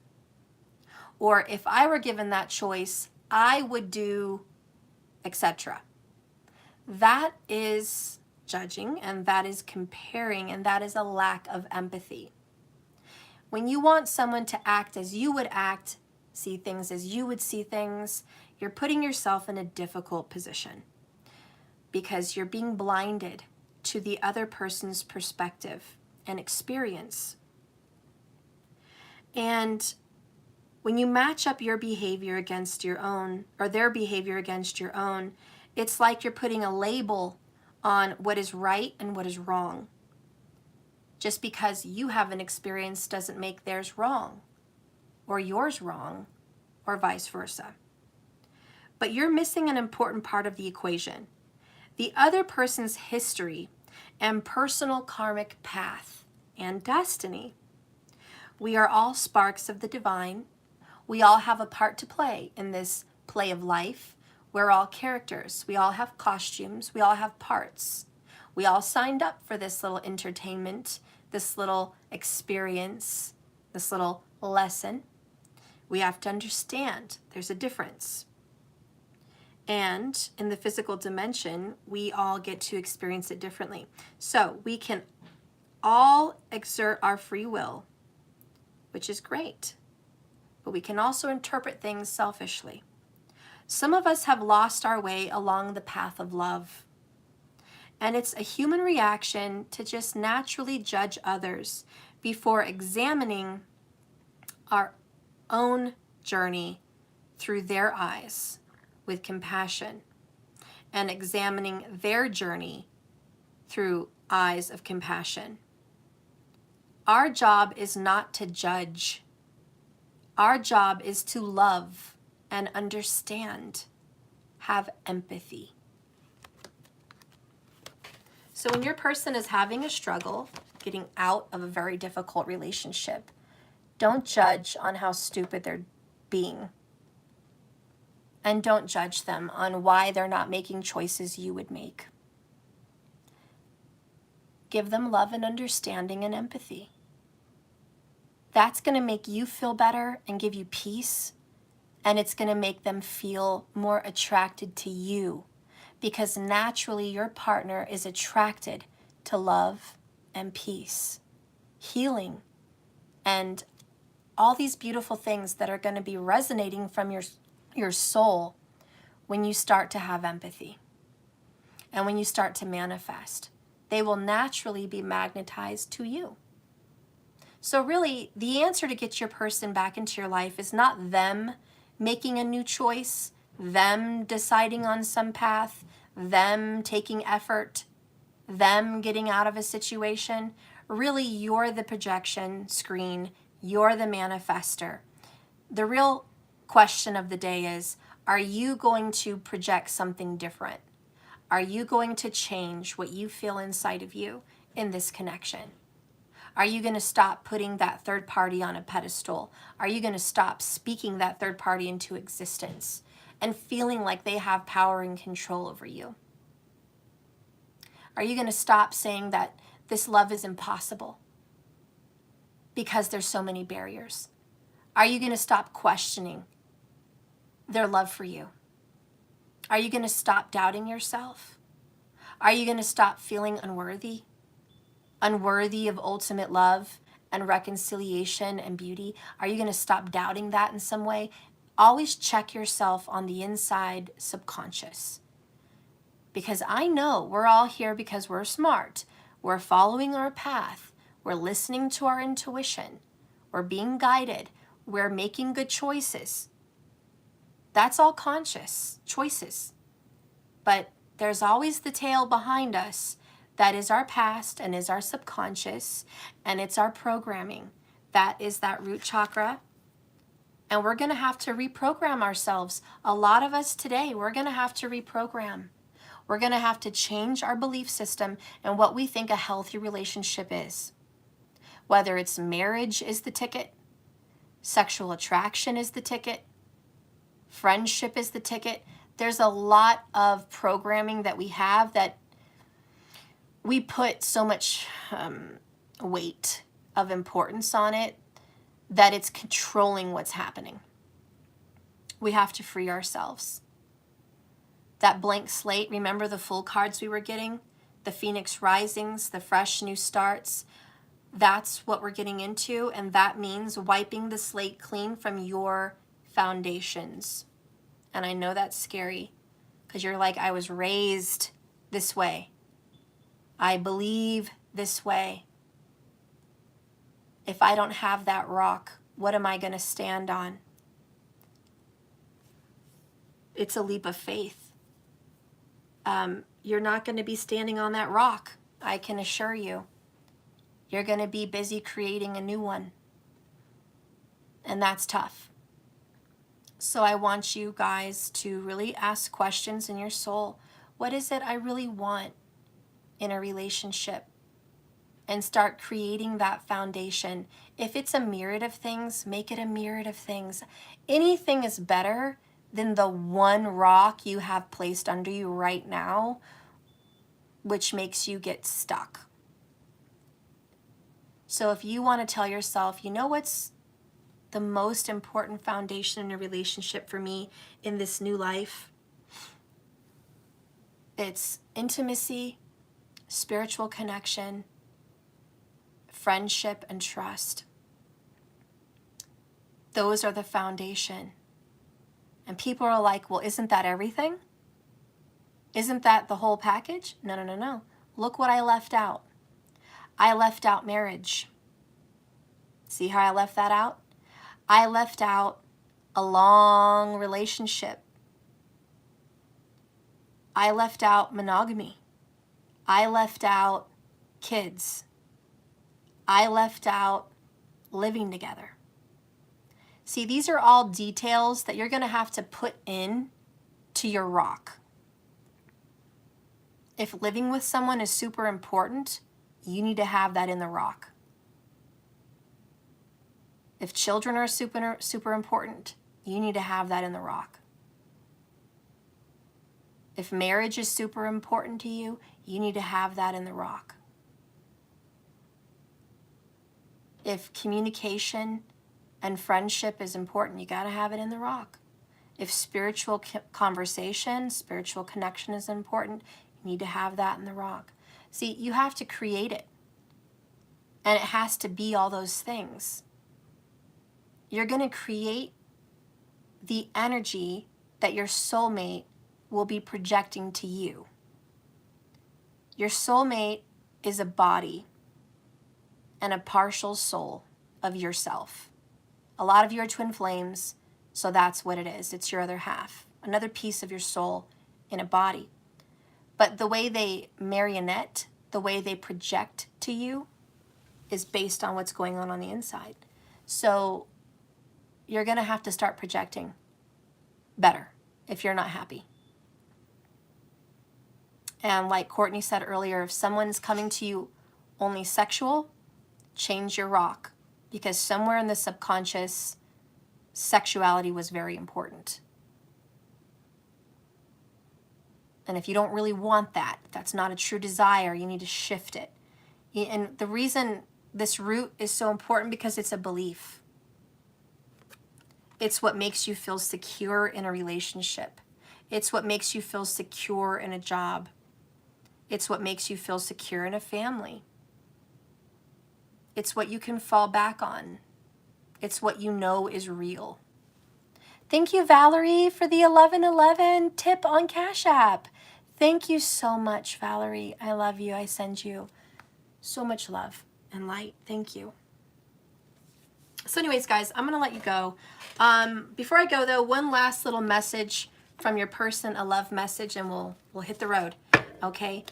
Or if I were given that choice, I would do, etc. That is judging, and that is comparing, and that is a lack of empathy. When you want someone to act as you would act, see things as you would see things, you're putting yourself in a difficult position because you're being blinded to the other person's perspective and experience. And when you match up your behavior against your own, or their behavior against your own, it's like you're putting a label on what is right and what is wrong. Just because you have an experience doesn't make theirs wrong, or yours wrong, or vice versa. But you're missing an important part of the equation. The other person's history and personal karmic path and destiny. We are all sparks of the divine. We all have a part to play in this play of life. We're all characters. We all have costumes. We all have parts. We all signed up for this little entertainment, this little experience, this little lesson. We have to understand there's a difference. And in the physical dimension, we all get to experience it differently. So we can all exert our free will, which is great. But we can also interpret things selfishly. Some of us have lost our way along the path of love. And it's a human reaction to just naturally judge others before examining our own journey through their eyes with compassion and examining their journey through eyes of compassion. Our job is not to judge. Our job is to love and understand, have empathy. So when your person is having a struggle, getting out of a very difficult relationship, don't judge on how stupid they're being. And don't judge them on why they're not making choices you would make. Give them love and understanding and empathy. That's going to make you feel better and give you peace. And it's going to make them feel more attracted to you, because naturally your partner is attracted to love and peace, healing, and all these beautiful things that are going to be resonating from your soul when you start to have empathy and when you start to manifest. They will naturally be magnetized to you. So really, the answer to get your person back into your life is not them making a new choice, them deciding on some path, them taking effort, them getting out of a situation. Really, you're the projection screen. You're the manifester. The real question of the day is, are you going to project something different? Are you going to change what you feel inside of you in this connection? Are you going to stop putting that third party on a pedestal? Are you going to stop speaking that third party into existence and feeling like they have power and control over you? Are you going to stop saying that this love is impossible because there's so many barriers? Are you going to stop questioning their love for you? Are you going to stop doubting yourself? Are you going to stop feeling unworthy? Unworthy of ultimate love and reconciliation and beauty? Are you going to stop doubting that in some way? Always check yourself on the inside subconscious. Because I know we're all here because we're smart. We're following our path. We're listening to our intuition. We're being guided. We're making good choices. That's all conscious choices. But there's always the tail behind us. That is our past and is our subconscious, and it's our programming. That is that root chakra. And we're going to have to reprogram ourselves. A lot of us today, we're going to have to reprogram. We're going to have to change our belief system and what we think a healthy relationship is. Whether it's marriage is the ticket, sexual attraction is the ticket, friendship is the ticket. There's a lot of programming that we have that we put so much weight of importance on it that it's controlling what's happening. We have to free ourselves. That blank slate, remember the full cards we were getting? The Phoenix Risings, the fresh new starts. That's what we're getting into, and that means wiping the slate clean from your foundations. And I know that's scary because you're like, I was raised this way. I believe this way. If I don't have that rock, what am I going to stand on? It's a leap of faith. You're not going to be standing on that rock, I can assure you. You're going to be busy creating a new one. And that's tough. So I want you guys to really ask questions in your soul. What is it I really want in a relationship? And start creating that foundation. If it's a myriad of things, make it a myriad of things. Anything is better than the one rock you have placed under you right now, which makes you get stuck. So if you want to tell yourself, you know what's the most important foundation in a relationship for me in this new life? It's intimacy, spiritual connection, friendship, and trust. Those are the foundation. And people are like, well, isn't that everything? Isn't that the whole package? No, no, no, no. Look what I left out. I left out marriage. See how I left that out? I left out a long relationship. I left out monogamy. I left out kids. I left out living together. See, these are all details that you're going to have to put in to your rock. If living with someone is super important, you need to have that in the rock. If children are super important, you need to have that in the rock. If marriage is super important to you, you need to have that in the rock. If communication and friendship is important, you got to have it in the rock. If spiritual conversation, spiritual connection is important, you need to have that in the rock. See, you have to create it. And it has to be all those things. You're going to create the energy that your soulmate will be projecting to you. Your soulmate is a body and a partial soul of yourself. A lot of you are twin flames, so that's what it is. It's your other half, another piece of your soul in a body. But the way they marionette, the way they project to you is based on what's going on the inside. So you're going to have to start projecting better if you're not happy. And like Courtney said earlier, if someone's coming to you only sexual, change your rock, because somewhere in the subconscious, sexuality was very important. And if you don't really want that, that's not a true desire, you need to shift it. And the reason this root is so important because it's a belief. It's what makes you feel secure in a relationship. It's what makes you feel secure in a job. It's what makes you feel secure in a family. It's what you can fall back on. It's what you know is real. Thank you, Valerie, for the 1111 tip on Cash App. Thank you so much, Valerie. I love you. I send you so much love and light. Thank you. So anyways, guys, I'm going to let you go. Before I go, though, one last little message from your person, a love message, and we'll hit the road, okay?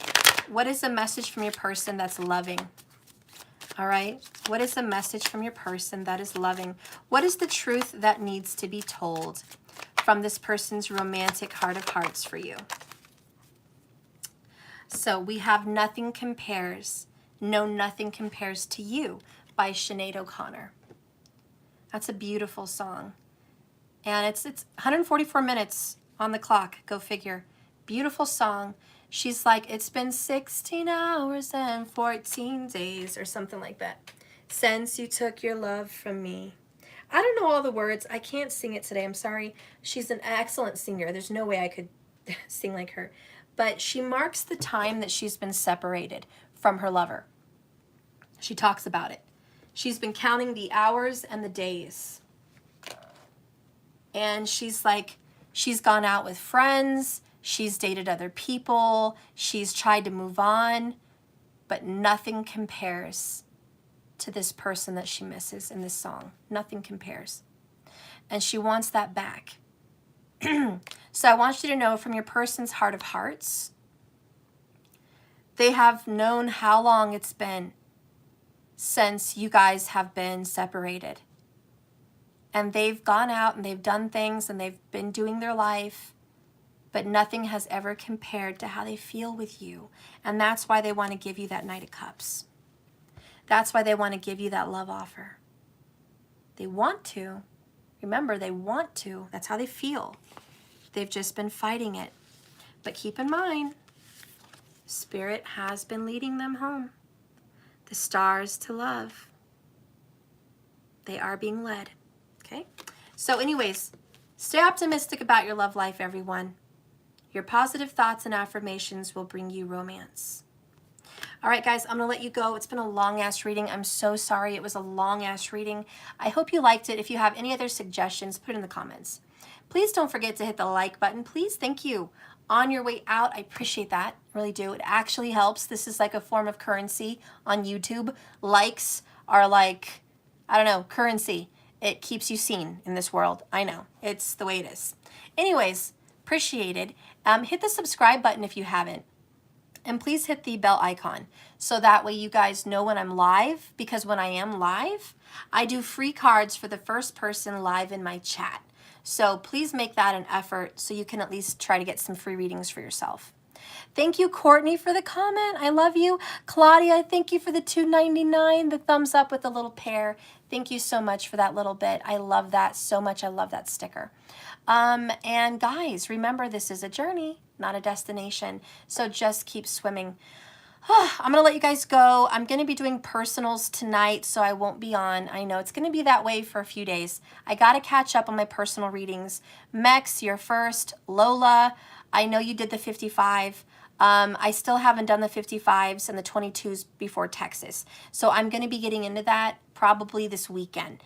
What is a message from your person that's loving? All right? What is a message from your person that is loving? What is the truth that needs to be told from this person's romantic heart of hearts for you? So we have Nothing Compares. No, Nothing Compares to You by Sinead O'Connor. That's a beautiful song. And it's 144 minutes on the clock, go figure. Beautiful song. She's like, it's been 16 hours and 14 days or something like that since you took your love from me. I don't know all the words. I can't sing it today. I'm sorry. She's an excellent singer. There's no way I could sing like her. But she marks the time that she's been separated from her lover. She talks about it. She's been counting the hours and the days. And she's like, she's gone out with friends. She's dated other people. She's tried to move on. But nothing compares to this person that she misses in this song. Nothing compares. And she wants that back. So I want you to know, from your person's heart of hearts, they have known how long it's been since you guys have been separated. And they've gone out and they've done things and they've been doing their life, but nothing has ever compared to how they feel with you. And that's why they want to give you that Knight of Cups. That's why they want to give you that love offer. They want to. Remember, they want to. That's how they feel. They've just been fighting it. But keep in mind, Spirit has been leading them home. The stars to love. They are being led. Okay? So anyways, stay optimistic about your love life, everyone. Your positive thoughts and affirmations will bring you romance. All right, guys, I'm going to let you go. It's been a long-ass reading. I'm so sorry it was a long-ass reading. I hope you liked it. If you have any other suggestions, put it in the comments. Please don't forget to hit the like button. Please, thank you. On your way out, I appreciate that. Really do. It actually helps. This is like a form of currency on YouTube. Likes are like, I don't know, currency. It keeps you seen in this world. I know. It's the way it is. Anyways, appreciated. Hit the subscribe button if you haven't. And please hit the bell icon so that way you guys know when I'm live, because when I am live, I do free cards for the first person live in my chat. So please make that an effort so you can at least try to get some free readings for yourself. Thank you, Courtney, for the comment. I love you. Claudia, thank you for the $2.99, the thumbs up with the little pear. Thank you so much for that little bit. I love that so much. I love that sticker. And guys, remember, this is a journey, not a destination. So just keep swimming. I'm going to let you guys go. I'm going to be doing personals tonight, so I won't be on. I know it's going to be that way for a few days. I got to catch up on my personal readings. Mex, you're first. Lola, I know you did the 55. I still haven't done the 55s and the 22s before Texas. So I'm going to be getting into that probably this weekend.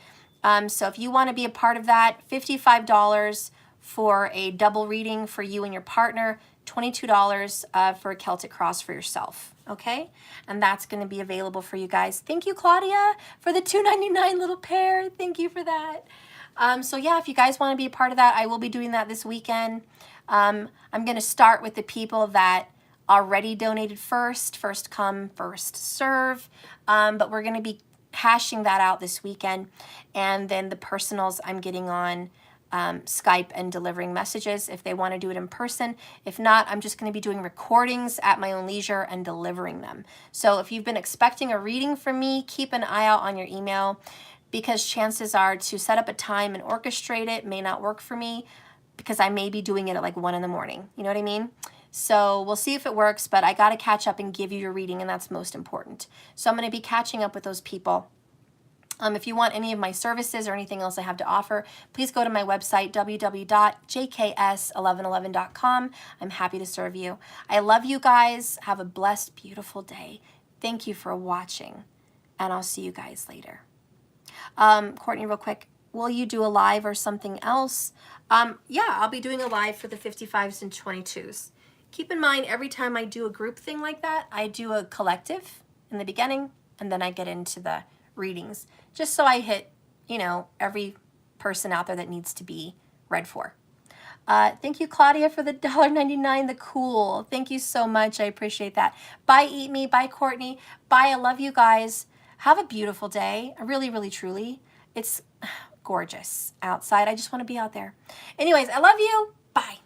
So if you want to be a part of that, $55 for a double reading for you and your partner, $22 for a Celtic cross for yourself. Okay? And that's going to be available for you guys. Thank you, Claudia, for the $2.99 little pair. Thank you for that. So yeah, if you guys want to be a part of that, I will be doing that this weekend. I'm going to start with the people that already donated first come, first serve. But we're going to be hashing that out this weekend. And then the personals I'm getting on Skype and delivering messages if they want to do it in person. If not, I'm just going to be doing recordings at my own leisure and delivering them. So if you've been expecting a reading from me, keep an eye out on your email, because chances are to set up a time and orchestrate it may not work for me, because I may be doing it at like 1 in the morning. You know what I mean? So we'll see if it works, but I got to catch up and give you your reading, and that's most important. So I'm going to be catching up with those people. If you want any of my services or anything else I have to offer, please go to my website, www.jks1111.com. I'm happy to serve you. I love you guys. Have a blessed, beautiful day. Thank you for watching, and I'll see you guys later. Courtney, real quick, will you do a live or something else? Yeah, I'll be doing a live for the 55s and 22s. Keep in mind, every time I do a group thing like that, I do a collective in the beginning, and then I get into the readings, just so I hit, you know, every person out there that needs to be read for. Thank you, Claudia, for the $1.99, the cool. Thank you so much. I appreciate that. Bye, Eat Me. Bye, Courtney. Bye. I love you guys. Have a beautiful day. Really, really, truly. It's gorgeous outside. I just want to be out there. Anyways, I love you. Bye.